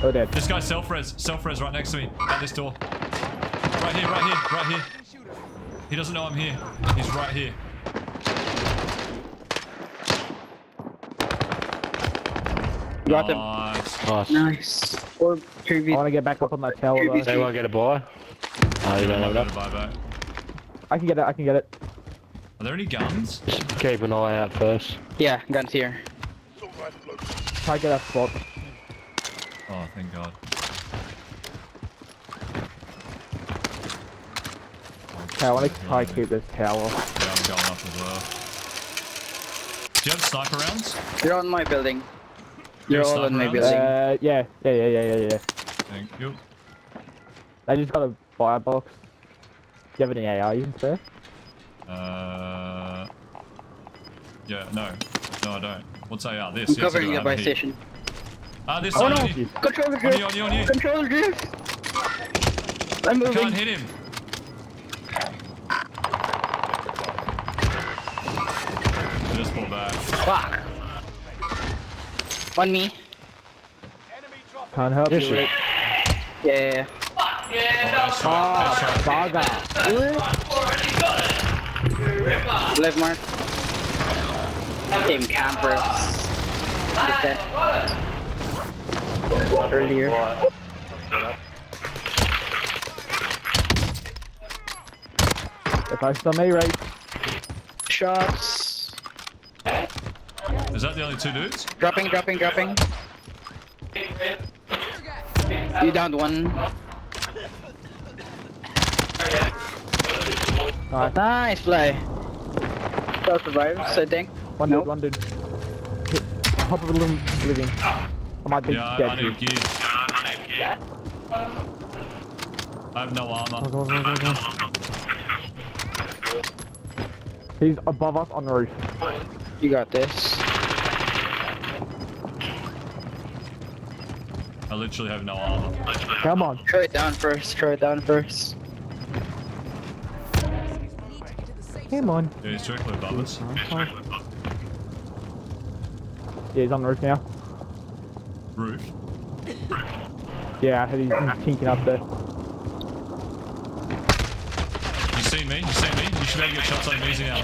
Oh, dead. This guy's self-res right next to me. At this door. Right here, right here, right here. He doesn't know I'm here. He's right here. Got him. Nice. Nice. Nice. Or I previous. want to get back up on that tower though. They won't get a buy. Oh, you don't have Better that. buy back. I can get it, I can get it. Are there any guns? Just keep an eye out first. Yeah, guns here. Try to get that spot. Oh, thank god. Okay, I want to try to keep this tower. Yeah, I'm going up as well. Do you have sniper rounds? They're on my building. They're Yeah, all on my sniper building. Yeah. Thank you. They just got a firebox. Do you have any AR you can spare? Yeah, no, I don't. What's AR? This. I'm Yes, I covering do the have buy a heat. station. This. Oh on no! you. Control the On you, drift! on you, on you. Control the drift! I'm Can't moving. hit him. I just pulled back. Fuck. On me. enemy dropping. Can't help Yes, you, sir. Rick. Yeah. Oh, Bugger. Left mark. Team campers. Did that earlier. If I saw me, right? Shots. Is that the only two dudes? Dropping. You downed one. Nice. Nice play. Still survives, I think. Nope. One dude. Hit top of the living. I might be Yeah, I dead. need gear. I have no armor. Go. He's above us on the roof. You got this. I literally have no armor. Come on. Throw it down first. Need to get to the safe Come on. Yeah, he's directly above us. Yeah, he's on the roof now. Roof. Yeah, he's tinking up there. You see me? You see me? You should be able to get shots on him easy now.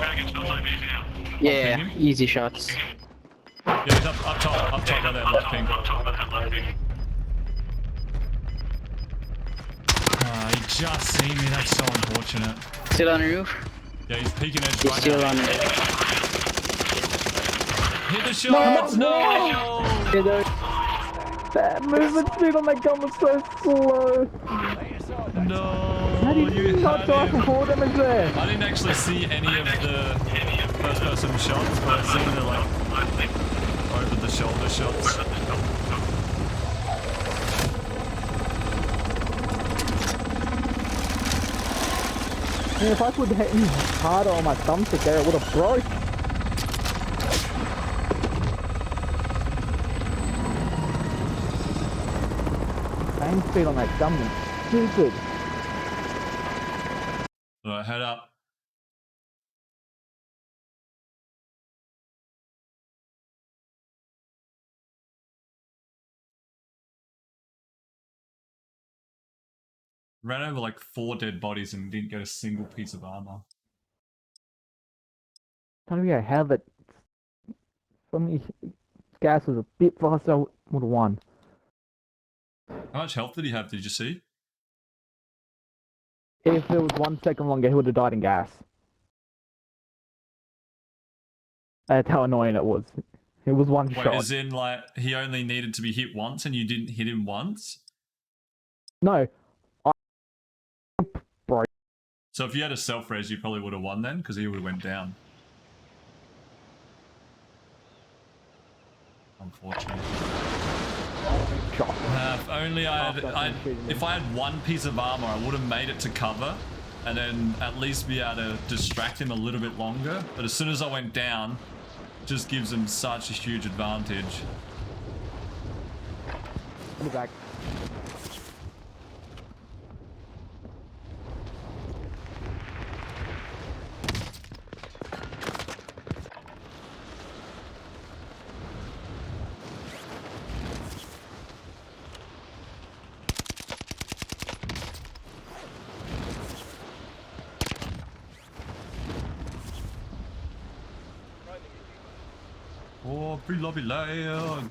Yeah, him. easy shots. Yeah, he's up top by that left ping. Ah, he just seen me. That's so unfortunate. Still on the roof. Yeah, he's peeking edge He's right still now. on it. Hit the shots! No! That movement speed on that gun was so slow. No! How did you not had die him. for 4 damage there? I didn't actually see any of the first person shots, but I seen the like over the shoulder shots. I mean, if I could hit him harder on my thumbstick there, it would have broke. aim speed on that gun was stupid. Alright, head up. Ran over like 4 dead bodies and didn't get a single piece of armor. Trying to figure out how that. For me, gas was a bit faster. I would have won. How much health did he have, did you see? If it was 1 second longer, he would have died in gas. That's how annoying it was. It was one Wait, shot. as in like he only needed to be hit once and you didn't hit him once? No. Bro. So if you had a self-res, you probably would have won then, because he would have went down. Unfortunately. Shot. If only if I had 1 piece of armor, I would have made it to cover, and then at least be able to distract him a little bit longer. But as soon as I went down, it just gives him such a huge advantage. In the back. Oh, pre-lobby lion!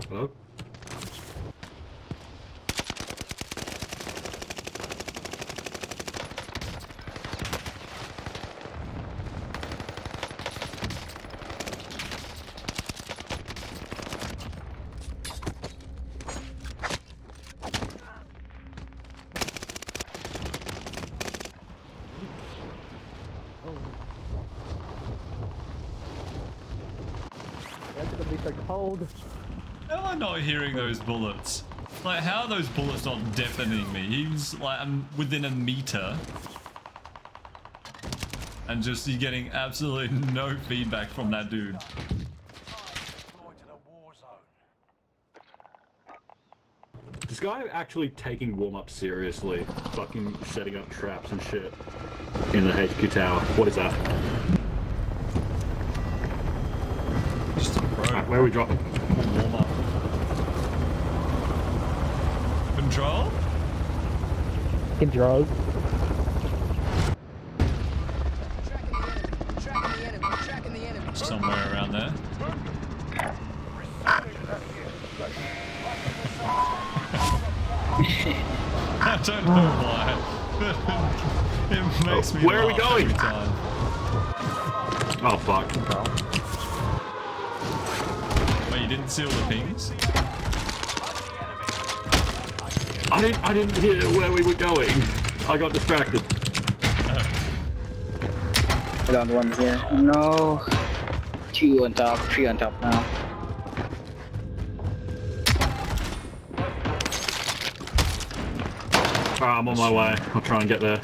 Hello? That's gonna be so cold. How am I not hearing those bullets? Like, how are those bullets not deafening me? He's like, I'm within a meter. And just you're getting absolutely no feedback from that dude. Deployed to the war zone. This guy actually taking warm-up seriously, fucking setting up traps and shit in the HQ tower. What is that? Just a pro. Alright, where are we dropping? Warm up. Control? Control. Tracking the enemy. Tracking the enemy. Somewhere around there. I don't know why. It makes me Where are we laugh going? every time. Oh fuck. Wait, you didn't see all the pings? I didn't hear where we were going. I got distracted. Found one here. No. 2 on top, 3 on top now. Alright, I'm on my way. I'll try and get there.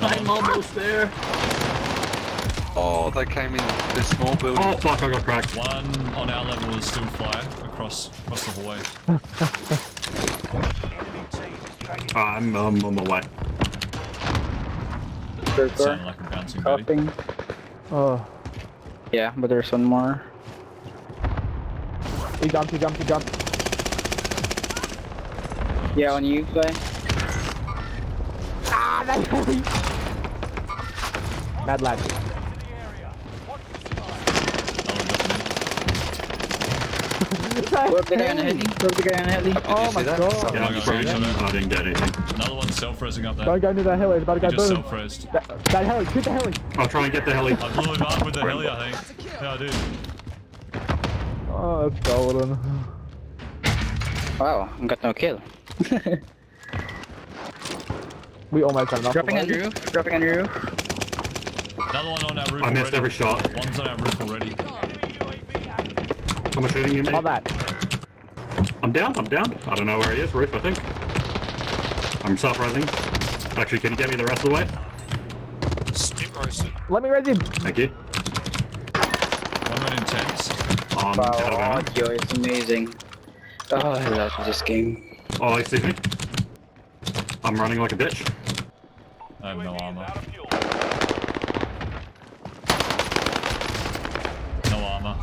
I'm almost there. Oh, they came in this small building. Oh fuck, I got cracked. One on our level is still fire across the hallway. Enemy team is tracking. I'm on my way. Sounded like a bouncing buddy. Dropping. Oh. Yeah, but there's one more. He jumped. Yeah, on you, Clay. Ah, that heli. Mad lad. to the area. Watch the sky. Broke the guy on the heli. Oh my god. Yeah, I'm afraid I didn't get anything. Another one self-resing up there. Don't go near that heli. It's about to He go just boom. self-resed. That heli. Shoot the heli. I'll try and get the heli. I blew him up with the heli, I think. Yeah, I did. Oh, that's golden. Wow, I got no kill. We almost had enough. Dropping on roof. Dropping on roof. Another one on our roof I missed already. every shot. One's on our roof already. Someone shooting at me. All that. I'm down. I don't know where he is. Roof, I think. I'm self-rising. Actually, can you get me the rest of the way? Spit roasted. Let me res him. Thank you. intense. I'm out of ammo. Audio is amazing. Oh, I love this game. Oh, excuse me. I'm running like a bitch. I have no armor. No armor.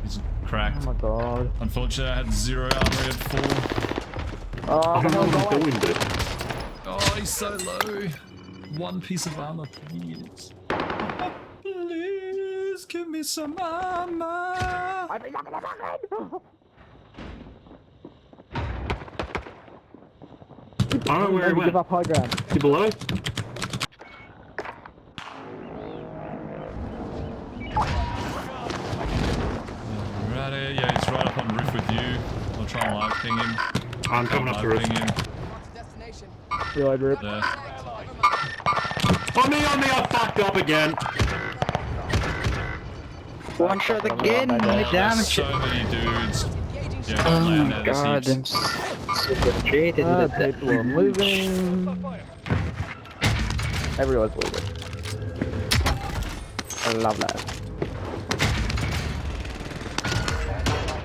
He's cracked. Oh my god. Unfortunately, I had 0 armor. He had 4. Oh, I'm the hell's not going? doing this. Oh, he's so low. 1 piece of armor, please. Please give me some armor. I think I'm gonna fuck I don't know where he Give went. up high ground. Is he below? Righty, yeah, he's right up on the roof with you. I'll try and live ping him. I'm coming up the roof. Ping him. Destination. Reload rip. There. On me, I fucked up again. One shot again, Oh, no There's damage. so many dudes. Yeah, Oh land my there, god, there's I'm heaps. so frustrated with that. People are moving. Everyone's moving. I love that.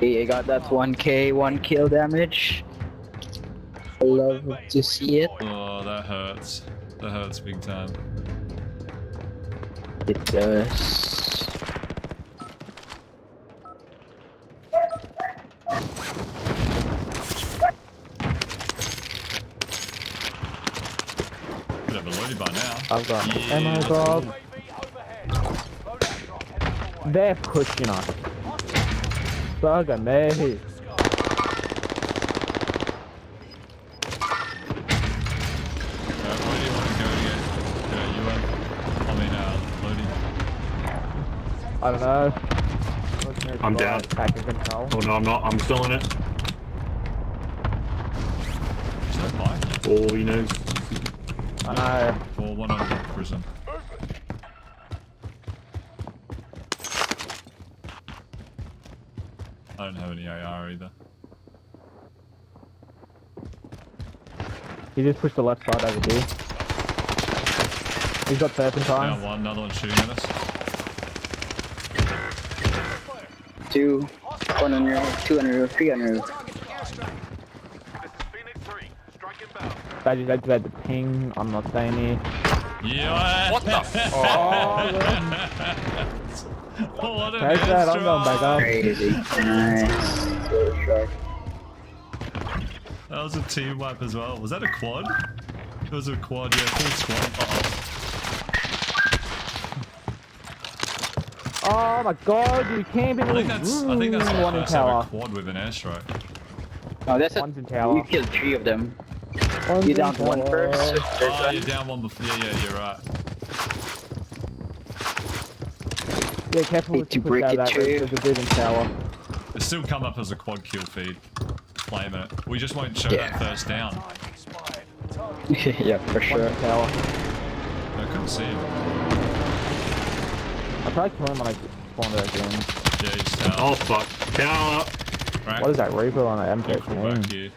Hey, I got that 1k, 1 kill damage. I love to see it. Oh, that hurts. That hurts big time. It does. Could have a loaded by now. I've got Yeah, ammo let's drop. go. They're pushing us. Bugger me. Where do you want to go to get? You went. I mean, loading. I don't know. I'm down. Back in control. Oh no, I'm not. I'm still in it. Is that bike? Oh, he knows. I know. Or one on the prison. I don't have any AR either. He just pushed the left side over here. He's got Down serpentine. one, another one shooting at us. 2, 1 on your roof, 2 on your roof, 3 on your roof. Badges activate the ping. I'm not staying here. Yeah. What the What an Take that, I'm going back up. Crazy. Nice. Good shot. That was a team wipe as well. Was that a quad? It was a quad, yeah, full squad. Oh my god, you can't be I think that's one the in first ever tower. quad with an airstrike. Oh, that's One's in a. tower. You killed 3 of them. One's You in downed 1 tower. first. Third Oh, one. you're down one before. Yeah, you're right. Yeah, careful Need with to the push break out it that too. roof. There's a dude in tower. It still come up as a quad kill feed. Flaming it. We just won't show Yeah. that first down. Yeah, for One's sure. in tower. I couldn't see him. I tried killing him when I spawned out again. Yeah, he's down. Oh fuck. Down up. Cracked. What is that Reaper on that Yeah, cool back M13? here.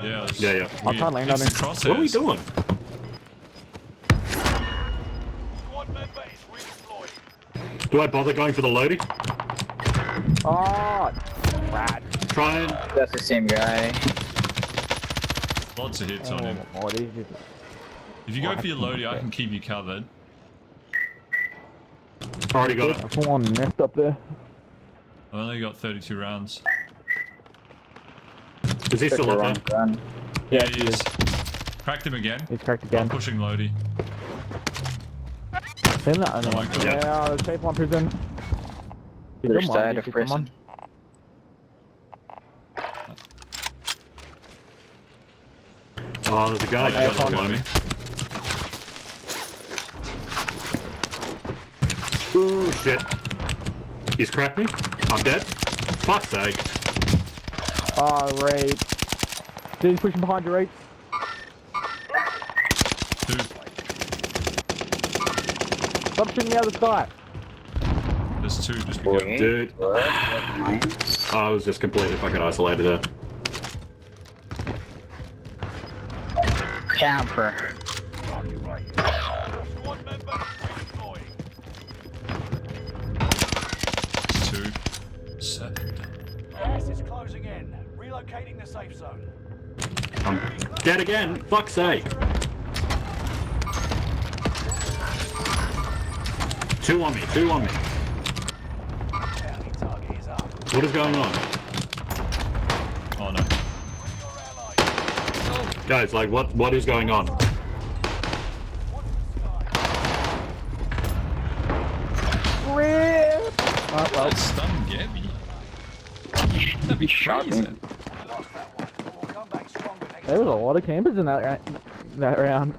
Yeah, it was Yeah, yeah. weird. I'll try and land It's on the him. crosshairs. What are we doing? Do I bother going for the loading? Oh, rat. Try and... That's the same guy. Lots of hits on him. Oh, these just... If you go for your loadie, I can keep you covered. Already got it. Full on nest up there. I've only got 32 rounds. Is he Took still the up wrong there? gun. Yeah, he is. Cracked him again. He's cracked I'm again. pushing loadie. Seen that? Oh my God. Yeah, there's people on prison. Did Other you side mind of if you come on? prison. Oh, there's a guy Yeah, just below me. Ooh, shit. He's cracked me. I'm dead. Fuck's sake. Oh, rape. Dude's pushing behind you, rape. Two. Stop shooting the other side. There's two. Just be Boy. careful. Dude. Nice. I was just completely fucking isolated there. Camper. Two. Gas is closing in. Relocating the safe zone. I'm dead again. Fuck's sake. 2 on me. 2 on me. Bounty target is up. What is going on? Oh no. Guys, like, what is going on? That stun get me. That'd be crazy. We'll come back stronger next There was a time. lot of campers in that round.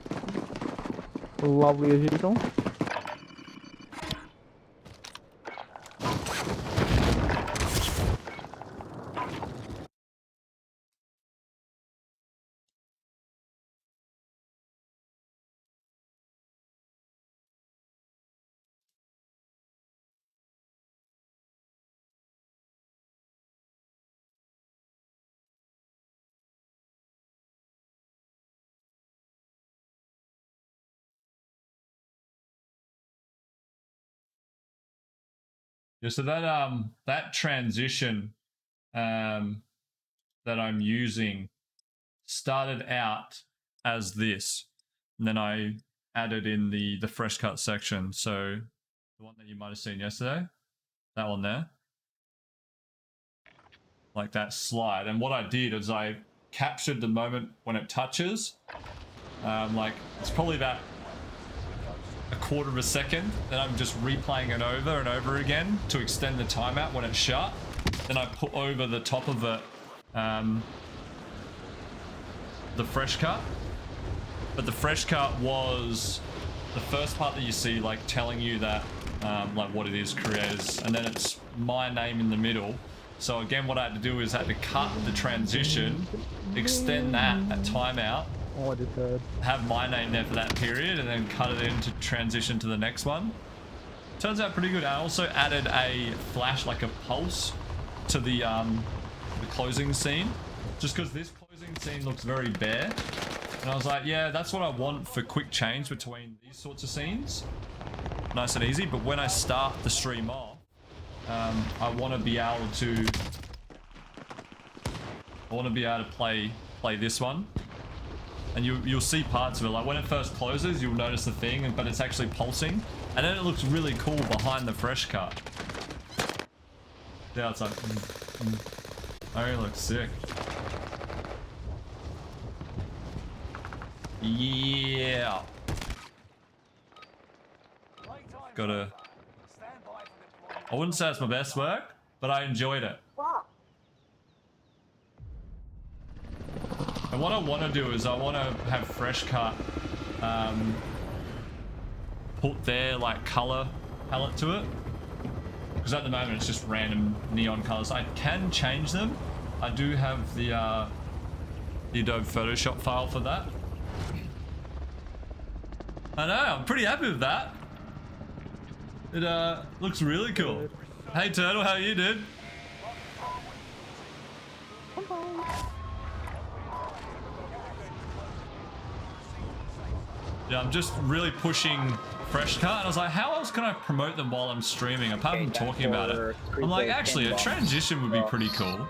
Lovely as usual. Yeah, so that transition that I'm using started out as this, and then I added in the fresh cut section. So the one that you might have seen yesterday, that one there, like that slide. And what I did is I captured the moment when it touches. Like it's probably about a quarter of a second, then I'm just replaying it over and over again to extend the timeout when it's shut. Then I put over the top of it the fresh cut, but the fresh cut was the first part that you see, like telling you that like what it is, creators, and then it's my name in the middle. So again, what I had to do is I had to cut the transition, extend that timeout, Oh, I just heard. have my name there for that period, and then cut it in to transition to the next one. Turns out pretty good. I also added a flash, like a pulse, to the closing scene, just because this closing scene looks very bare. And I was like, yeah, that's what I want for quick change between these sorts of scenes. Nice and easy. But when I start the stream off, I want to be able to play this one. And you'll see parts of it, like when it first closes, you'll notice the thing, but it's actually pulsing, and then it looks really cool behind the fresh cut. Yeah, it's like, oh, it looks sick. Yeah. Gotta. I wouldn't say it's my best work, but I enjoyed it. And what I want to do is I want to have fresh cut put their like color palette to it, because at the moment it's just random neon colors. I can change them. I do have the Adobe Photoshop file for that. I know, I'm pretty happy with that. It looks really cool. Hey Turtle, how are you, dude? Yeah, I'm just really pushing fresh cut, and I was like, how else can I promote them while I'm streaming apart from talking about it? I'm like, actually, a transition would be pretty cool.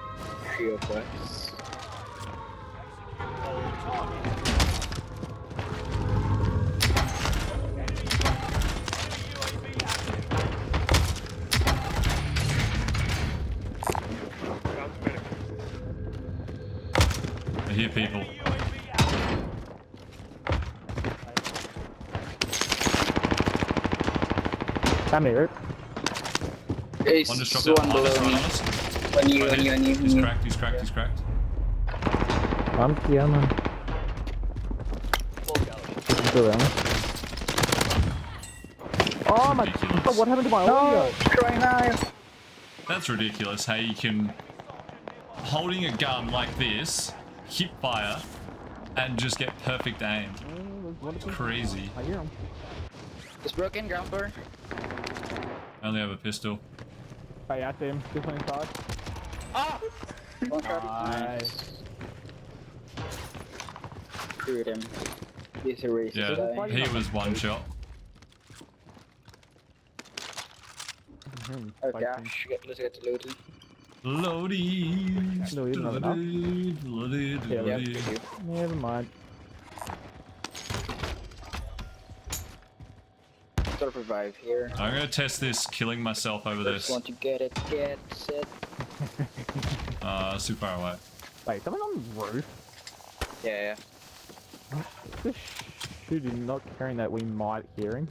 I hear people. I'm here. One just dropped out behind us, right on us. On you. He's cracked, he's cracked, he's cracked. Yeah, man. Go around. Oh my! Oh, what happened to my audio? That's ridiculous. How you can, holding a gun like this, hip fire, and just get perfect aim. It's crazy. I hear him. It's broken, ground floor. I only have a pistol. Oh yeah, I see him. Just on inside. Nice. Screwed him. He's a racist Yeah, guy. he was one shot. Oh gosh, let's get to looting. Loaded. No, you don't have enough. Loaded. Yeah, Yeah, Loaded. thank you. Never mind. Gotta revive here. I'm gonna test this killing myself over Just this. want to get it, get it. It's too far away. Wait, someone on the roof? Yeah, Just shooting, not caring that we might hear him.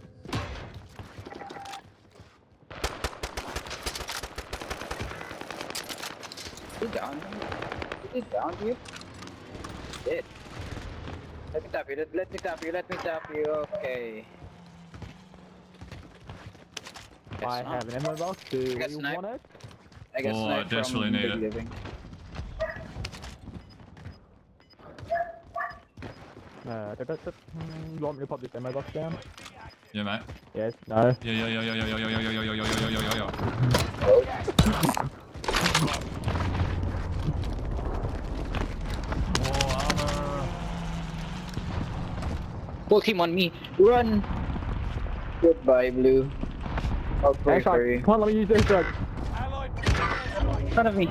Is he down? Is he down, dude? Dead. Let me tap you, let me tap you, let me tap you, okay. I have an ammo box. Do got you snipe. want it? I got Oh, I sniped from desperately need Big it. Living. You want me to pop this ammo box down? Yeah, mate. Yes. No. Yeah. Oh, armor. Full team on me, run! Goodbye, Blue. I'll pray Hey, for you. come on, let me use this drug. Allied In front of me.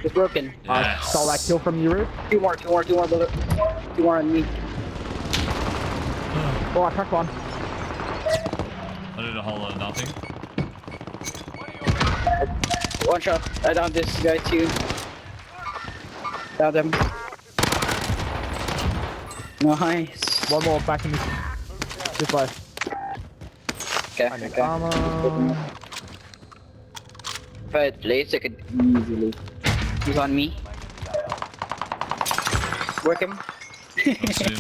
It's broken. I stole that kill from you, Roof. Two more, bullet. Two more on me. Oh, I cracked one. I did a whole lot of nothing. One shot. I downed this guy too. Downed him. Nice. One more back in this way. Okay, I need okay. armor. If I had plates, I could easily. He's on me. Work him. I see him.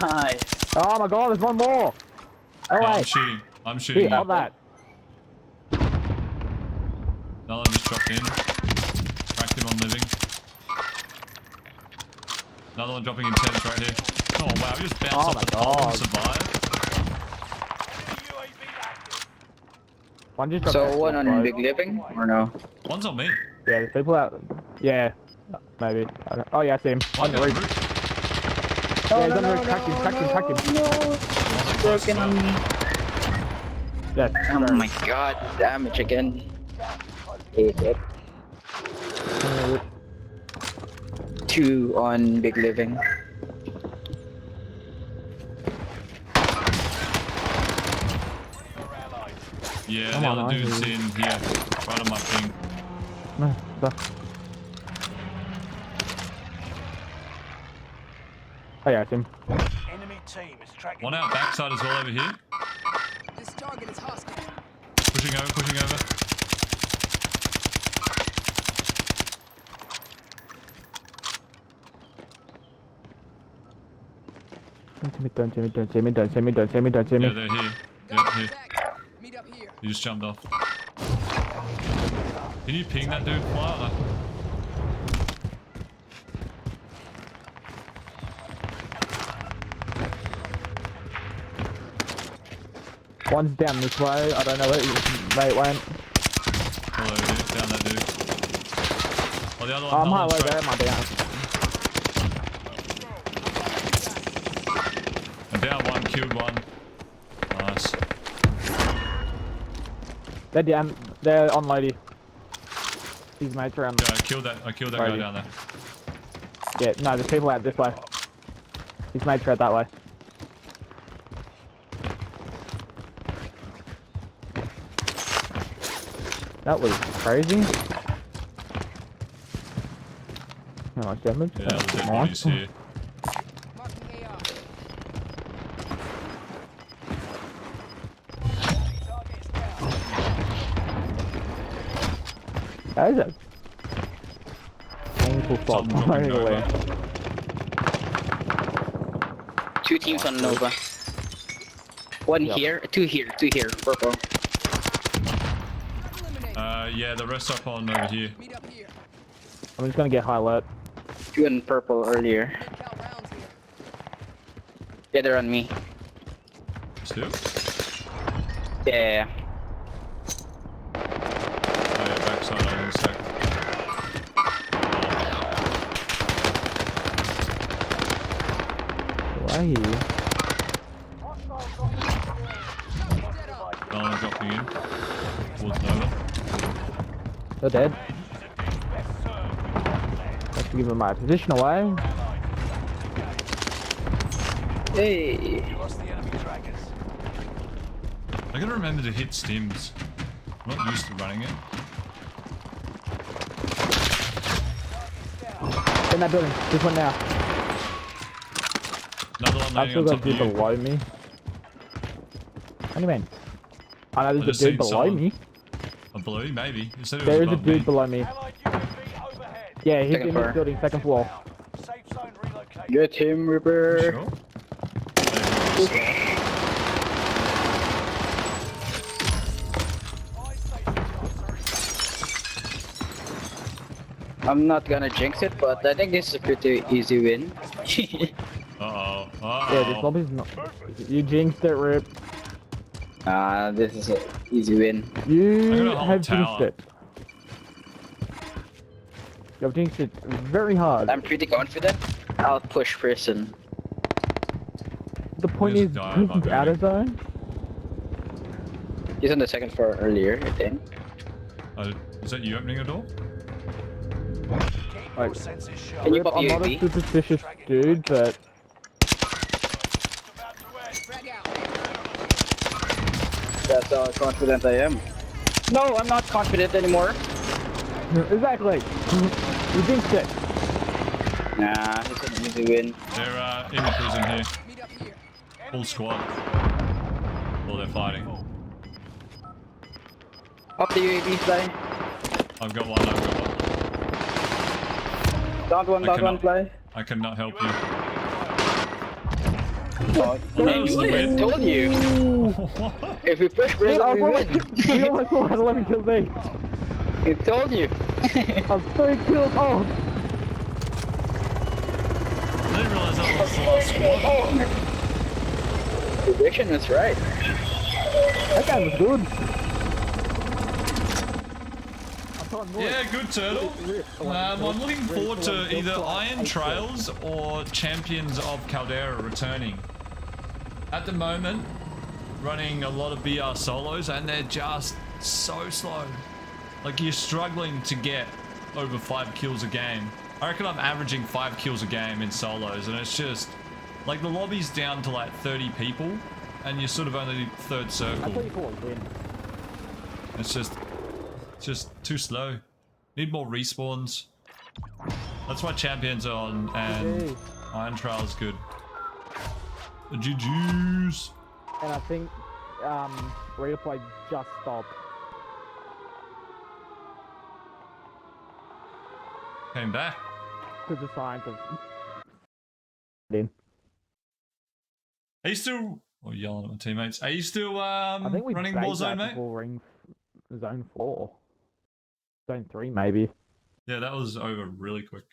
Nice. Oh my god, there's one more! Oh No, I'm wait, shooting. I'm shooting. here, you. hold that. Another one just dropped in. Cracked him on living. Another one dropping in tents right here. Oh wow, we just bounced Oh off my the pole God. and survived. One just dropped So out. one on Big Living or no? One's on me. Yeah, there's people out. Yeah, maybe. I don't... Oh yeah, I see him. On the roof. Yeah, he's on the roof. Cracked him. One's Broken on me. Yeah. Oh my god, damage again. Hate it. Two on Big Living. Yeah, Come the on, other I dude's hear in here. Right on my ping. No, stop. Oh yeah, I see him. enemy team is tracking. One out backside as well over here. This target is hostile. Pushing over. Don't see me. Yeah, they're here. Got Yeah, here. contact. Meet up here. He just jumped off. Can you ping that dude, Fly? One's down this way. I don't know where it went. Oh, there it is, down that dude. Oh, the other one. I'm another high one low straight. there, my down. I'm down one, killed one. Nice. They're down. They're on Lodi. These mates around. Yeah, I killed that guy Righty. down there. Yeah, no, there's people out this way. These mates are out that way. That was crazy. How much damage? Yeah, there's dead Nice. bodies here. Marking AR. That is a painful spot. Something dropping Anyway. over. Two teams on Nova. One Yep. here, two here, purple. Eliminate. Yeah, the rest up on over here. Meet up here. I'm just gonna get high alert. Two on purple earlier. Mid count rounds here. Yeah, they're on me. Still? Yeah. Oh yeah, backside on the sec. Why here? Another one dropping in. Towards Nova. They're dead. Let's give them my position away. Hey. You lost the enemy trackers. I gotta remember to hit stims. I'm not used to running it. In that building. This one now. Another one I've landing still on got top a dude of you. below me. What do you mean? I know I there's just a dude seen below someone. me. Oh, below you, maybe. You said it was There is a above me. dude below me. Allied UAV overhead. Yeah, he's Second in floor. this building, second floor. Safe zone relocated. Get him, Reaper. Sure. I'm not gonna jinx it, but I think this is a pretty easy win. Uh-oh. Yeah, this lobby's not. You jinxed it, Rip. This is an easy win. You I'm gonna hold have jinxed tower. it. You've jinxed it very hard. I'm pretty confident. I'll push prison. The point Just is, die he's by out of zone. He's on the second floor earlier, I think. Is that you opening a door? Keep your Like- senses sharp. Can you Rip, pop I'm not a UAV? superstitious dude, but About to end. Frag out. That's how confident I am. No, I'm not confident anymore. exactly. You jinxed it. Nah, it's an easy win. They're in prison here. Meet up here. Full squad. Well, they're fighting. Pop the UAV fly. I've got one. Down one, I down one cannot- fly. I cannot help you. Oh, that was the win. told you. If we push prison, I we almost win. you almost had 11 kills each. I told you. I'm 3 kills off. I didn't realize that was the last squad. Prediction was right. That game was good. Yeah, good turtle. I'm looking forward to either Iron Trails or Champions of Caldera returning. At the moment, running a lot of BR solos and they're just so slow. Like you're struggling to get over 5 kills a game. I reckon I'm averaging 5 kills a game in solos and it's just like the lobby's down to like 30 people and you're sort of only third circle. That's what you call a win. It's just too slow. Need more respawns. That's why Champions are on and GG. Iron Trail is good. The GG's. And I think replay just stopped. Came back. Because the signs of in. Are you still yelling at my teammates? Are you still I think we running bagged Warzone, that mate? before zone 4. Zone 3 maybe. Yeah, that was over really quick.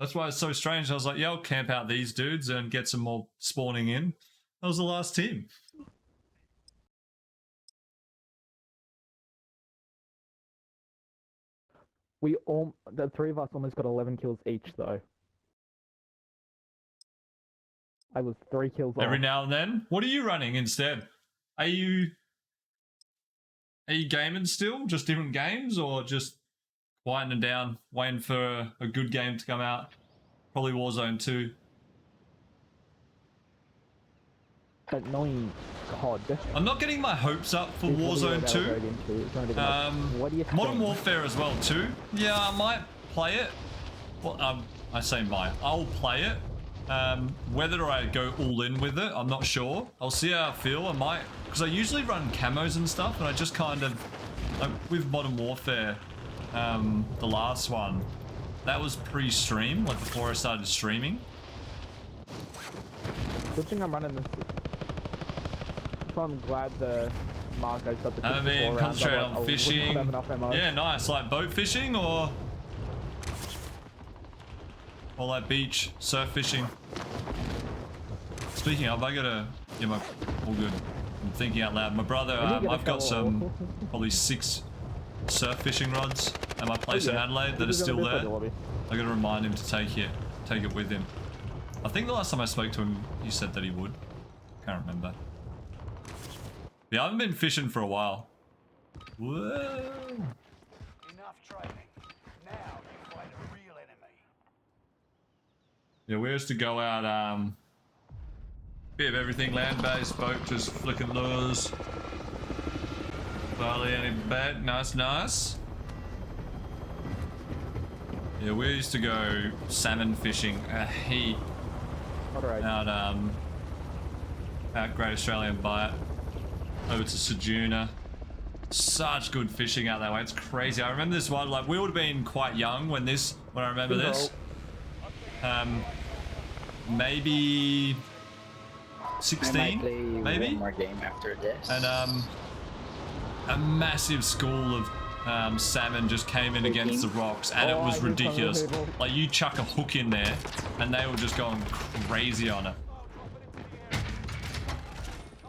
That's why it's so strange. I was like, yeah, I'll camp out these dudes and get some more spawning in. That was the last team. The 3 of us almost got 11 kills each though. I was 3 kills Every off. now and then. What are you running instead? Are you gaming still? Just different games or just winding down, waiting for a good game to come out? Probably Warzone 2. Annoying COD. I'm not getting my hopes up for Is what Warzone we're 2. going into. It's not even like, what do you Modern think? Warfare as well too. Yeah, I might play it. Well, I say might. I'll play it. Whether I go all in with it, I'm not sure. I'll see how I feel. I might, because I usually run camos and stuff, and I just kind of, like with Modern Warfare, the last one, that was pre-stream, like before I started streaming. Good thing I'm running this. So I'm glad the Marco stopped the I mean, concentrate on fishing. Yeah, Yeah, nice. Like boat fishing or like beach surf fishing. Speaking of, I gotta get my all good. I'm thinking out loud. My brother, I've got some probably 6 surf fishing rods at my place in Adelaide that are still there. I gotta remind him to take it with him. I think the last time I spoke to him, he said that he would. Can't remember. Yeah, I haven't been fishing for a while. Whoa. Enough training. Now you fight a real enemy. Yeah, we used to go out, bit of everything, land-based, boat, just flicking lures. Barley any bait, nice. Yeah, we used to go salmon fishing a heap out, out Great Australian Bight, over to Sejuna. Such good fishing out that way, it's crazy. I remember this one, like, we would have been quite young when I remember this. Maybe 16, maybe? One more game after this. And a massive school of salmon just came in against the rocks, and it was ridiculous. Like, you chuck a hook in there and they were just going crazy on it.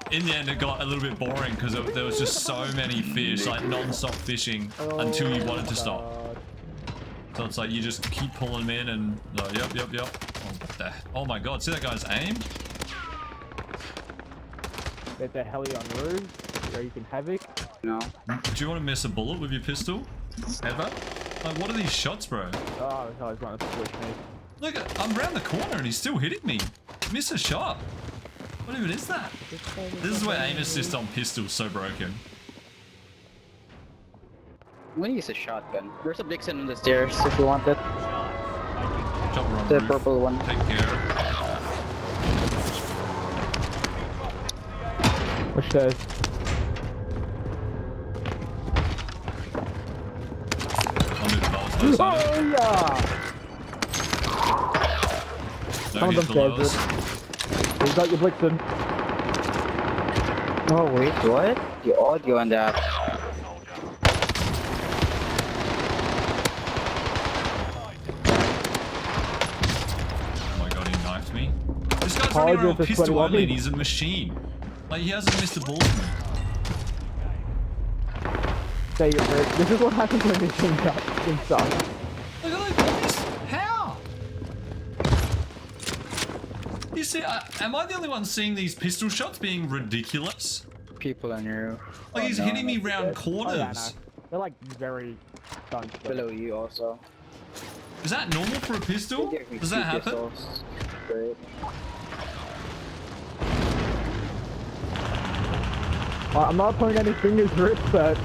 In the end, it got a little bit boring because there was just so many fish, like non-stop fishing until you wanted to stop. So it's like you just keep pulling them in and like, yep. Oh my god, see that guy's aim? There's a heli on roof where you can havoc. No. Do you want to miss a bullet with your pistol? Ever? Like, what are these shots, bro? Oh, I was going to switch me. Look, I'm around the corner and he's still hitting me. Miss a shot. What even is that? This is where aim assist on pistol's so broken. I'm gonna use a shotgun. There's a Dixon on the stairs if you want it. Chopper on The roof. purple one. Take care. Which does? I'll move the balls close on it. Oh yeah! Some Don't of hit them below us. You got your Blixen. Oh wait, what? The audio on that. Oh my god, he knifed me. This guy's How running is around it the pistol 21 only and lead? he's a machine. Like, he hasn't missed a ball from me. Say it, Rick. This is what happens when this thing sucks. Look at this. How? You see, am I the only one seeing these pistol shots being ridiculous? People on your roof. Like, he's hitting me round corners. Oh, yeah, no. They're like very done. Below you also. Is that normal for a pistol? Does that happen? Pistols. Great. I'm not pointing any fingers, Rick, but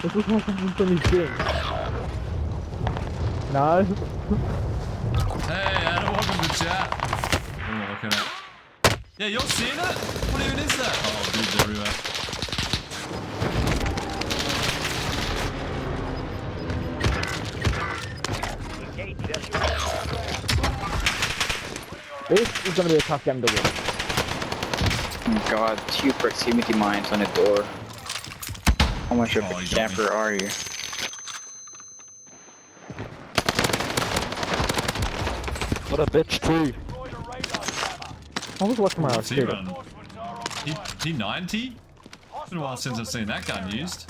this is what happens when you sing. No? Hey, Adam, welcome to chat. What am I looking at? Yeah, you're seeing it? What even is that? Oh, dudes everywhere. This is gonna be a tough game to win. Oh god, 2 proximity mines on the door. How much of Oh, a you got me. camper are you? What a bitch too. I was watching my What's he shooter. running? He 90? It's been a while since I've seen that gun used.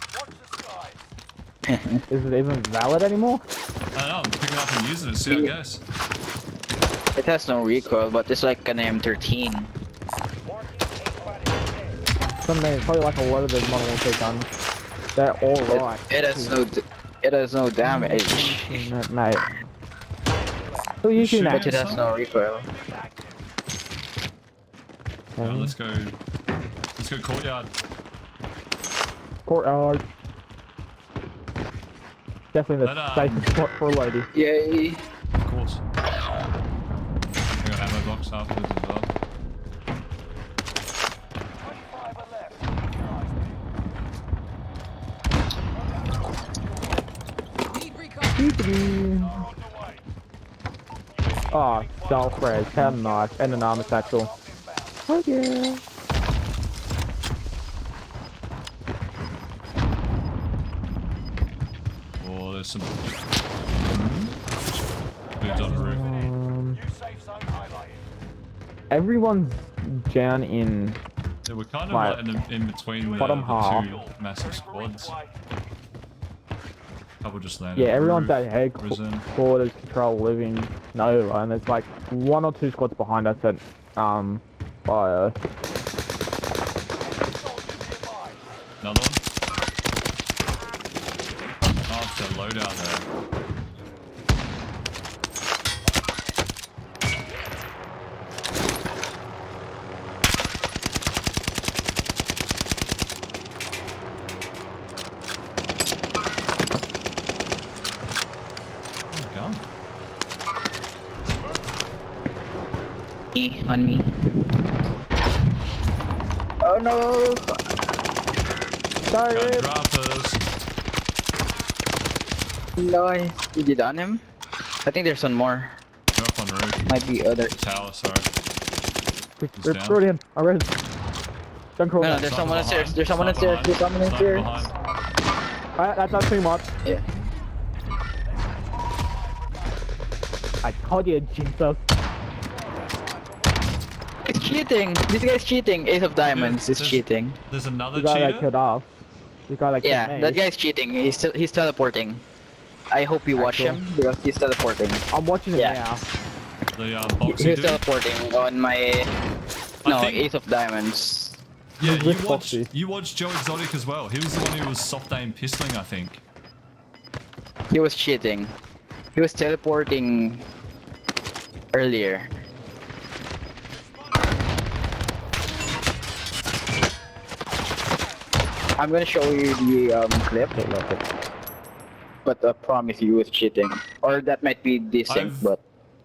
Is it even valid anymore? I don't know, I'm picking up and using it, see how it goes. It has no recoil, but it's like an M13. Something, probably like a lot of the Modern Warfare guns. They're alright. It has no damage. Mate. Who are you shooting But it at? has no recoil. Alright, let's go courtyard. Courtyard. Definitely the That, safest spot for a lady. Yay! Of course. I got ammo box afterwards as well. 25 are left. Need recon. Oh, self-res, how nice, and an armor satchel. Oh yeah. Oh, there's some dudes on the roof. Everyone's down in. Yeah, we're kind of Right. like in between the Bottom half. 2 massive squads. Couple just landed. Yeah, on the everyone's roof. at Risen. headquarters, control living, Nova, and there's like 1 or 2 squads behind us at fire. Another one? Oh, it's a loadout there. me, on me. Oh no! Sorry, Got Rip. droppers. Nice. Did you down him? I think there's one more. Go up on the roof. Might be other. Tower, sorry. He's Rip, down. throw it in. I res. Don't crawl No, no, down. there's Sniper someone upstairs. behind. There's someone Sniper upstairs. There's someone Sniper upstairs. behind. Alright, that's not too much. Yeah. I told you, Jesus. It's cheating. This guy's cheating. Ace of Diamonds is there's- cheating. There's another The guy that cheater. killed off. The guy that killed Yeah, me. that guy's cheating. He's teleporting. I hope you watch Actual. him because he's teleporting. I'm watching it Yeah. now. The boxy He's dude. teleporting on my no think- Ace of Diamonds. Yeah, Who's with Foxy? you watched Joe Exotic as well. He was the one who was soft aim pistoling, I think. He was cheating. He was teleporting earlier. I'm gonna show you the clip, but I promise you he was cheating. Or that might be desync, I've- but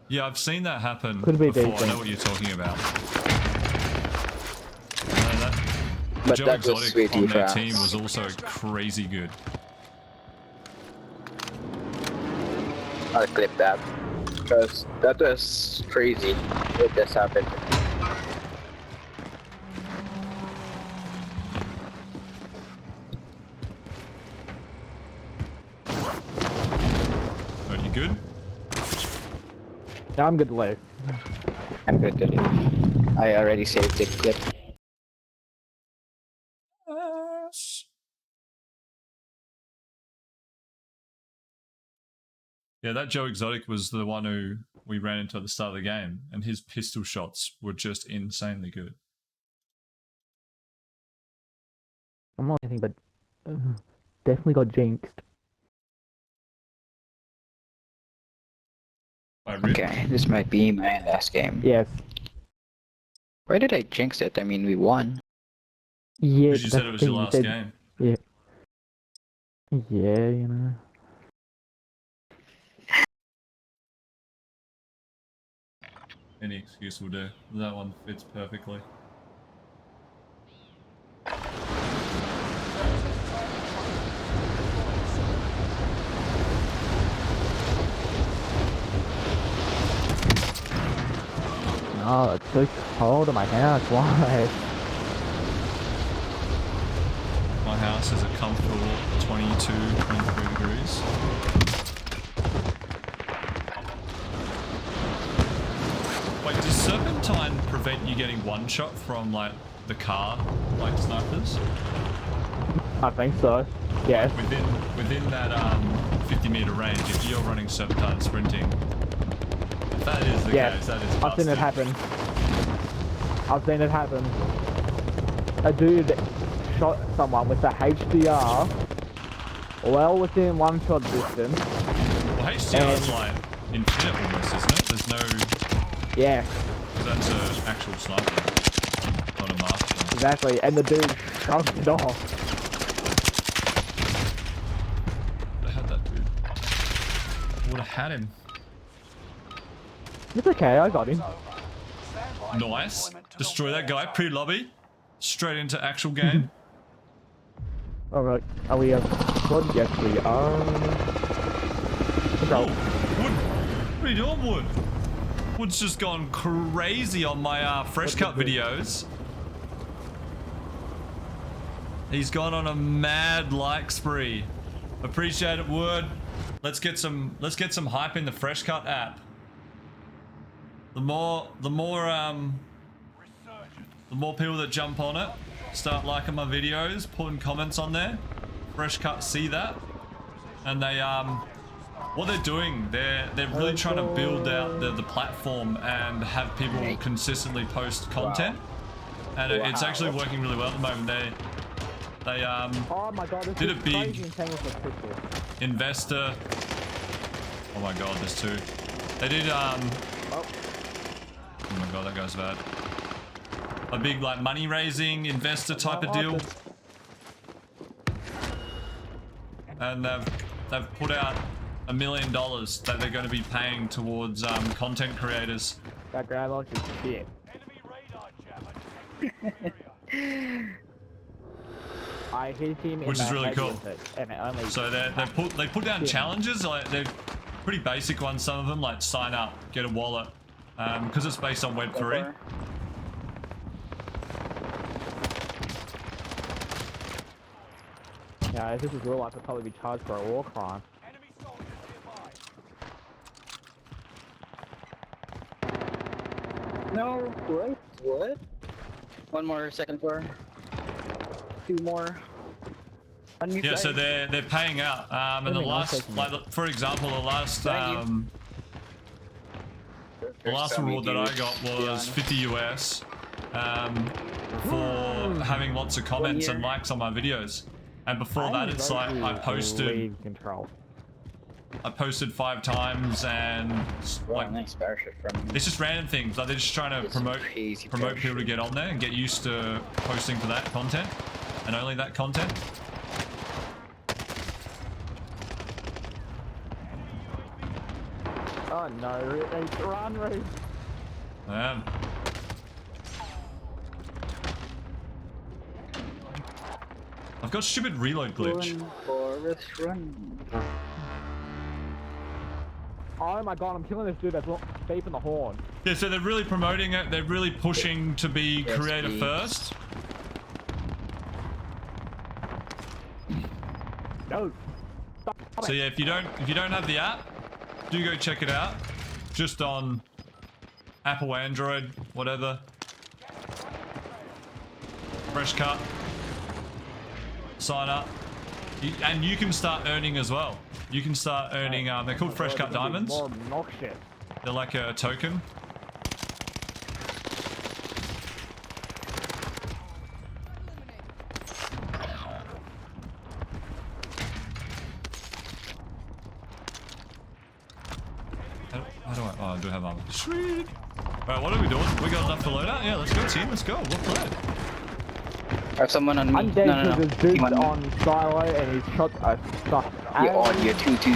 Yeah, I've seen that happen Could be before. I decent. know what you're talking about. But Joe that was Exotic way on too their fast. team was also crazy good. I'll clip that because that was crazy. It just happened. Are you good? Yeah, I'm good to leave. I'm good to leave. I already saved the clip. Yeah, that Joe Exotic was the one who we ran into at the start of the game, and his pistol shots were just insanely good. I'm not anything but definitely got jinxed. I ripped. Okay, this might be my last game. Yes. Why did I jinx it? I mean, we won. Yeah. Because you said it was your last game. Yeah. Yeah, you know. Any excuse will do. That one fits perfectly. No, it's so cold in my house. Why? My house is a comfortable 22, 23 degrees. Wait, does Serpentine prevent you getting one shot from like the car, like snipers? I think so. Yes. Within that 50-meter range, if you're running Serpentine sprinting, if that is the Yeah. case, that is I've seen it busted. happen. I've seen it happen. A dude shot someone with the HDR well within one shot distance. Well, HDR is And- like infinite almost, isn't it? There's no... Yeah, That's an actual sniper, not a master. exactly. And the dude shoved it off. I had that dude. Would have had him. It's okay, I got him. Nice. Destroy that guy. Pre-lobby. Straight into actual game. Alright, are we squad? Yes, we are. Oh, Wood. What are you doing, Wood? Wood's just gone crazy on my fresh cut videos. He's gone on a mad like spree. Appreciate it, Wood. Let's get some hype in the fresh cut app. The more people that jump on it, start liking my videos, putting comments on there. Fresh cut see that, and they what they're doing, they're really trying to build out the platform and have people consistently post content, and it's actually working really well at the moment. They Oh my god, this did is a big crazy entangles with crystal. investor. Oh my god, there's two. They did Oh my god, that guy's bad. A big like money raising investor type of deal. And they've put out $1 million that they're going to be paying towards content creators. That ground launch is shit. Enemy radar jammer detected in the area. I hit him in Which the is really head cool. with it, and it only So they put down challenges, like they're pretty basic ones. Some of them, like sign up, get a wallet, because it's based on Web3. Yeah, if this was real life, I'd probably be charged for a war crime. Enemy soldiers nearby. No, what? One more second floor. Two more. Yeah, so they're paying out. And the last, like for example, the last reward that I got was 50 US for having lots of comments and likes on my videos. And before that, it's like I posted 5 times, and like nice parachute from it's just random things. Like they're just trying to promote people to get on there and get used to posting for that content and only that content. Oh no, run, Reese. I've got stupid reload glitch. Run, Forrest, run. Oh my god, I'm killing this dude that's deep in the horn. Yeah, so they're really promoting it. They're really pushing to be creator first. No. So yeah, if you don't have the app, do go check it out. Just on Apple, Android, whatever. Fresh cut. Sign up. And you can start earning as well. You can start earning, they're called Fresh Cut Diamonds. More obnoxious. They're like a token. How do I? Oh, I do have armor. Sweet! Alright, what are we doing? We got enough for loadout? Yeah, let's go team, let's go. What play? I have someone on me. I'm dead No. this dude on silo and he's shot a stuff. You're on, you're 2. 3.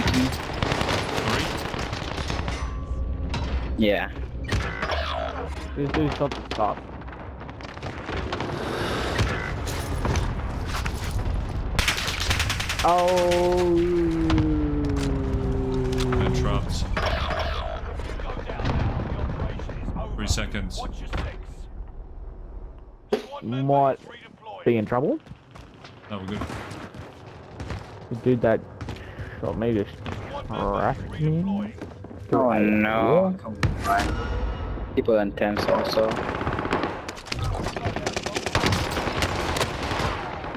Yeah. This dude shot the stuff. Oh. Interrupts. 3 seconds. Might be in trouble. No, we're good. The dude that shot me just harassed me. Oh no. Come on. People intense also.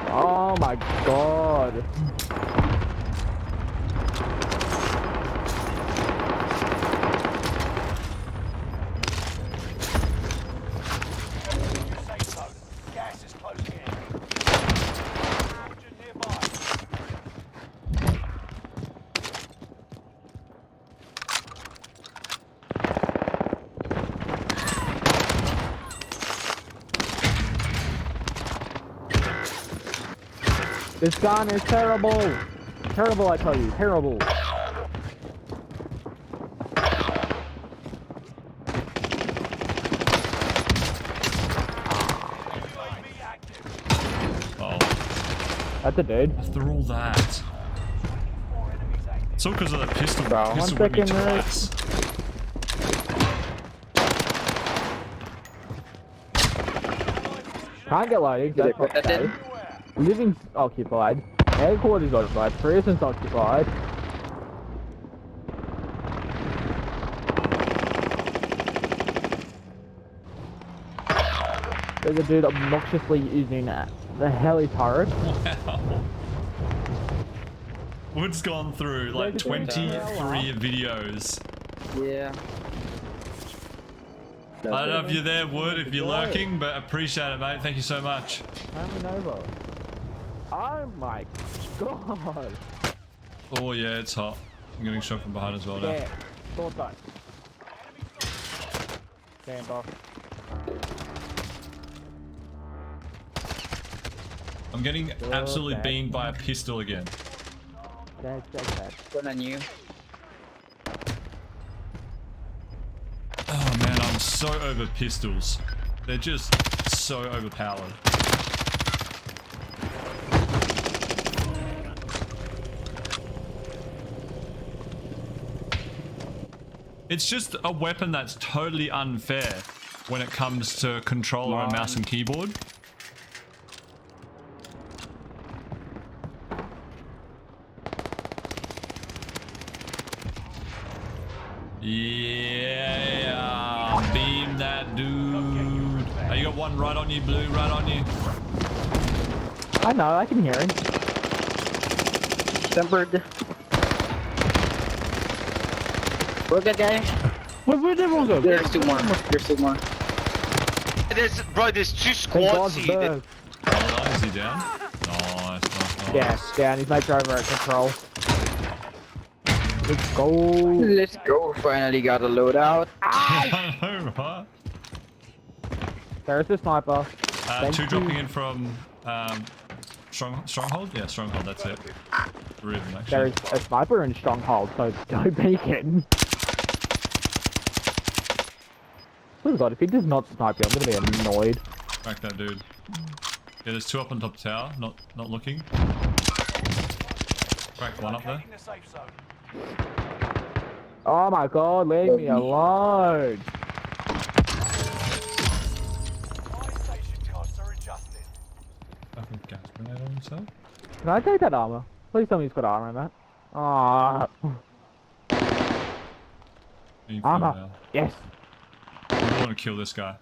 Oh my god. Gas is closing in. Soldier nearby. This gun is terrible. Terrible, I tell you. Terrible. Oh. That's a dude. After all that. It's all because of the pistol. Bro, Pistol 1 with me second, twice. Can't get loaded. That's not safe. Living occupied. Headquarters occupied. Prison's occupied. There's a dude obnoxiously using the heli turret. Wow. Wood's gone through like 23 videos. Yeah. I don't know if you're there, Wood, if you're lurking, but appreciate it, mate. Thank you so much. Coming over. Oh my god. Oh yeah, it's hot. I'm getting shot from behind as well now. Yeah, thought so. Stand off. I'm getting absolutely beamed by a pistol again. One on you. Oh man, I'm I'm so over pistols. They're just so overpowered. It's just a weapon that's totally unfair when it comes to controller and mouse and keyboard. Yeah, beam that dude. Oh, you got one right on you, Blue, right on you. I know, I can hear him. Tempered. We're good, guy. Where'd everyone go? There's two more. There's two more. There's two Thank squads God here. for Oh, is he down? Nice, nice. Yeah, down. His mates are over at control. Let's go. Let's go. Finally got a loadout. I know, right? There's the sniper. Two dropping in from Stronghold? Yeah, Stronghold, that's it. Three of them, actually. There's a sniper in Stronghold, so don't be kidding. Oh god, if he does not snipe you, I'm gonna be annoyed. Crack that dude. Yeah, there's two up on top tower, not looking. Cracked one up there. Locating the safe zone. Oh my god, leave me alone. Fire station costs are adjusted. Fucking gas grenade on himself. Can I take that armor? Please tell me he's got armor in that. Ah, armor. Yes. I want to kill this guy.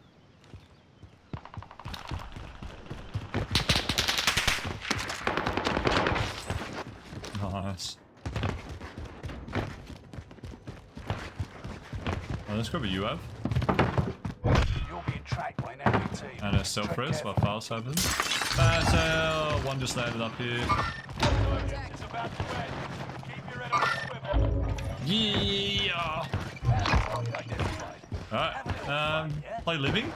Nice. Oh, let's grab a UAV. You'll be tracked by an enemy team. And a self-res while files happen. One just landed up here. It's about to end. Keep your head on the swivel. Yeah! Target identified. Alright, play living?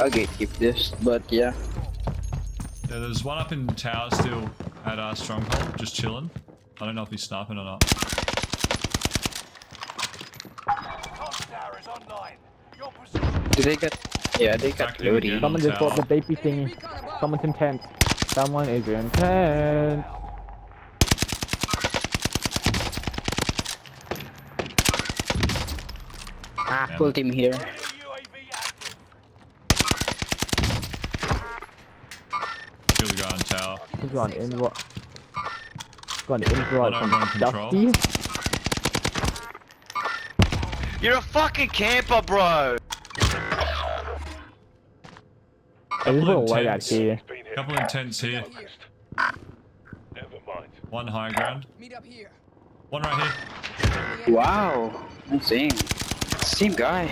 I'll gatekeep this, but yeah. Yeah, there's one up in tower still at our Stronghold, just chilling. I don't know if he's sniping or not. Top tower is online. Your position Did they get? Yeah, they got Back in again. loading. Someone just bought the DP thingy. Someone's intense. Someone is intense. Ah, full team here. UAV active. Kill the guy on tower. He's gone in what? Gone in I right don't want from control. Dusty. You're a fucking camper, bro. There's a little Couple way out intense. here. Couple intense here. One high ground. Meet up here. One right here. Wow. Nice aim. Same guy. I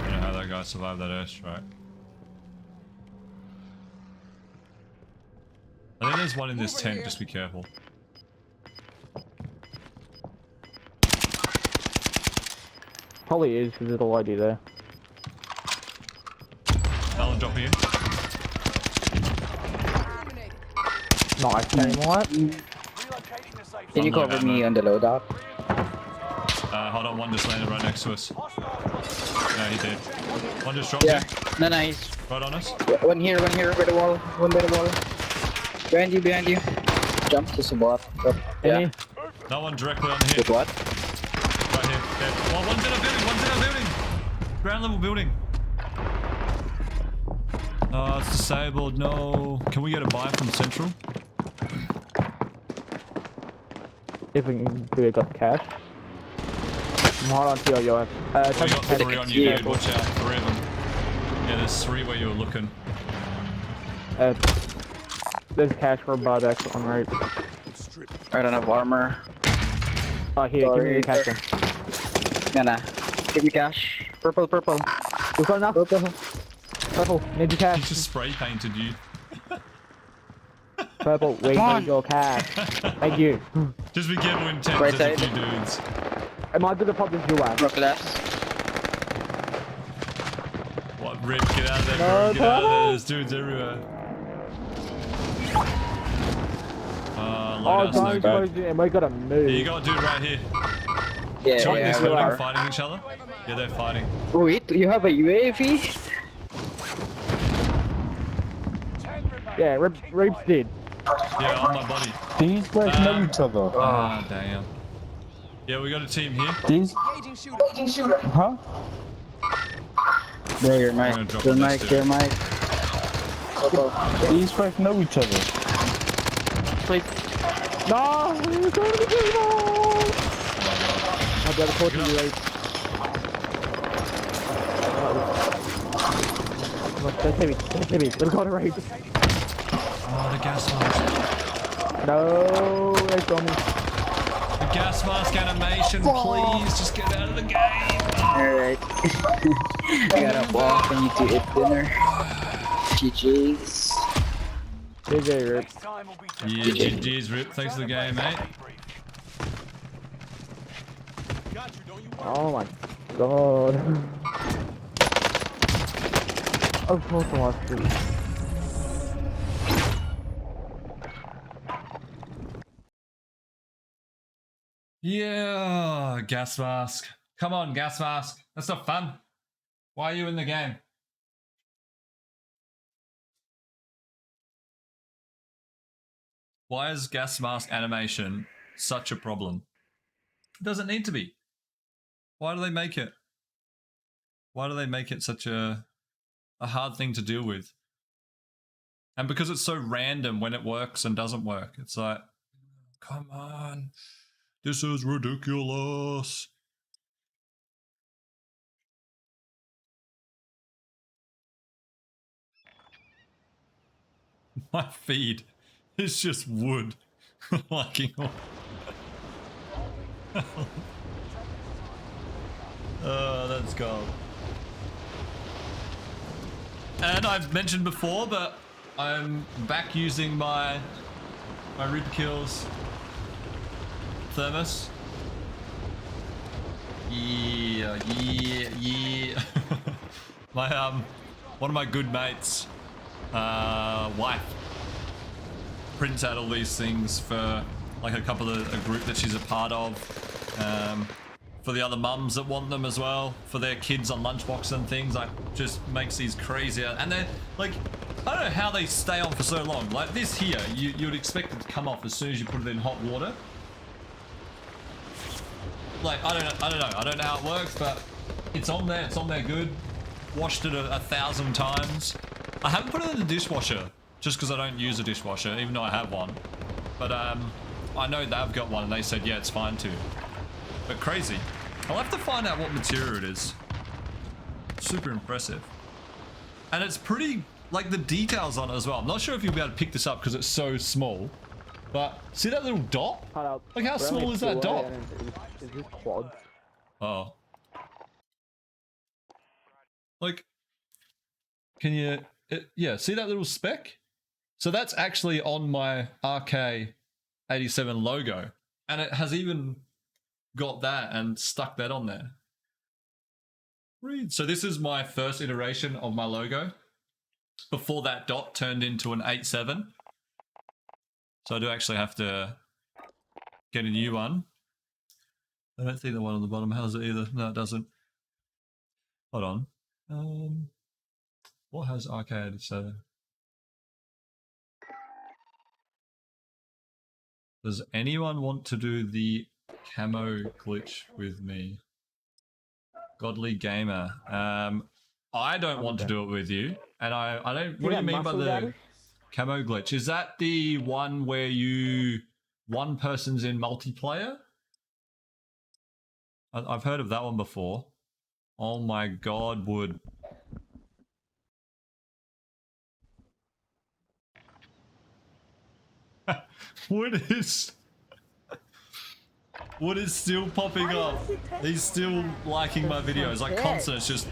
don't know how that guy survived that airstrike. I think there's one in this tent, just be careful. Probably is, because there's a lady there. Another one dropping in. Nice team, what? Relocating the safe Can you zone. cover me on the loadout? Hold on, one just landed right next to us. No, he did. One just dropped Yeah. in, No, nice. right on us. One here by the wall. One by the wall. Behind you, behind you. Jump to support. But, yeah. Any? No one directly on here. With what? Right here. Yeah. Well, one's in a building, one's in a building! Ground level building. Oh, it's disabled, no. Can we get a buy from Central? If we can do it, got the cash. Hold on to your We got touch three on you, dude. careful. Watch out, three of them. Yeah, there's three where you were looking. There's cash for a buyback on right. I don't have armor. Oh, here, give me the cash then. Nah. Give me cash. Purple. We've got enough. Purple, need your He cash. just spray painted you. Purple, we need your cash. Thank you. Just be careful in tents, Right there's a side. few dudes. Am I gonna pop this jewel out? Rock left. What, Rip, get out of there, No, bro. Get out of there, Purple. there's dudes everywhere. Loadouts no don't good. close it, and we gotta move. Yeah, you got a dude right here. Yeah, Join yeah, this we building are. fighting each other. Yeah, they're fighting. Wait, you have a UAV? Yeah, Reeps did. Yeah, on my body. These guys know each other. Ah, damn. Yeah, we got a team here. These. Huh? There, your I'm mic. gonna drop Your on this mic, dude. your mic. These guys know each other. No! He's going to be no! I'll be able to talk to you later. Don't hit me, don't hit me. Let's go to raid. Oh, the gas mask. No, they saw me. The gas mask animation, please. Just get out of the game. Alright. I gotta walk, I need to eat dinner. GG's. GG, Rip. Next time will be Yeah, GG's, Rip. Thanks for the game, mate. Oh my god. Of course I want to. Yeah, gas mask. Come on, gas mask. That's not fun. Why are you in the game? Why is gas mask animation such a problem? It doesn't need to be. Why do they make it? Why do they make it such a hard thing to deal with? And because it's so random when it works and doesn't work, it's like, come on, this is ridiculous. My feed is just wood. Liking all. Oh, that's gold. And I've mentioned before, but I'm back using my rib kills thermos. Yeah. My one of my good mates, wife, prints out all these things for like a group that she's a part of. For the other mums that want them as well, for their kids on lunchbox and things, like just makes these crazy, and they're like, I don't know how they stay on for so long. Like this here, you would expect it to come off as soon as you put it in hot water. Like I don't know how it works, but it's on there good. Washed it 1,000 times. I haven't put it in the dishwasher just because I don't use a dishwasher, even though I have one. But I know they've got one and they said yeah, it's fine too. But crazy. I'll have to find out what material it is. Super impressive. And it's pretty, like the details on it as well. I'm not sure if you'll be able to pick this up because it's so small. But see that little dot? Like how small is that dot? Is this quad? Oh. Like, can you, yeah, see that little speck? So that's actually on my RK87 logo. And it has even got that and stuck that on there. Read. So this is my first iteration of my logo before that dot turned into an 8.7. So I do actually have to get a new one. I don't see the one on the bottom has it either. No, it doesn't. Hold on. What has RK87? Does anyone want to do the camo glitch with me? Godly Gamer. I don't want to do it with you. And I don't, what do you mean by the camo glitch? Is that the one where one person's in multiplayer? I've heard of that one before. Oh my god, Wood. Wood is still popping up. He's still liking my videos. Like constant, it's just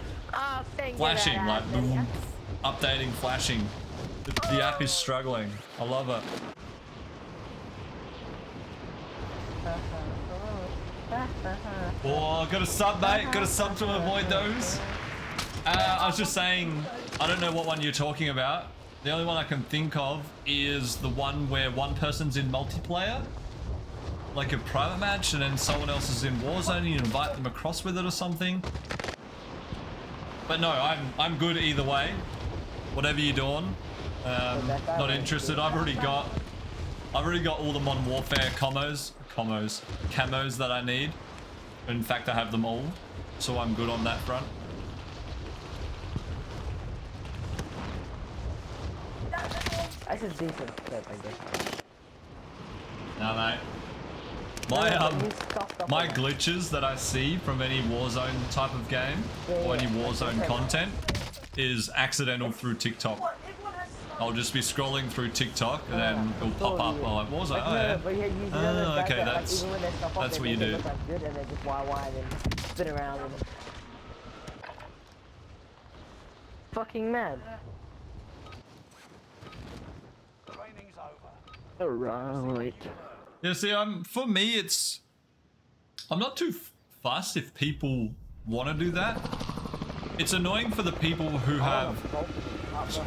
flashing, like boom, updating, flashing. The app is struggling. I love it. Oh, got a sub, mate. Got a sub to avoid those. I was just saying, I don't know what one you're talking about. The only one I can think of is the one where one person's in multiplayer, like a private match, and then someone else is in Warzone and you invite them across with it or something. But no, I'm good either way. Whatever you're doing, not interested. I've already got all the Modern Warfare camos that I need. In fact, I have them all, so I'm good on that front. That's a decent clip, I guess. No, mate. My glitches that I see from any Warzone type of game or any Warzone content is accidental through TikTok. I'll just be scrolling through TikTok and then it'll pop up. I'm like, Warzone, oh yeah. Oh, okay, that's what you do. And then just YY and then spin around and fucking mad. Training's over. Alright. Yeah, see, for me, I'm not too fussed if people want to do that. It's annoying for the people who have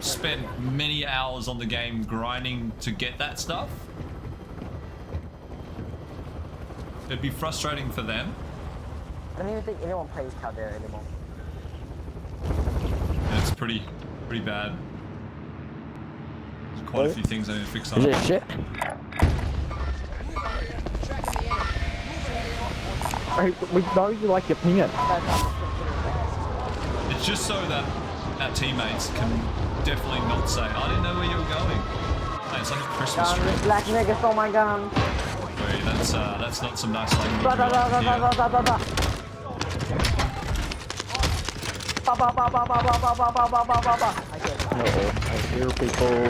spent many hours on the game grinding to get that stuff. It'd be frustrating for them. I don't even think anyone plays COD there anymore. Yeah, it's pretty bad. There's quite a few things I need to fix on Is it. it shit? We know you like your opinion. It's just so that our teammates can definitely not say, I didn't know where you were going. Hey, it's like a Christmas tree. This black nigga stole my gun. Wait, that's not some nice language. Ba ba ba ba ba ba ba ba. Ba ba ba ba ba ba ba ba ba ba ba ba. I hear people.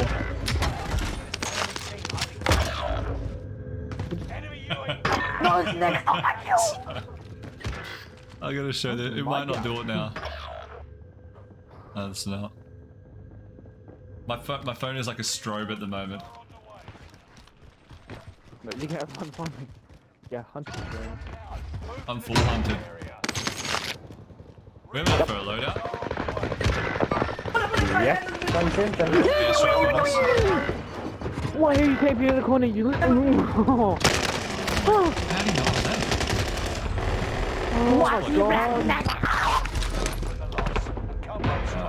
No, it's next. Oh my god. I gotta show that. It might not do it now. No, it's not. My phone is like a strobe at the moment. But you can have fun. Yeah, hunting. I'm full hunted. We have enough for a loadout. Yeah. Yeah, straight from us. Why are you taking in the corner? You How do you know that? Oh my god.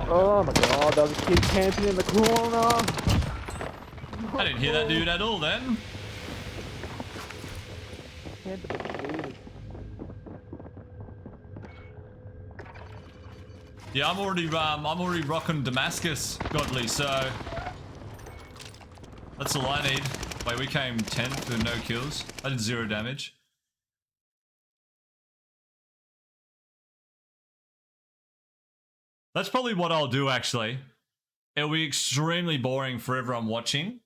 Oh my god, that was a kid camping in the corner. I didn't hear that dude at all then. Yeah, I'm already rocking Damascus, Godly, so that's all I need. Wait, we came 10th with no kills. I did 0 damage. That's probably what I'll do, actually. It'll be extremely boring for everyone watching.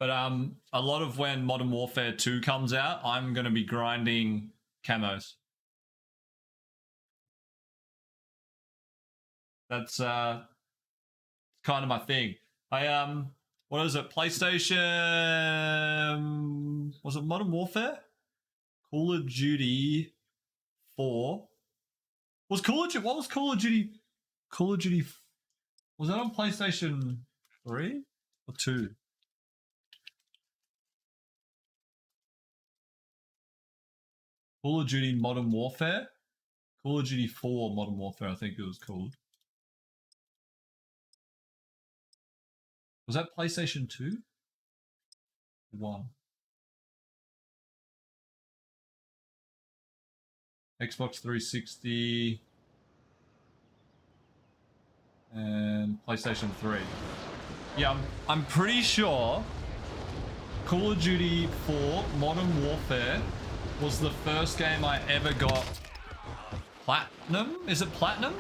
But a lot of when Modern Warfare 2 comes out, I'm going to be grinding camos. That's kind of my thing. What is it? PlayStation... Was it Modern Warfare? Call of Duty 4? What was Call of Duty... Was that on PlayStation 3 or 2? Call of Duty Modern Warfare? Call of Duty 4 Modern Warfare, I think it was called. Was that PlayStation 2? 1. Xbox 360 and PlayStation 3. Yeah, I'm pretty sure Call of Duty 4 Modern Warfare was the first game I ever got platinum. Is it platinum?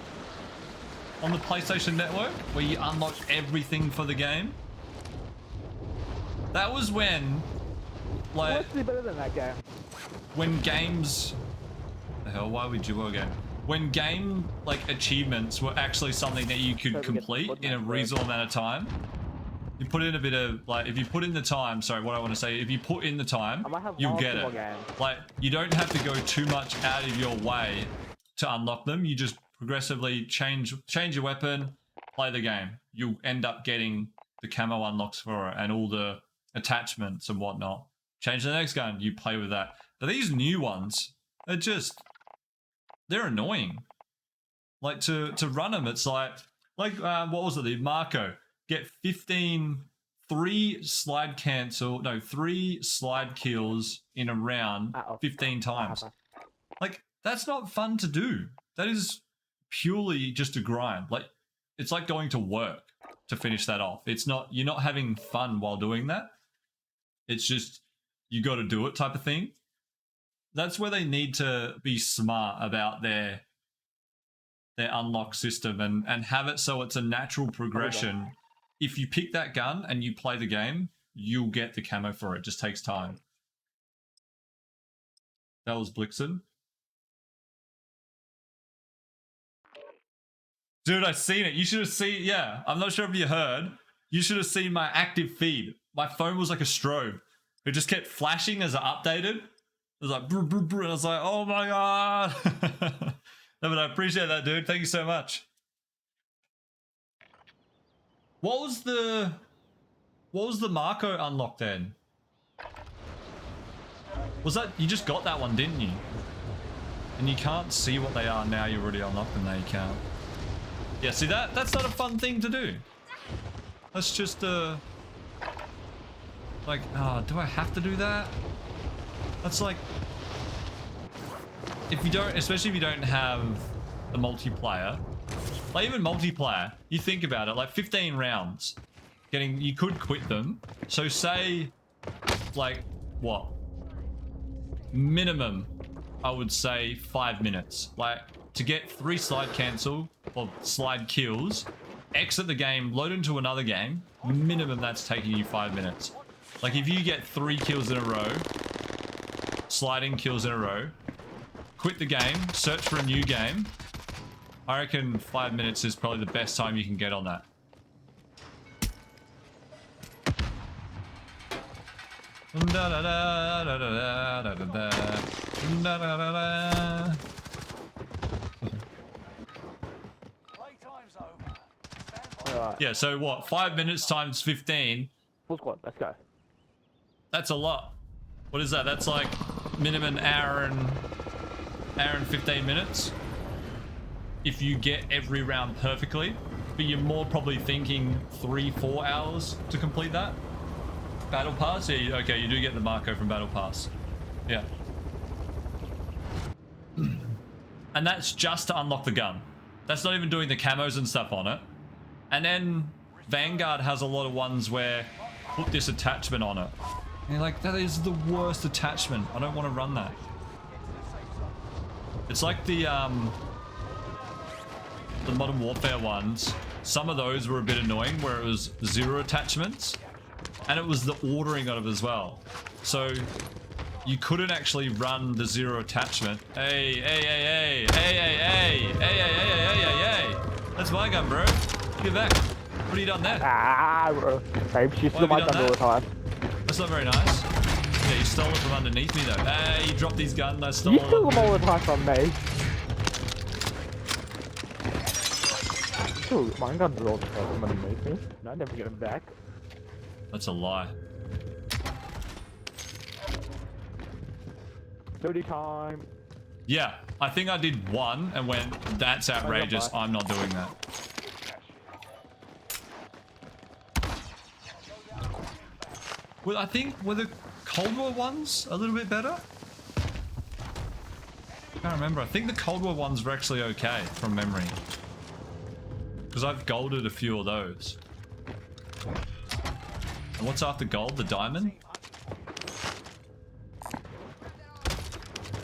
On the PlayStation Network, where you unlock everything for the game. That was when, like, What's better than that game? when games, the hell, why would you again? When game like achievements were actually something that you could complete in a reasonable amount of time. You put in a bit of, like, if you put in the time, sorry, what I want to say, if you put in the time, you'll get it. Like, you don't have to go too much out of your way to unlock them. You just progressively change your weapon, play the game. You'll end up getting the camo unlocks for it and all the attachments and whatnot. Change the next gun, you play with that. But these new ones, they're annoying. Like to run them, it's like what was it? The Marco, get 3 slide kills in a round 15 times. Like, that's not fun to do. That is purely just a grind. Like, it's like going to work to finish that off. You're not having fun while doing that. It's just, you got to do it type of thing. That's where they need to be smart about their unlock system and have it so it's a natural progression. If you pick that gun and you play the game, you'll get the camo for it. It just takes time. That was Blixen. Dude, I seen it. You should have seen, yeah. I'm not sure if you heard. You should have seen my active feed. My phone was like a strobe. It just kept flashing as I updated. It was like, brr, brr, brr, and I was like, oh my god. No, but I appreciate that, dude. Thank you so much. What was the Marco unlock then? Was that, you just got that one, didn't you? And you can't see what they are now. You already unlocked them. Now you can't. Yeah, see that's not a fun thing to do. That's just like, oh, do I have to do that? That's like, if you don't, especially if you don't have the multiplayer, like even multiplayer, you think about it, like 15 rounds, you could quit them. So say, like, what? Minimum, I would say 5 minutes. Like, to get 3 slide cancel or slide kills, exit the game, load into another game, minimum that's taking you 5 minutes. Like if you get 3 kills in a row, sliding kills in a row, quit the game, search for a new game, I reckon 5 minutes is probably the best time you can get on that. Yeah, so what? 5 minutes times 15. Full squad, let's go. That's a lot. What is that? That's like minimum hour and 15 minutes. If you get every round perfectly, but you're more probably thinking 3-4 hours to complete that. Battle Pass? Yeah, okay, you do get the Marco from Battle Pass. Yeah. And that's just to unlock the gun. That's not even doing the camos and stuff on it. And then Vanguard has a lot of ones where put this attachment on it. And you're like, that is the worst attachment. I don't want to run that. It's like the Modern Warfare ones. Some of those were a bit annoying where it was 0 attachments. And it was the ordering of it as well. So you couldn't actually run the 0 attachment. Hey. That's my gun, bro. Get back. What have you done there? Ah, bro. Babe, she stole my gun all the time. That's not very nice. Yeah, you stole it from underneath me though. Hey, you dropped these guns, I stole You steal them all the time from me. Dude, my guns are all the time from underneath me. And I never get them back. That's a lie. Dirty time. Yeah, I think I did one and went, that's outrageous, I'm not doing that. Well, I think, were the Cold War ones a little bit better? I can't remember. I think the Cold War ones were actually okay from memory. Because I've golded a few of those. And what's after gold? The diamond?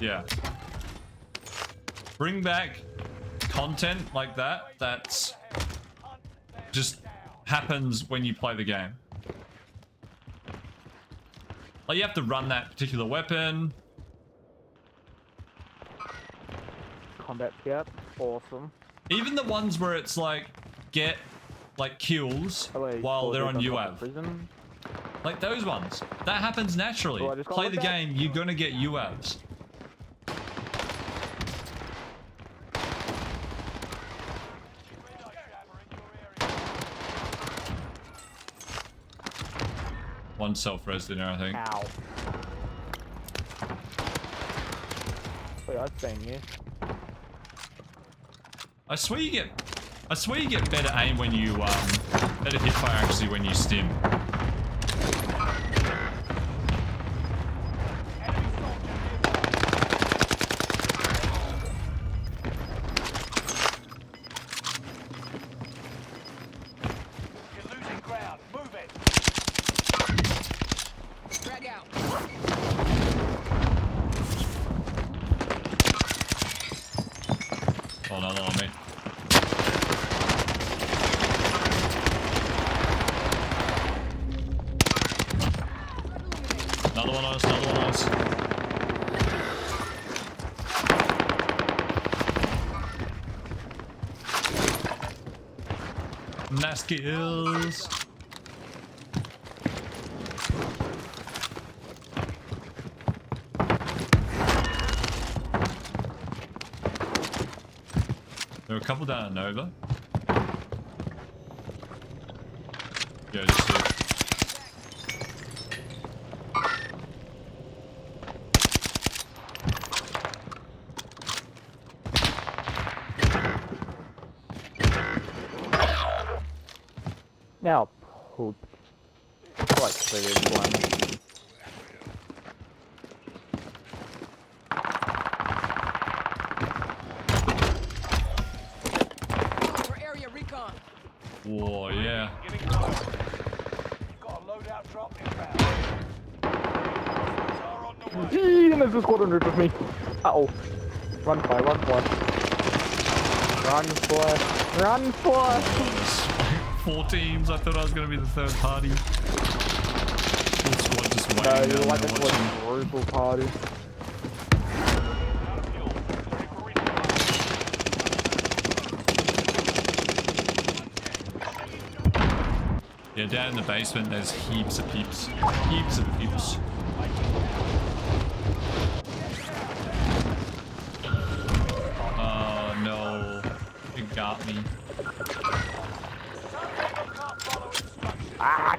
Yeah. Bring back content like that. That's just happens when you play the game. Like, you have to run that particular weapon. Combat scout, awesome. Even the ones where it's like, get like kills while they're on UAV. Like those ones. That happens naturally. Play the game, you're gonna get UAVs. One self-res dinner, I think. Ow. Wait, I've seen you. I swear you get better aim when you better hit fire actually when you stim. You're losing ground. Move it. Drag out. Oh, another on me. Another one on us, another one on us. Nice kills. There are a couple down at Nova. Yeah, just here. Now, poop. Quite serious one. For area recon. Whoa, yeah. Getting close. You've got a loadout drop inbound. Are on the way. Gee, and there's a squad under with me. Uh-oh. Run, boy, run, boy. Run, boy. Run, boy. Four teams. I thought I was going to be the third party. Full squad just waiting No, down you're like there a watching. quadruple party. Out of fuel. Ready for resupply. Yeah, down in the basement, there's heaps of peeps. Heaps of peeps. Oh no. It got me. Ah!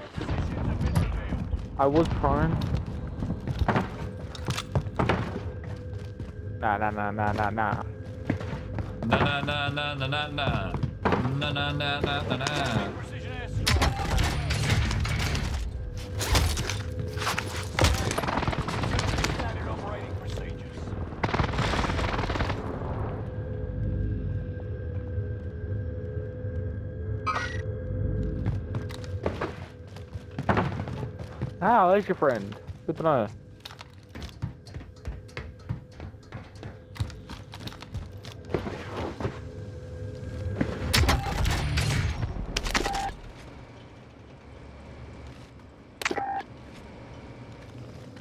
I was prone. Nah. Na na na na na. Na na na na na na. Precision airstrike. Standard operating procedures. Ah, there's your friend. Good to know.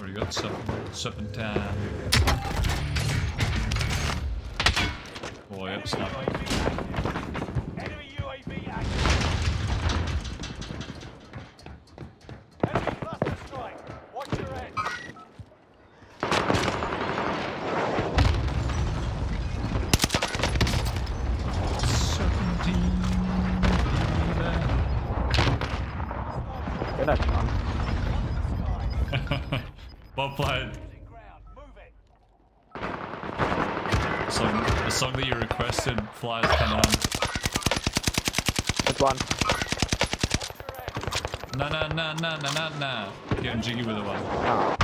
Already got something time. Oh, yep, sniper. Enemy UAV active. Enemy cluster strike. Watch your head. Good night, Sean. Well played. Losing ground. Move it. The song that you requested, Fly's coming on. Which one? Na na na na na na na. Getting jiggy with the one. Ah.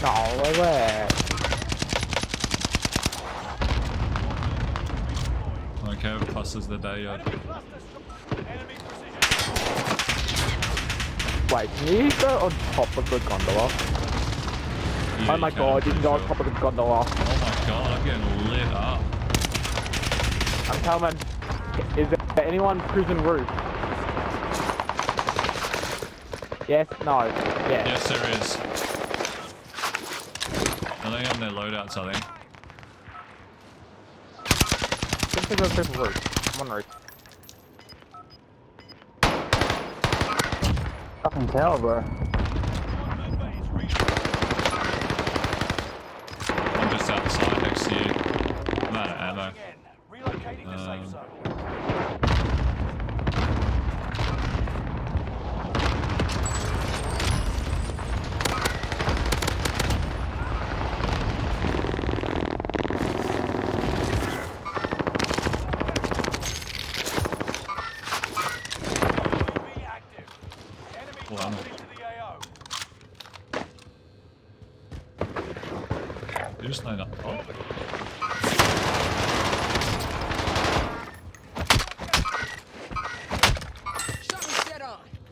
No, where? Okay, passes the day yard. Enemy precision. Wait, can you go on top of the gondola? Yeah, Oh my you god, you can go on sure. top of the gondola. Oh my god, I'm getting lit up. I'm coming. Is there anyone prison roof? Yes, no, yes. Yes, there is. I think on their loadouts, I think. I think there's a prison roof. I'm on roof. Fucking tell, bro. outside next to you. I'm out of ammo. Again, relocating the safe zone. Be active. Enemy Well, I'm- dropping into the AO. You just know that. Oh,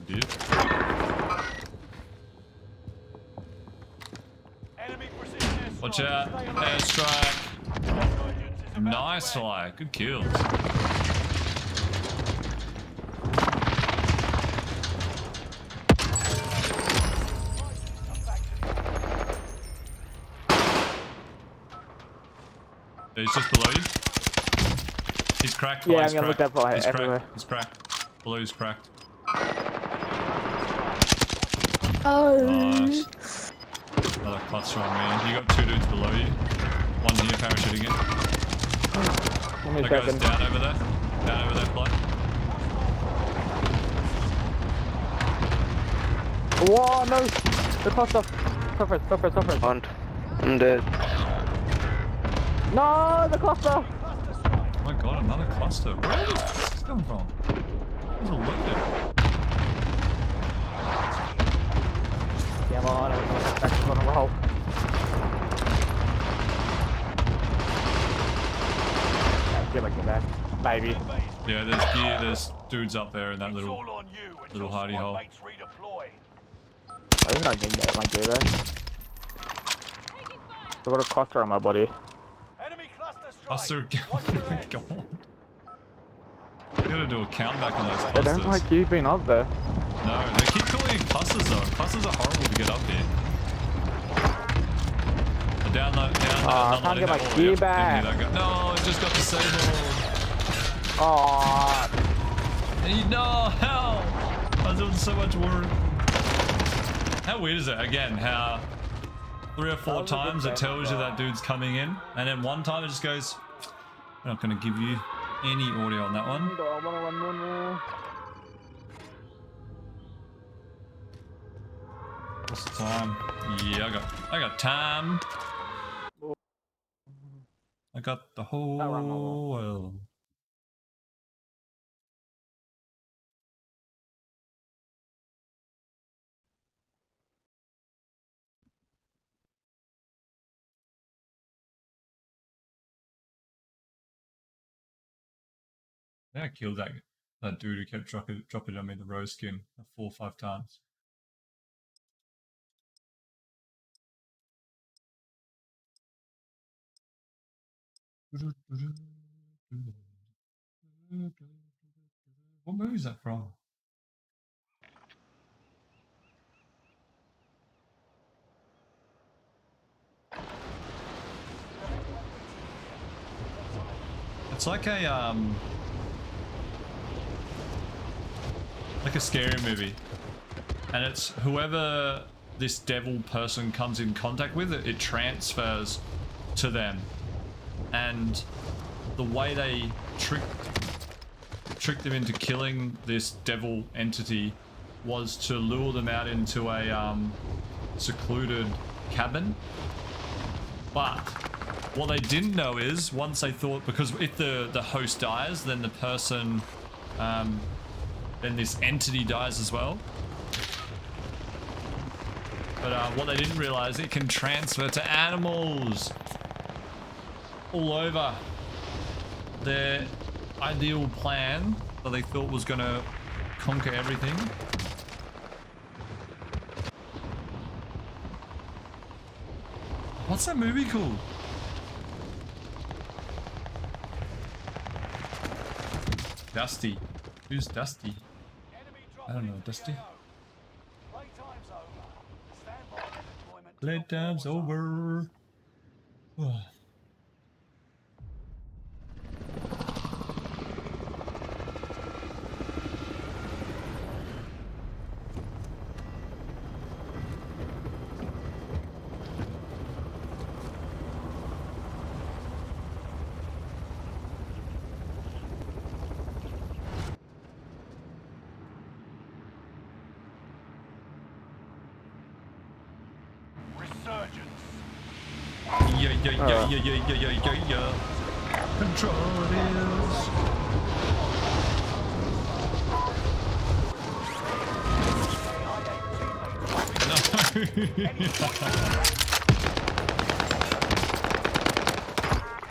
you did. Enemy precision airstrike. Watch out. Stay alert. Airstrike. Resurgence is about Nice to end. fly. Good kills. He's just below you. He's cracked. Yeah, He's I'm gonna look cracked. that fly He's everywhere. cracked. He's cracked. Blue's cracked. Nice. Another cluster on me. You got 2 dudes below you. One here parachuting in. Give me a That goes second. down over there. Down over there, fly. Whoa, no! The cluster! Suffer. I'm dead. No, the cluster! Oh my god, another cluster. Where did this come from? There's a loot there. Come on, I'm gonna roll. Get back. Baby. Yeah, there's gear, there's dudes up there in that It's little. all on you until little hidey squad hole. mates redeploy. I'm not getting that, my gear there. I've got a cluster on my body. Enemy cluster strike. Cluster. Watch your head. God. You gotta do a countback on those I clusters. don't like you being up there. No, they keep calling it clusters though. Clusters are horrible to get up here. Down. I can't get my key back. No, it just got disabled. Oh, No, how? I was doing so much work. How weird is it? Again, how 3 or 4 times it tells you that dude's coming in, and then one time it just goes, "We're not going to give you any audio on that one." What's the time? Yeah, I got time. I got the whole world. Yeah, I killed that dude who kept dropping on me the rose skin 4 or 5 times. What movie is that from? It's like a scary movie, and it's whoever this devil person comes in contact with, it transfers to them, and the way they tricked them into killing this devil entity was to lure them out into a secluded cabin. But what they didn't know is, once they thought, because if the host dies, then the person, then this entity dies as well. But what they didn't realize, it can transfer to animals all over. Their ideal plan that they thought was going to conquer everything. What's that movie called? Dusty. Who's Dusty? I don't know, Dusty. Playtime's over. Yeah. Control it is.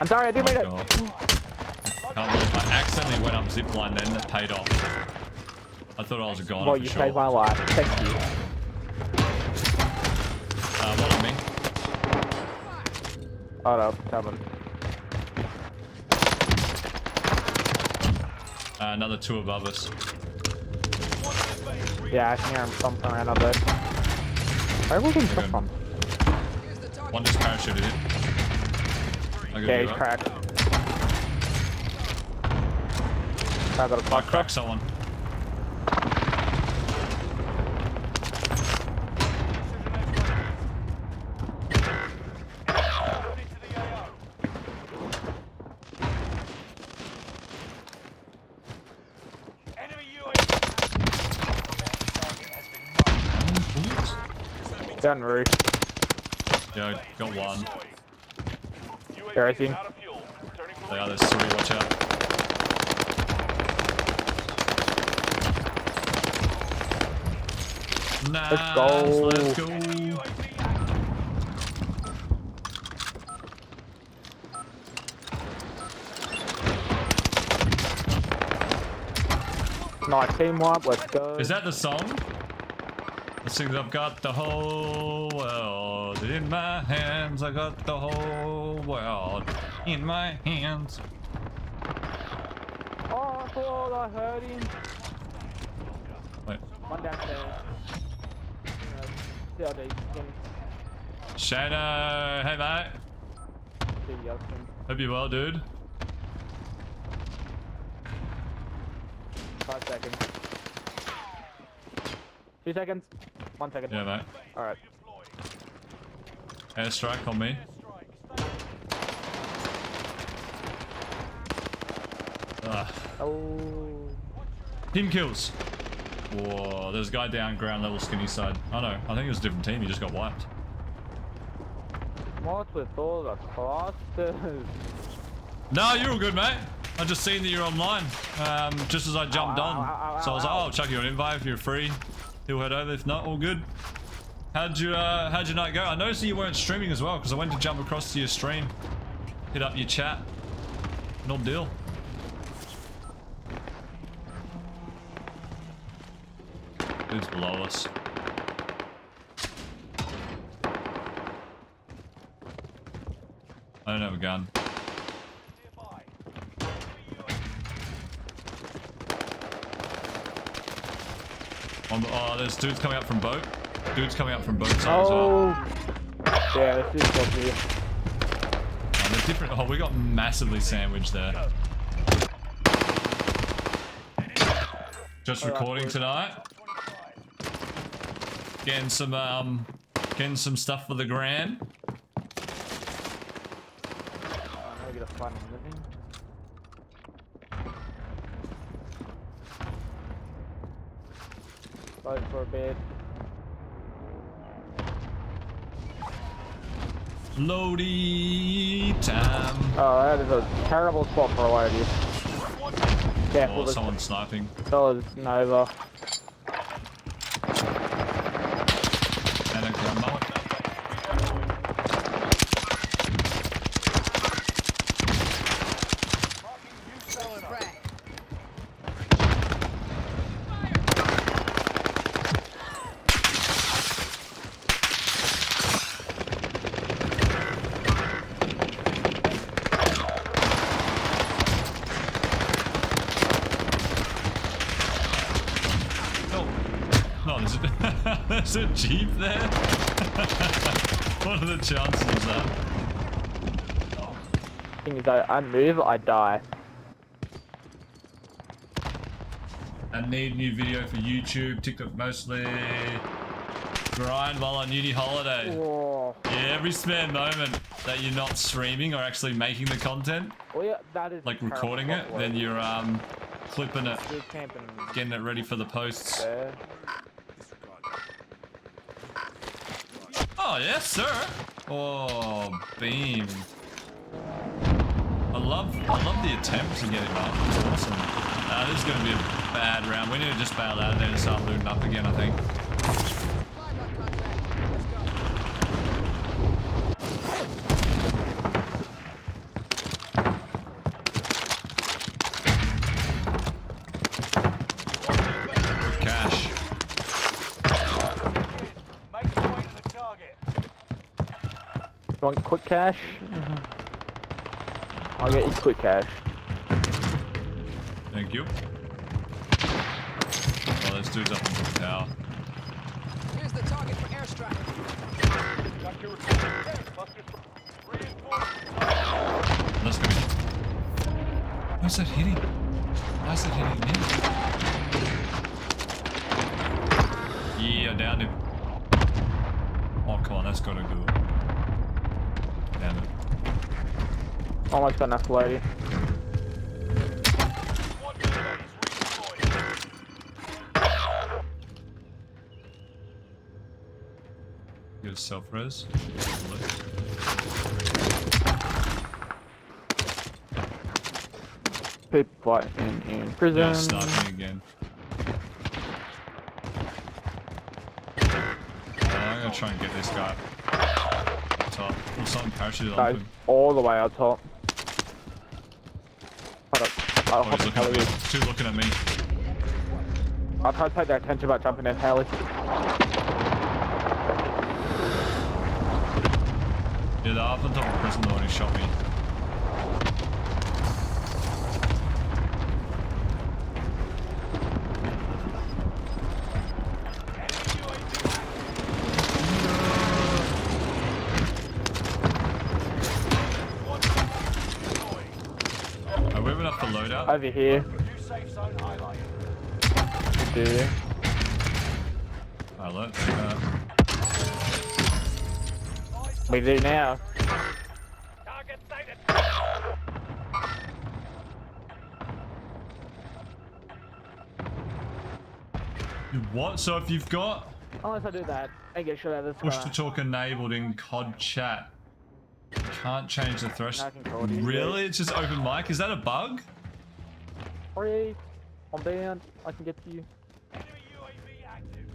I'm sorry, I didn't mean it. Can't believe I accidentally went up zipline then that paid off. I thought I was a goner Well, for you sure. saved my life. Thank you. What on me? Hold up, coming. Another two above us. Yeah, I can hear him thumping around up there. Where was he Okay. from? One just parachuted in. I Yeah, he's cracked. I got a I cluster. cracked someone. Down roof. Yeah, got one. There, I see him. Yeah, there's three, watch out. Nice, let's go. Nice teamwork, let's go. Is that the song? It sings, I've got the whole world in my hands. I got the whole world in my hands. Oh, I thought I heard him. Wait. One downstairs. COD. Shano, hey mate. Hope you're well, dude. 5 seconds. 2 seconds. 1 second. Yeah, mate. Alright. Airstrike on me. Oh. Team kills. Whoa, there's a guy down ground level skinny side. Oh no, I think it was a different team. He just got wiped. What's with all the clusters? No, you're all good, mate. I just seen that you're online. Just as I jumped on, so I was like, "Oh, I'll chuck you an invite if you're free. He'll head over. If not, all good." How'd your night go? I noticed that you weren't streaming as well because I went to jump across to your stream, hit up your chat. No deal. Who's below us? I don't have a gun. Oh, there's dudes coming up from boat. Dudes coming up from boat side as well. Yeah, this is what we. Oh, they're different. Oh, we got massively sandwiched there. Just recording tonight. Getting some stuff for the gram. I'll get a fun living. Vote for a bed. Loady time. Oh, that is a terrible spot for a lady. Careful, Oh, there's someone's sniping. fellas Nova. And a grandma. There's a jeep there? What are the chances of that? Thing is, I move, I die. I need new video for YouTube, TikTok mostly. Grind while on uni holiday. Whoa. Yeah, every spare moment that you're not streaming or actually making the content, Well, yeah, that is like recording it, then you're clipping it, camping getting it ready for the posts. there. Oh yes, sir. Oh, beam. I love the attempt to get him up. It's awesome. This is going to be a bad round. We need to just bail out of there and start looting up again, I think. Good cash. Make your way to the target. You want quick cash? I'll get you quick cash. Thank you. Oh, this dude's up in the tower. Here's the target for airstrike. Got your report. Let's go. Where's that hitting? Why is that hitting me? Yeah, I downed him. Oh, come on, that's gotta go. Damn it. Almost got enough lady. Get a self-res. People fighting in prison. Yeah, sniping again. I'm gonna try and get this guy up top. Or something parachuted No, onto him. all the way up top. I'll Oh, he's looking at me. Two looking at me. I'll try to take their attention about jumping in heli. Yeah, they're up on top of prison though and he shot me. Are we enough for loadout? Over here. New safe zone highlighted. Do. Alright, We do now. Target sighted. What? So if you've got Unless I do that, I get shot out of this push guy. to talk enabled in COD chat, you can't change the I threshold. can call it. Really? It's just open mic? Is that a bug? Hurry. I'm down. I can get to you. Enemy UAV active.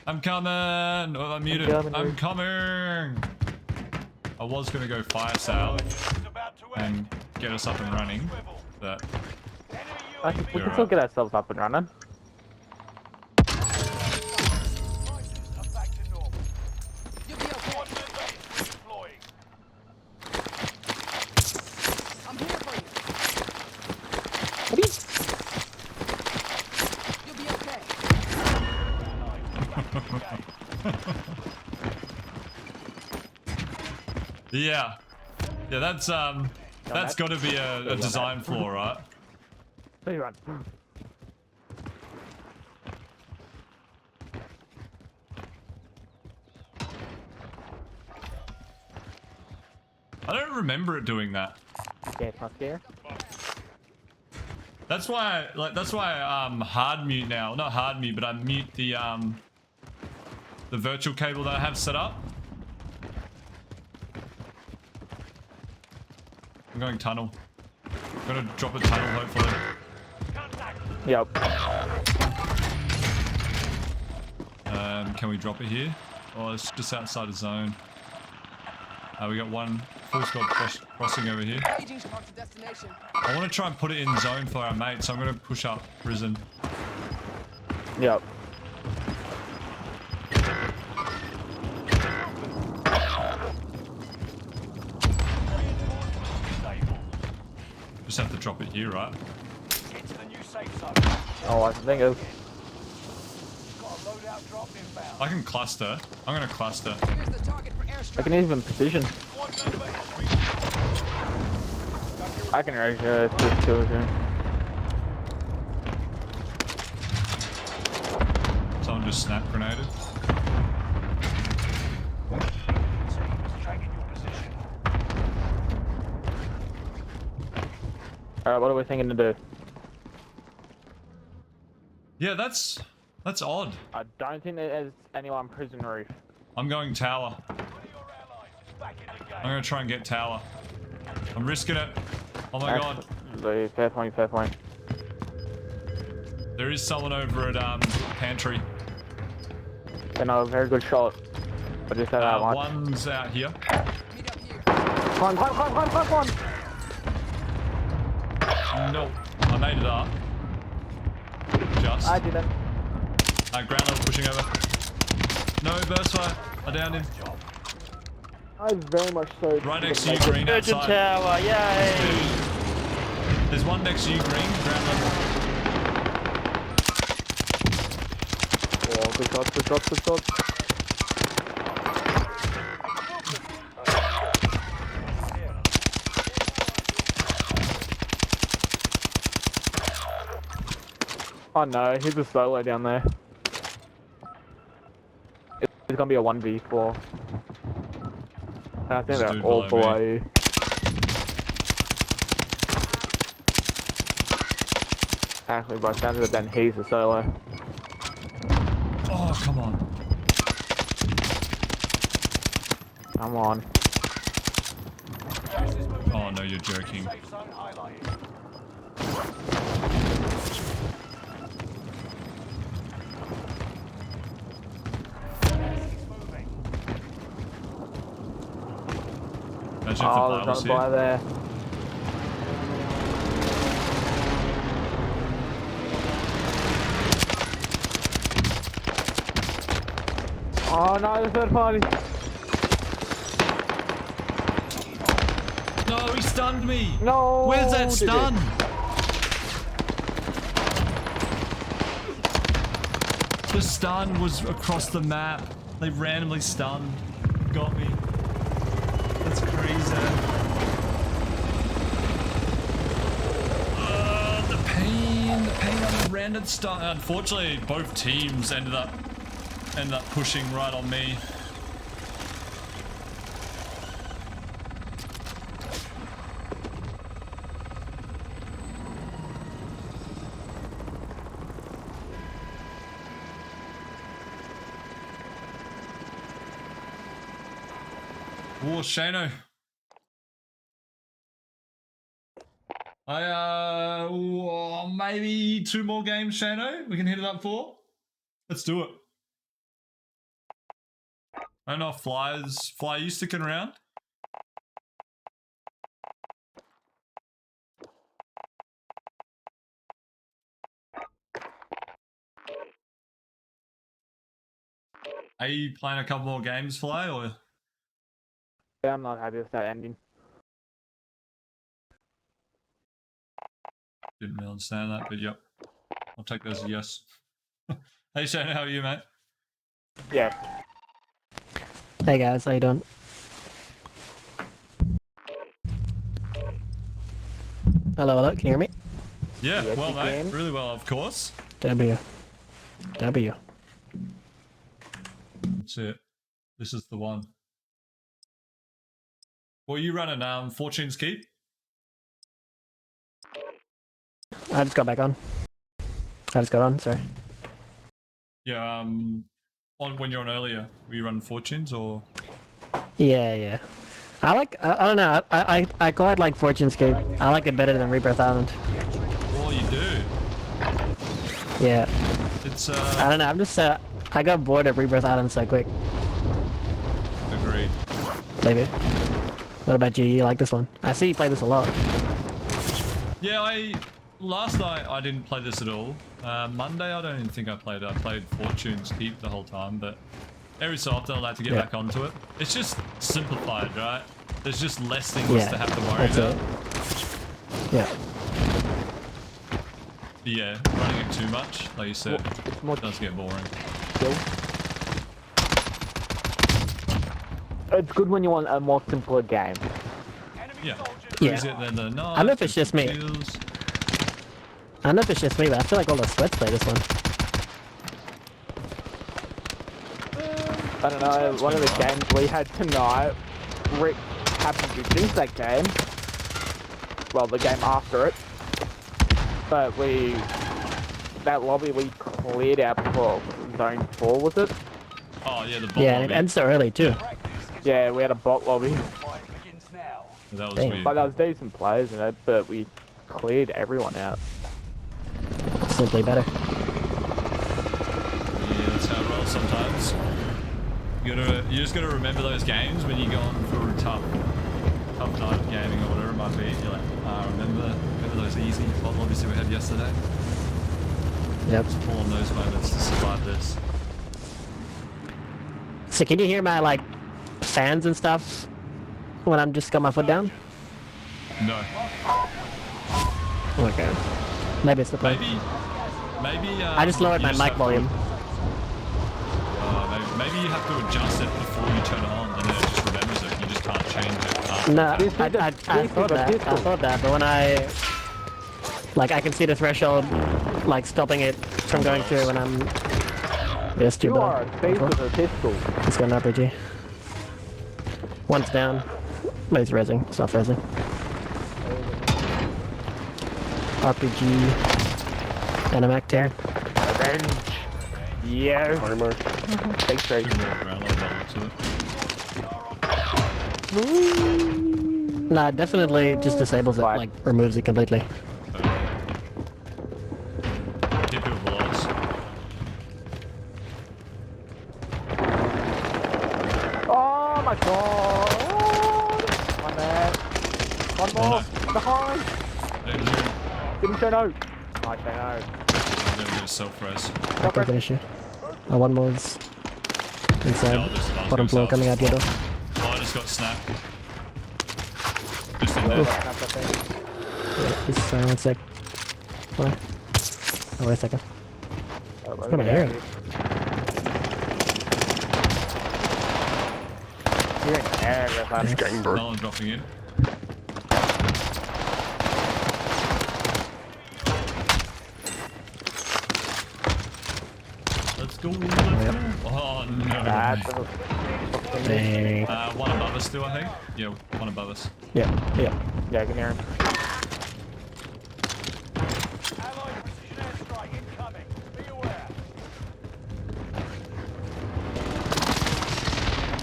I'm coming! Oh, I'm muted. I'm coming! I was gonna go fire sale About to end. and get us up and running, but Enemy We UAV can You're still right. get ourselves up and running. prices are back to normal. You'll be okay. Squad member is deploying. I'm here for you. You'll be okay. yeah. Yeah, that's gotta be a design flaw, right? So you run. I don't remember it doing that. Yeah, it's not scare. That's why I hard mute now. Not hard mute, but I mute the virtual cable that I have set up. I'm going tunnel. I'm gonna drop a tunnel hopefully. Yep. Can we drop it here? Oh, it's just outside the zone. We got one full squad crossing over here. Aging marks the destination. I want to try and put it in zone for our mate, so I'm gonna push up prison. Yep. Just have to drop it here, right? Get to the new safe zone. Oh, I think of. Got a loadout drop inbound. I can cluster. I'm gonna cluster. Here's the target for I airstrike. can even position. Squad member is redeploying. I can raise just children. Someone just snap grenaded. Teams taking your position. Alright, what are we thinking to do? Yeah, that's That's odd. I don't think there's anyone prison roof. I'm going tower. One of your allies is back in the game. I'm gonna try and get tower. I'm risking it. Oh my god. Actually, fair point, fair point. There is someone over at pantry. And a very good shot. I just said that much. One's out here. Meet up here. Come on. No, I made it up. Just. I didn't. Ground level pushing over. No, burst fire. I downed him. I very much so. Right next to you, green, Virgin outside. Tower, yay! There's one next to you, green, ground level. Oh, good shots. Oh no, here's a solo down there. It's gonna be a 1v4. I think This they're dude all below below me. you. Actually, by the sounds of it, then he's a solo. Oh, come on. Come on. Gas is moving Oh in. no, you're joking. Safe zone highlighted. Gas is moving. Imagine if the Oh, fire there's was not a guy here. there. Oh no, the third party. No, he stunned me. No. Where's that did it? stun? The stun was across the map. They randomly stunned. Got me. That's crazy. The pain on the random stun. Unfortunately, both teams ended up pushing right on me. Oh, Shano. Maybe 2 more games, Shano. We can hit it up for. Let's do it. I don't know if Fly, you sticking around? Are you playing a couple more games, Fly, or? Yeah, I'm not happy with that ending. Didn't really understand that, but yep. I'll take that as a yes. Hey Shane, how are you, mate? Yeah. Hey guys, how you doing? Hello, can you hear me? Yeah, Yes, well you mate, can. really well, of course. W. That's it. This is the one. Well, you running Fortune's Keep? I just got back on. Sorry. Yeah, on when you're on earlier, were you running Fortunes or? Yeah. I don't know, I quite like Fortunescape. I like it better than Rebirth Island. Oh, you do? Yeah. It's I don't know, I'm just, I got bored of Rebirth Island so quick. Agreed. Maybe. What about you? You like this one? I see you play this a lot. Yeah, last night I didn't play this at all. Monday I don't even think I played it. I played Fortune's Keep the whole time, but every so often I like to get back onto it. It's just simplified, right? There's just less things to have to worry about. Yeah. But yeah, running it too much, like you said, it does get boring. It's good when you want a more simpler game. Yeah. Yeah. Is it then the knife, I don't know if it's just me. shields? I don't know if it's just me, but I feel like all the sweats play this one. I don't know, one of the games we had tonight, Rick happened to jinx that game. Well, the game after it. But that lobby we cleared out before zone 4, was it? Oh yeah, the bot Yeah, and lobby. it ends so early too. Yeah, we had a bot lobby. Fight begins now. That was Dang. weird. But there was decent players in it, but we cleared everyone out. Simply better. Yeah, that's how it rolls sometimes. You just gotta remember those games when you're going for a tough night of gaming or whatever it might be. You're like, remember those easy bot lobbies that we had yesterday? Yep. Just pull on those moments to survive this. So can you hear my like fans and stuff when I'm just got my foot down? No. Okay. Maybe it's the play. Maybe. I just lowered my mic volume. Maybe you have to adjust it before you turn it on, and then it just remembers it. You just can't change it. No, I thought that, but when I can see the threshold, like stopping it from going through when I'm. Yes, too You are a thief with a pistol. Let's go an RPG. One's down. But he's rezzing. It's not rezzing. RPG. And a Mac 10. Revenge. Yeah. Armor. Thanks, Drake. Nah, definitely just disables it, like removes it completely. Hit people below us. Oh my god! My man. One more. Behind. Give me Shano. Nice Shano. I'm gonna get a self-res. I'll take an issue. One more is inside. Bottom floor coming out your door. Oh, I just got snapped. Just in there. Yeah, just 1 sec. Why? Oh, wait a second. What's going on here? You're in there, He's getting burnt. No one dropping in. Let's go. Oh no. Dang. One above us still, I think. Yeah, one above us. Yeah, yeah. Yeah, I can hear him. Allied precision airstrike incoming. Be aware.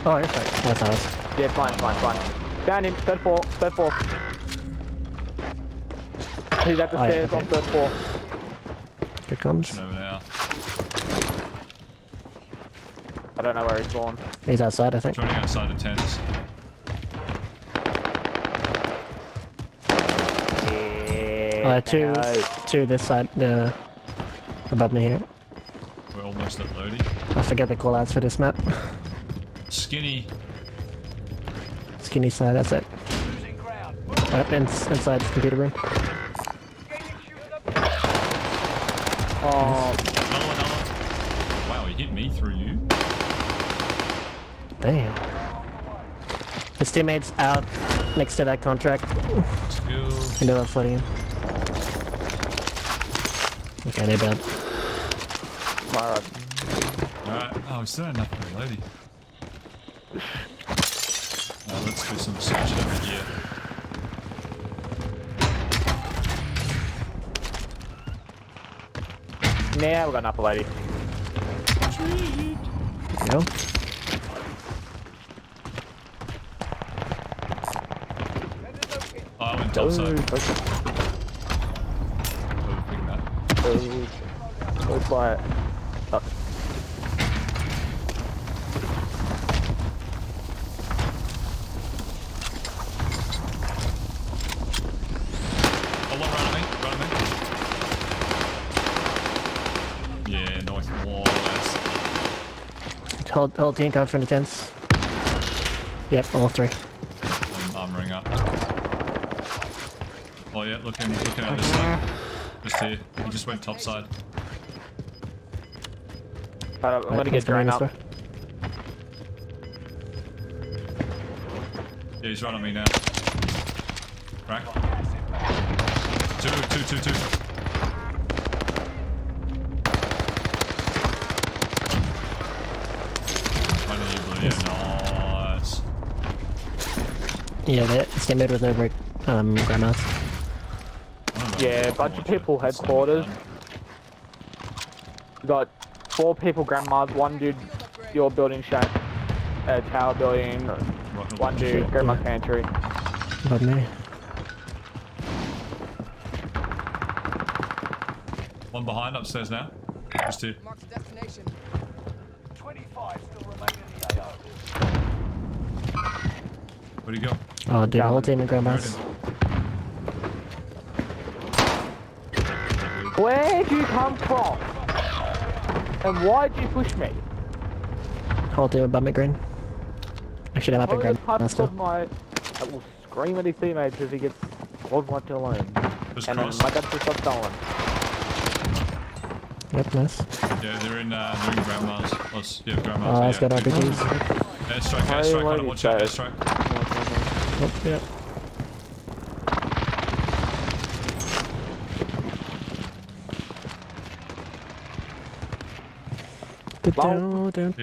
Oh, you're fine. That's ours. Yeah, fine. Down him, third floor. He's at the Oh, yeah, stairs okay. on third floor. Here comes. Over now. I don't know where he's gone. He's outside, I think. Joining outside the tents. Two this side, above me here. We're almost at loading. I forget the callouts for this map. Skinny. Skinny side, that's it. Losing ground. Inside the computer room. Oh, Another one. Wow, he hit me through you. Damn. His teammate's out next to that contract. Skill. Into that footing. Okay, they're bad. Alright. Oh, we still don't have enough reloading. Let's do some searching over here. now we got an upper lady. Go. Oh, I went topside. Go quiet. Oh. Oh, one right at me. Yeah, nice. More or less. Whole team comes from the tents. Yep, all three. I'm armoring up. Oh yeah, looking at this side. Just here. He just went topside. I'm gonna get drained up. Yeah, he's right on me now. Crack. Two. Right on you, blue. Yeah, nice. Yeah, the teammate was over at Grandma's. Yeah, a bunch of people headquarters. You got 4 people grandmas, 1 dude your building shack, tower building, 1 dude grandma's pantry. About me. One behind upstairs now. Just 2. Mark the destination. 25 still remain in the AO. Where'd he go? Oh, dude, the whole team in grandma's. Where'd you come from? And why'd you push me? Whole team above me green. I should have up in Probably the grandma's type still. of my that will scream at his teammates as he gets left alone. Just And then cross. my guns will stop stolen. Yep, nice. Yeah, they're in grandma's. Yeah, grandma's. Oh, let's yeah. get RPGs. Airstrike, airstrike, gotta watch out, airstrike. Oh, yeah. Here,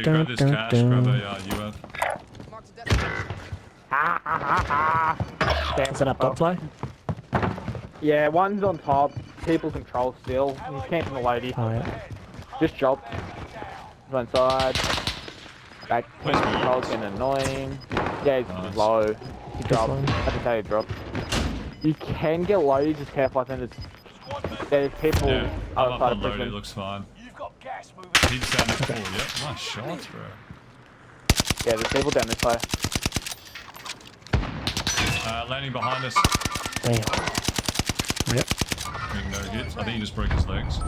grab this cash, grab a UF. Mark the destination. Ha ha ha ha! Is that up top fly? Yeah, one's on top. People control still. He's camping the lady. Oh, yeah. Just dropped. One side. Back Where's the control's getting annoying. Yeah, he's Nice. low. He dropped. one. I have to tell you, dropped. You can get low, you just careful. I think there's people Yeah, I'm up outside of on load, it prison. looks fine. You've got gas moving. He's down at 4, yep. Nice shots, bro. Yeah, there's people down this way. Landing behind us. Damn. Yep. Making no hits. I think he just broke his legs.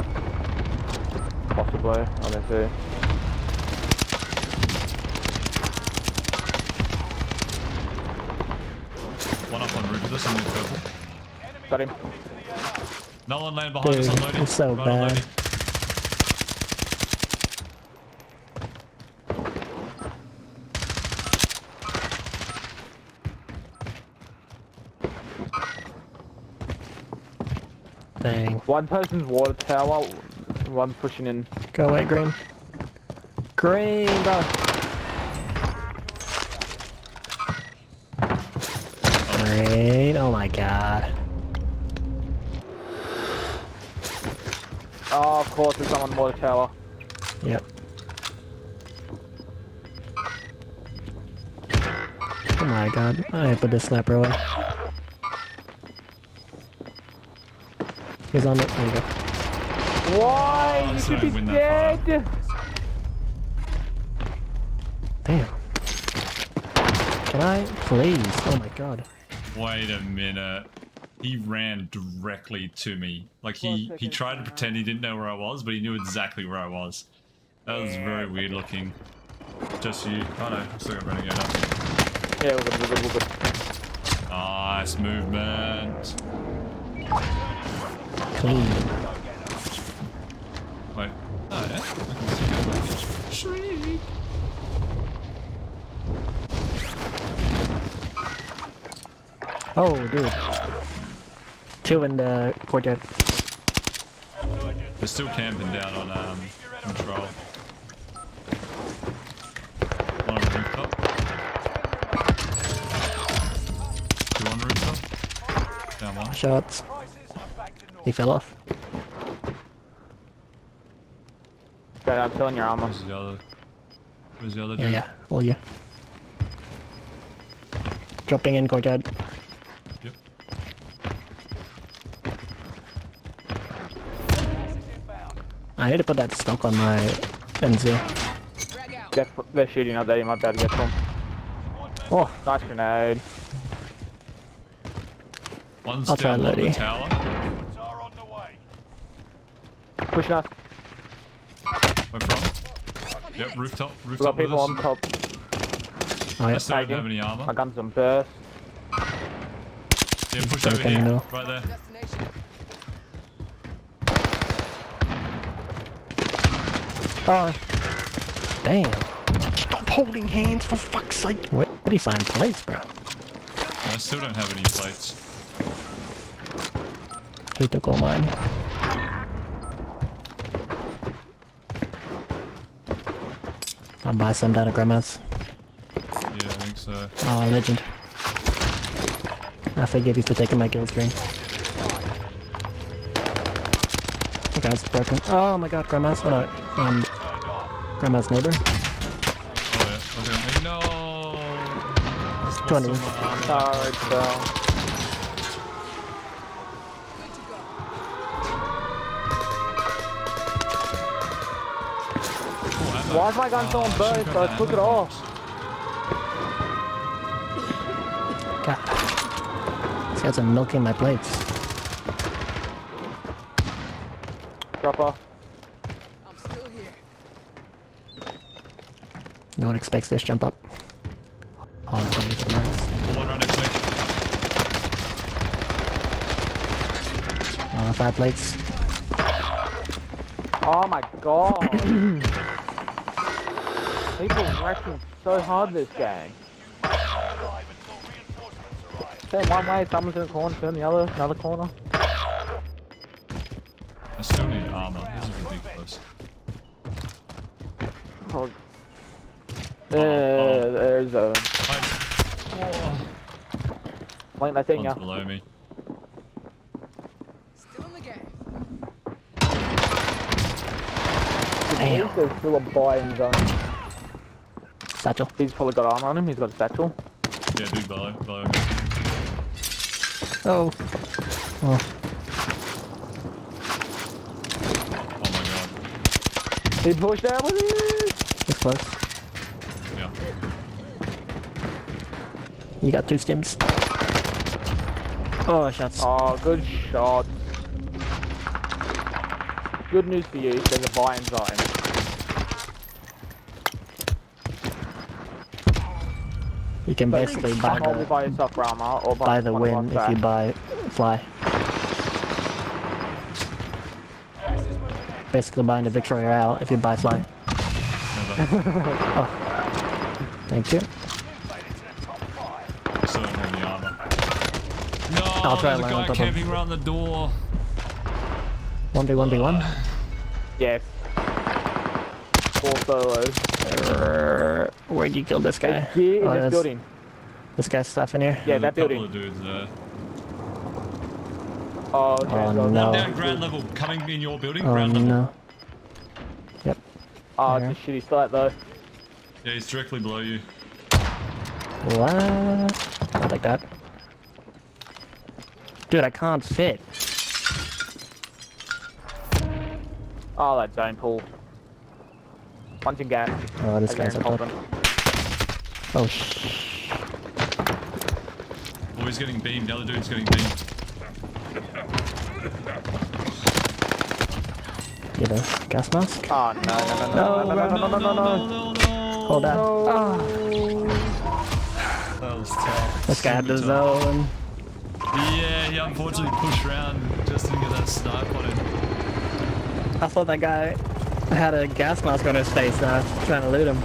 Possibly. I don't see. One up on roof of this and then purple. Got him. No one landed behind us on Dude, loading. it's so right on bad. loading. Dang. One person's water tower, one pushing in. Go away, green. Green, bro. Green. Oh my god. Oh, of course, there's someone water tower. Yep. Oh my god. I put this sniper away. He's on it. There you go. Why? Oh, You so should be win that dead. Damn. Can I? Please. Oh my god. Wait a minute. He ran directly to me. Like he tried to pretend he didn't know where I was, but he knew exactly where I was. That was very weird looking. Just you. Oh no, I still got Renegade up. Yeah, we're good, we're good. Nice movement. Clean. Wait. Oh yeah? I can see Shriek. Oh, dude. 2 in the courtyard. They're still camping down on control. One on the rooftop. 2 on the rooftop. Down 1. Shots. He fell off. Okay, I'm killing your armor. Where's the other? Where's the other Yeah, dude? yeah. Well, yeah. Dropping in courtyard. Yep. I need to put that stock on my NZ. Drag out. They're shooting up there, you might be able to get them. Oh, nice grenade. One's I'll try down on the Lodi. tower. Are on the way. Pushing us. Where from? Yep, rooftop. We've Rooftop got people on with us. top. Oh, I yeah. still don't have any armor. My gun's on burst. Yeah, push Don't over think here. no. Right there. Destination. Oh. Damn. Stop holding hands for fuck's sake. Where did he find plates, bro? I still don't have any plates. He took all mine. I'll buy some down at grandma's. Yeah, I think so. Oh, legend. I forgive you for taking my kill screen. guy's broken. Oh my god, Grandma's. Oh no. Grandma's neighbor. Oh yeah. Okay. No. 20. Sorry, bro. Why is my gun so on burst? So I took it off. God. These guys are milking my plates. Drop off. I'm still here. No one expects this jump up. Oh, it's gonna be so nice. One right next to me. 5 plates. Oh my god. People are wrecking so hard this game. Turn one way, someone's in the corner, turn the other, another corner. I still need armor. This is ridiculous. Oh. There's a... Link that thing, yeah. One's below me. Still in the game. Damn. There's still a buying zone. Satchel. He's probably got armor on him, he's got a satchel. Yeah, dude, below me. Oh. Oh. Oh my god. He pushed out with it! It's close. Yeah. You got 2 stims. Oh, shots. Oh, good shot. Good news for you, there's a buying zone. You can basically buy Probably buy yourself armor or buy the win if you buy fly. Basically buying the victory royale if you buy fly. Oh. Thank you. Still don't have the armor. No, I'll try there's a to land on guy top camping around the door. 1v1v1. Yes. 4 solos. Where'd you kill this guy? Here in Oh, this building. This guy's stuff in here? Yeah, There's that a couple building. of dudes there. Oh, okay. Oh, so no. Down ground level, coming in your building, Oh ground level. no. Yep. Oh, it's a shitty start though. Yeah, he's directly below you. What? Not like that. Dude, I can't fit. Oh, that zone pool. Punching gas. Oh, this guy's up top. Oh, Oh, he's getting beamed. The other dude's getting beamed. get a gas mask. Oh, no. Hold that. That was tough. This guy had the Super tough. zone. Yeah, he unfortunately pushed around just to get that snipe on him. I thought that guy had a gas mask on his face and I was trying to loot him.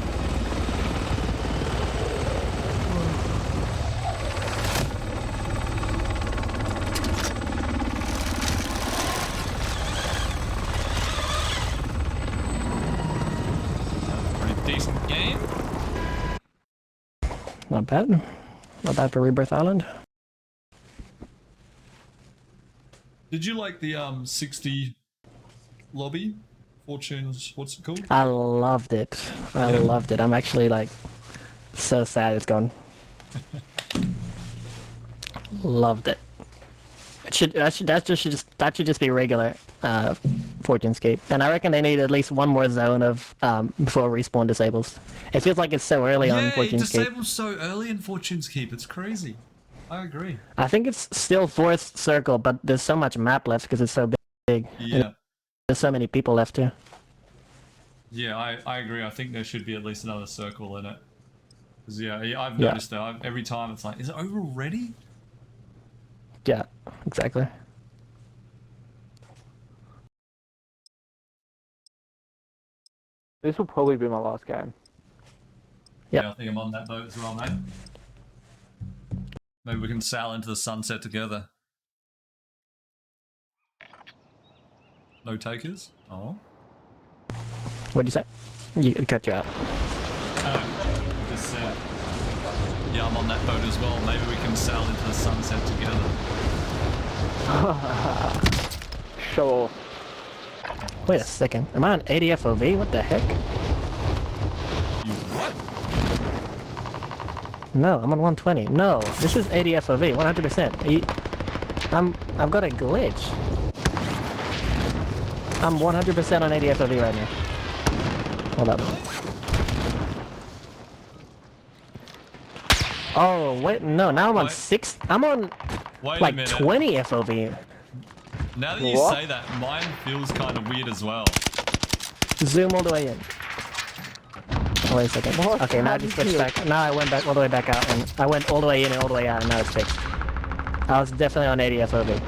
Pretty decent game. Not bad. Not bad for Rebirth Island. Did you like the 60 lobby? Fortunes, what's it called? I loved it. I loved it. I'm actually like so sad it's gone. Loved it. That should just be regular Fortunescape. And I reckon they need at least one more zone of before respawn disables. It feels like it's so early on Yeah, it Fortunescape. disables so early in Fortunescape. It's crazy. I agree. I think it's still 4th circle, but there's so much map left because it's so big. Yeah. And there's so many people left too. Yeah, I agree. I think there should be at least another circle in it. 'Cause, yeah, I've noticed that every time it's like, is it over already? Yeah, exactly. This will probably be my last game. Yep. Yeah, I think I'm on that boat as well, mate. Maybe we can sail into the sunset together. No takers? Oh. What'd you say? You cut you out. Just said, yeah, I'm on that boat as well. Maybe we can sail into the sunset together. Sure. Wait a second. Am I on 80 FOV? What the heck? You what? No, I'm on 120. No, this is 80 FOV, 100%. I've got a glitch. I'm 100% on 80 FOV right now. Hold up. Oh, wait, no, now I'm on 6. I'm on Wait a like minute. 20 FOV. Now that you say that, mine feels kind of weird as well. Zoom all the way in. Oh, wait a second. Okay, now I just switched back. Now I went back all the way back out, and I went all the way in and all the way out, and now it's fixed. I was definitely on 80 FOV.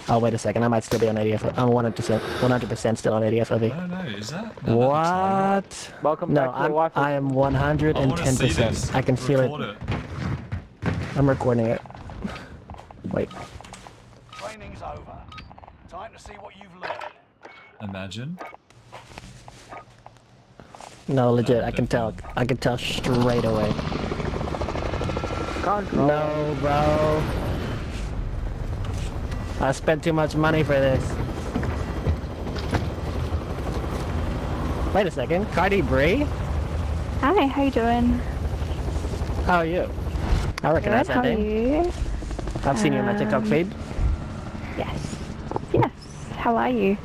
Oh, wait a second. I might still be on 80 FOV. I'm 100% still on 80 FOV. No, is that? No, What? Welcome No, back to the life of... I am 110%. I can feel it. I'm recording it. Wait. Training's over. Time to see what you've learned. Imagine. No, legit. I can tell. I can tell straight away. No, bro. I spent too much money for this. Wait a second. Cardi Brie? Hi, how you doing? How are you? I recognize that name. How are you? I've seen you in my TikTok feed. Yes. Yes. How are you?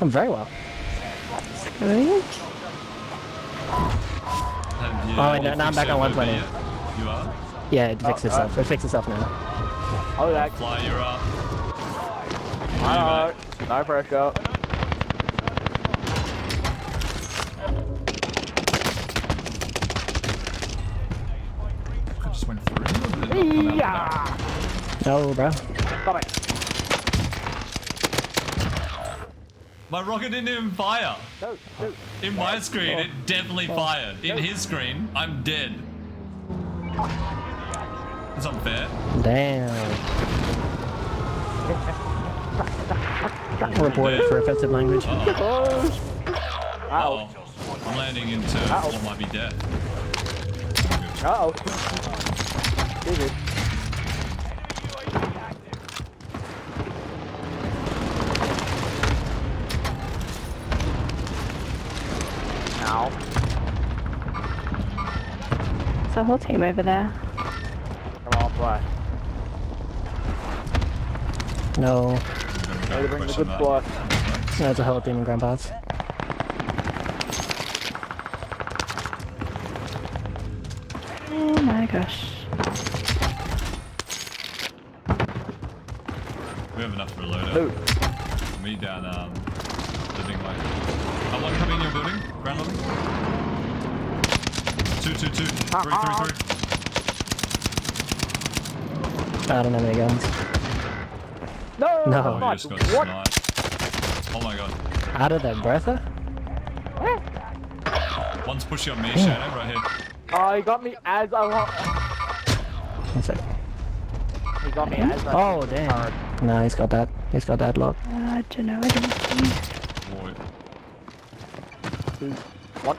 I'm very well. That's good. Oh, wait, no, now I'm back on 120. You are? Yeah, it fixed itself. It fixed itself now. Oh, that. Fly, you're up. Alright. No pressure. I just went through. Or did it not come out of No, bro. Come here. My rocket didn't even fire. No, no. In my screen, it definitely fired. In his screen, I'm dead. That's unfair. Damn. Reported for offensive language. Uh-oh. I'm landing into what might be death. Uh-oh. Easy. Ow. It's a whole team over there. Come on, fly. No. Way to bring the good fly. That's a whole team in Grandpa's. Oh my gosh. We have enough for a loadout. Ooh. Me down, living like. One coming in your building, ground level. Two. Three. I don't have any guns. No! No. Oh, you just got sniped. Oh my god. Out of that Bertha? One's pushing on me, Shadow, right here. Oh, he got me as I want. One sec. He got me as I Oh, damn. No, he's got that. He's got that lock. I don't know. I didn't see. Boy. What?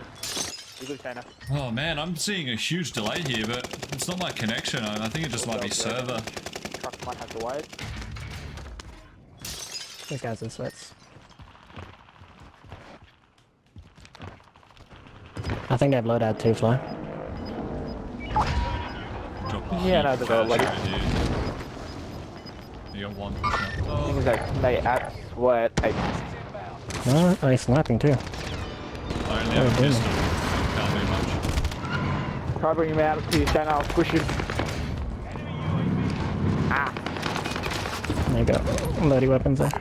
You good, Shana? Oh man, I'm seeing a huge delay here, but it's not my connection. I think it just might be server. Truck might have to wait. These guys are sweats. I think they have loadout too, Fly. Drop the Yeah, no, heat they're all flash ready. right here. You got one pushing up. I think it's like, they at sweat. Hey. Oh, he's sniping too. I only have a pistol. Can't do much. Try bringing him out to you, Shana. I'll push him. Ah. There you go. Loady weapons there.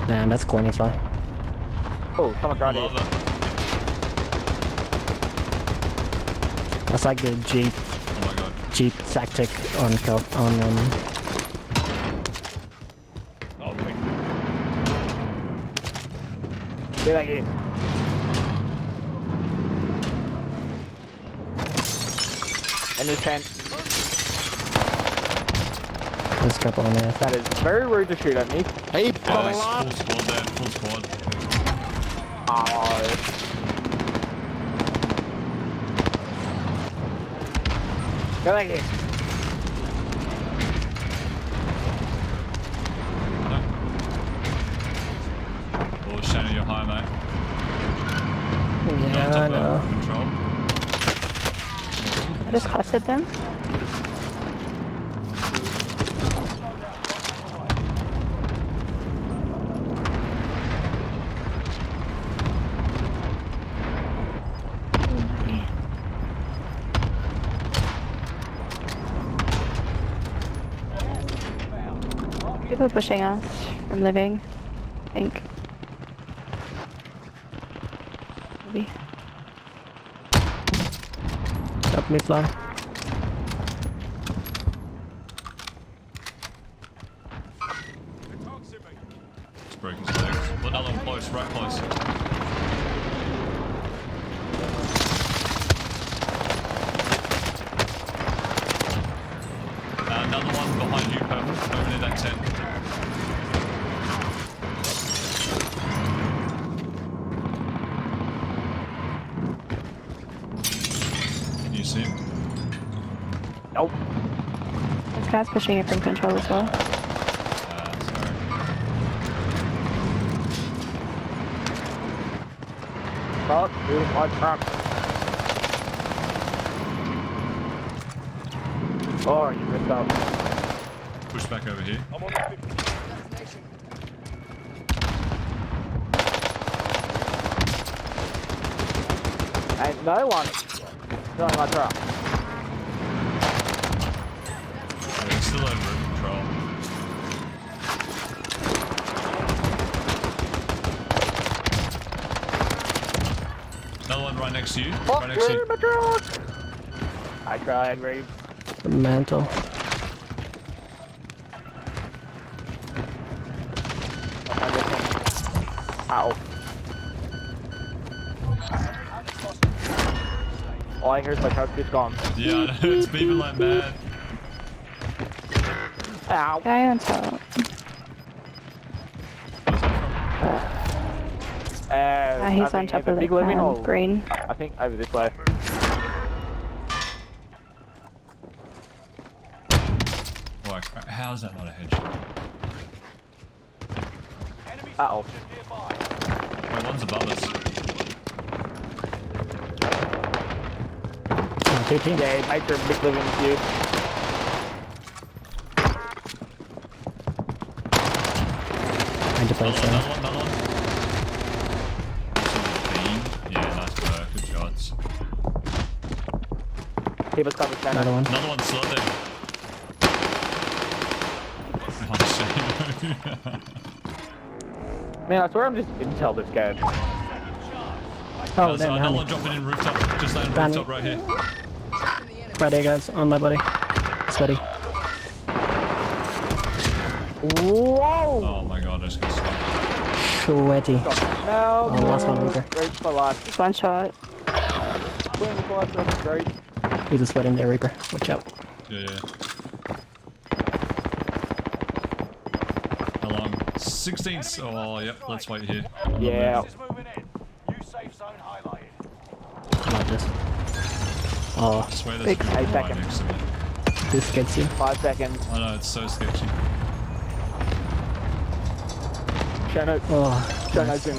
Damn, that's corny, Fly. Oh, someone's right here. Love it. That's like the Jeep Oh my god. tactic on Oh, wait. Get back here. And his tent. There's a couple on there. That is very rude to shoot at me. Hey, Oh, it's full squad there, full squad. Oh. Get back here. know you're high, mate. Yeah, I know. Control. I just clustered them. People are pushing us from living, I think. Maybe. Up me fly. It's broken his legs. Another one close, right close. Another one behind you, purple, over near that tent. Can you see him? Nope. This guy's pushing it from control as well. Sorry. Stop shooting my truck. Oh, you missed out. Push back over here. I'm on the 50. Ain't no one showing my truck. We're still over control. Another one right next to you. Oh, Right next to you. my truck! I tried, Reeve. Mantle. Ow. All I hear is my truck just gone. Yeah, I know, it's beeping like mad. Ow. Guy on top. He's on top of the big living hole. green. I think over this way. Oh, how's that not a headshot? Uh-oh. Wait, one's above us. Oh, 2 teams. Yeah, mate, they're big living with you. I just played Another one, another one. Yeah, nice work, good shots. Keep us covered, Shannon. Another one. Another one slot there. Oh, shit. Man, I swear I'm just intel this guy. Oh, There's damn, another behind one me. dropping in rooftop, just landing Behind rooftop right here. Right there, guys. On my buddy. Sweaty. Whoa! Oh my god, I just got stuck. Sweaty. No, Oh, last one, Reaper. Great for life. Just one shot. 25 seconds straight. He's a sweating there, Reaper. Watch out. Yeah. How long? 16. Oh, yep, let's wait here. Yeah. This is moving in. New safe zone highlighted. I like this. Oh, I swear there's Big people 8 right seconds. next to me. this gets you. 5 seconds. I know, it's so sketchy. Shano. Oh, Shano's in.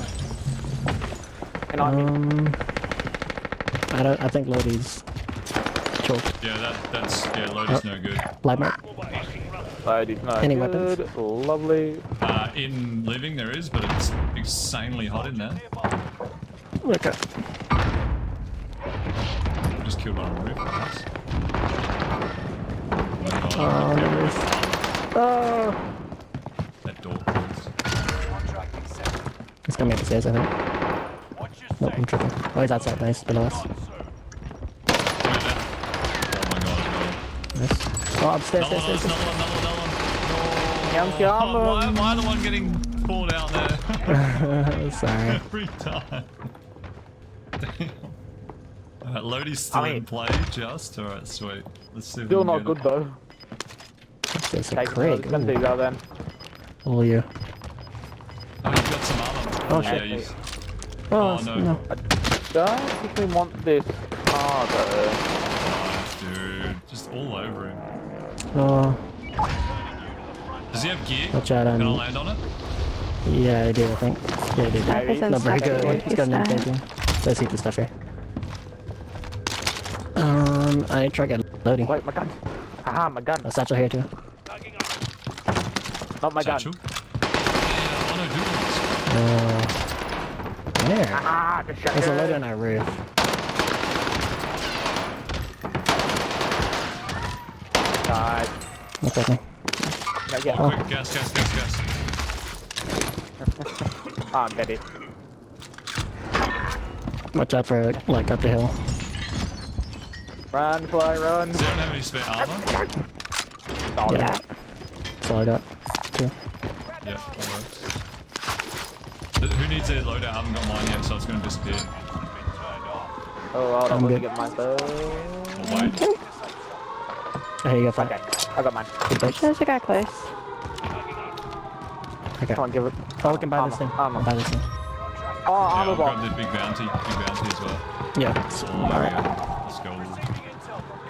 And I'm in. I think Lodi's choked. Yeah, that's Lodi's no good. Light mark. Ladies, no. Any good. weapons? Lovely. In living there is, but it's insanely hot in there. Look at. Just killed on a roof. Nice. Oh, on the roof. Oh, That door closed. he's coming upstairs, I think. Nope, I'm tripping. Oh, he's outside. Nice, below us. Oh my god. Nice. Oh, upstairs, Another stairs, one, stairs. another one. Yum, yum. Why am I the one getting pulled out there? Sorry. Every time. Damn. Lodi's still in play, just? Alright, sweet. Let's see if Still we can not get good it. though. There's a Take Craig. some these out then. Oh, you. Oh, you've got some armor. Oh, yeah, shit. you... Oh, no. no. I don't particularly want this car though. Oh, dude. Just all over him. Oh, Does he have gear? watch out Can I on. land on it? Yeah, I do, I think. Yeah, I do. Maybe. No, very Stuff good. here. He's got an engaging. Let's see the stuff here. I try get loading. Wait, my gun. Aha, my gun. A satchel here too. Not my Satchel? gun. Yeah, I do Where? Ah, the shotgun. There's a loader on our roof. God. What's that thing? No, yeah. Oh, quick, gas. Oh, I'm dead. Watch out for like up the hill. Run, fly, run. Does anyone have any spare armor? Oh, Yeah. That's all I got. Two. Yeah, that works. Who needs a loadout? I haven't got mine yet, so it's going to disappear. Oh, hold on, I'm let me good. get my bow. Oh, wait. Here you go, fine. Okay, I got mine. There's a guy close. Okay. Come on, give it. Oh, we can buy this thing. Armor. Buy this thing. Oh, Yeah, armor I'll box. grab the big bounty as well. Yeah. Oh, there we go. Let's go.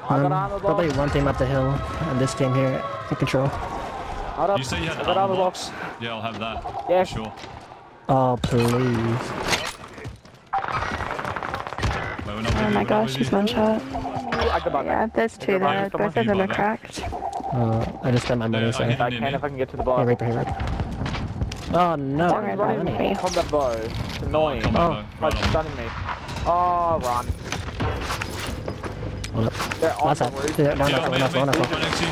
I got armor box. Probably one team up the hill, and this team here in control. Hold up. You say you had I the got armor armor box? Yeah, I'll have that. Yeah. For sure. Oh, please. Wait, we're not with Oh you, my we're not gosh, with just you. one shot. I got my Yeah, there's two there. Someone Both of them are cracked. I just spent my money, Yeah, sorry. If I can, if I can get to the bar. Hey, Reaper, hey, Reaper. Oh, no. Don't worry about Running me. combat bow. It's annoying. Combat bow, It's right on. stunning me. Oh, run. Hold up. They're on Last the side. roof. Yeah, Yeah, one I'm off. right next to you.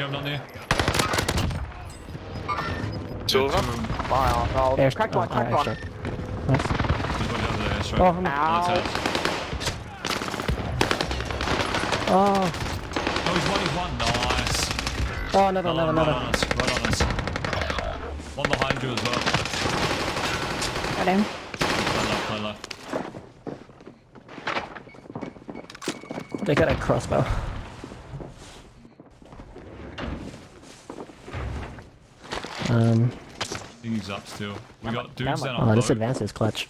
I'm not near. Silver? Wow, oh, Air cracked one, cracked one. airstrike. Nice. There's one down there, straight. Oh, I'm... Ow. Oh. Oh, he's one. Nice. Oh, another. Right on us. One behind you as well. Got him. Play left. They got a crossbow. I think he's up still. We got dudes down on Oh, the this boat. advance is clutch.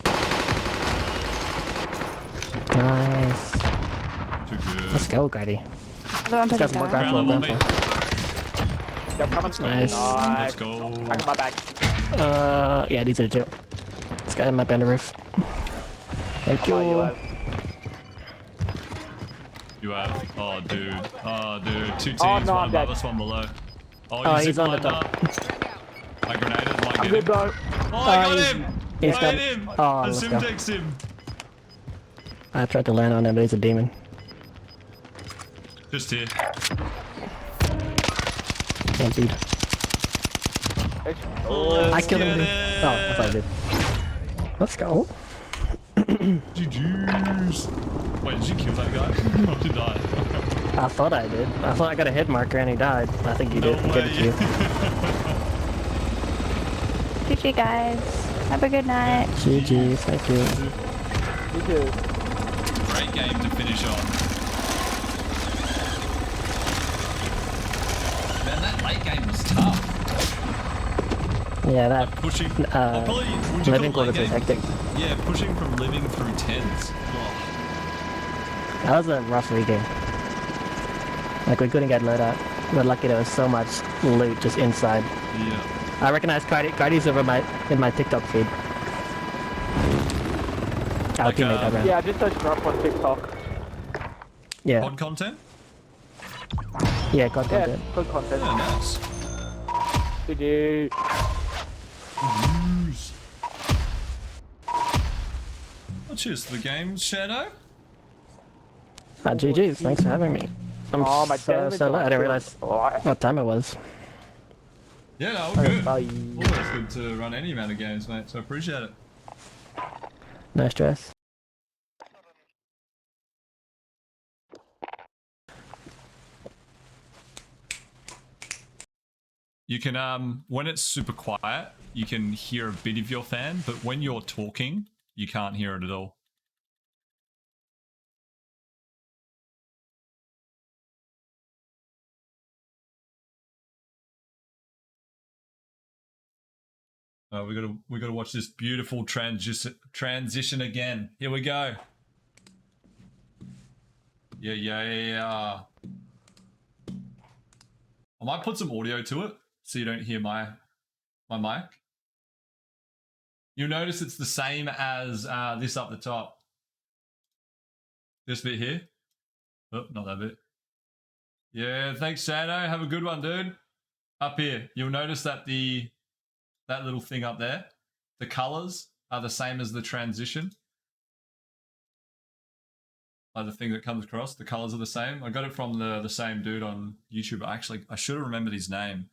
Nice. Too good. Let's go, Grady. The one This guy's more down. ground floor. Yep, coming. Nice. Let's go. I got my back. Yeah, these are two. This guy might be on the roof. Thank Oh, you. You have. Oh, dude. Two teams, Oh, no, one I'm above dead. us, one below. Oh, Oh, he's he's on the zipplined top. up. I grenaded. Might I'm get good, him. bro. Oh, I got he's- him. he's I got- hit him. Oh, I let's go. simtex him. I tried to land on him, but he's a demon. Just here. Can't beat. I killed him. Get Oh, that's all I did. Let's go. GG's. Wait, did you kill that guy? Or did I? I thought I did. I thought I got a hit marker and he died. I think you No did. Give it to you. GG guys. Have a good night. GG, thank you. You too. Great game to finish on. Man, that late game was tough. Yeah, that Pushing. Probably, would you living call it quarters was late game? hectic. Yeah, pushing from living through tens. That was a rough weekend. Like, we couldn't get lit up. But lucky there was so much loot just inside. Yeah. I recognize Cardi's over in my TikTok feed. Our Like, teammate that ran. Yeah, I just searched her up on TikTok. Yeah. Pod content? Yeah, COD Yeah, content. good content. Yeah, nice. GG. News. Well, cheers to the game, Shadow. GG's, thanks for having me. I'm Oh, my so damage late, I didn't on realize Alright. what time it was. Yeah, no, we're good. Bye. Always good to run any amount of games, mate, so I appreciate it. No stress. You can, when it's super quiet, you can hear a bit of your fan, but when you're talking, you can't hear it at all. We gotta watch this beautiful transition again. Here we go. Yeah. I might put some audio to it so you don't hear my my mic. You'll notice it's the same as this up the top. This bit here. Oh, not that bit. Yeah, thanks, Sano. Have a good one, dude. Up here, you'll notice that that little thing up there, the colors are the same as the transition. Like the thing that comes across, the colors are the same. I got it from the same dude on YouTube. I should have remembered his name.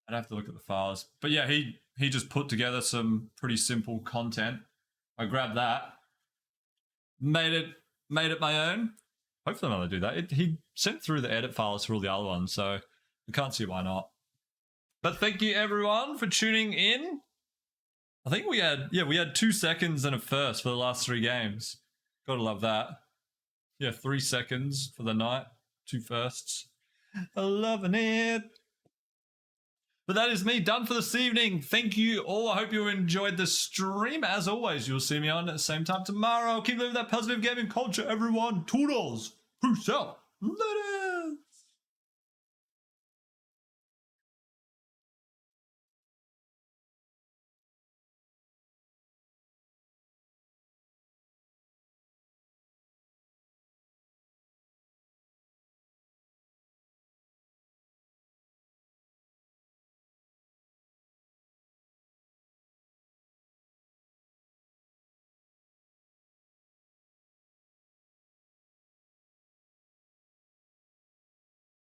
I'd have to look at the files. But yeah, he just put together some pretty simple content. I grabbed that, made it my own. Hopefully I'm able to do that. He sent through the edit files for all the other ones, so I can't see why not. But thank you everyone for tuning in. I think we had 2 seconds and a first for the last 3 games. Gotta love that. Yeah, 3 seconds for the night, 2 firsts. Loving it. But that is me done for this evening. Thank you all. I hope you enjoyed the stream. As always, you'll see me on at the same time tomorrow. Keep living that positive gaming culture, everyone. Toodles. Peace out. Later.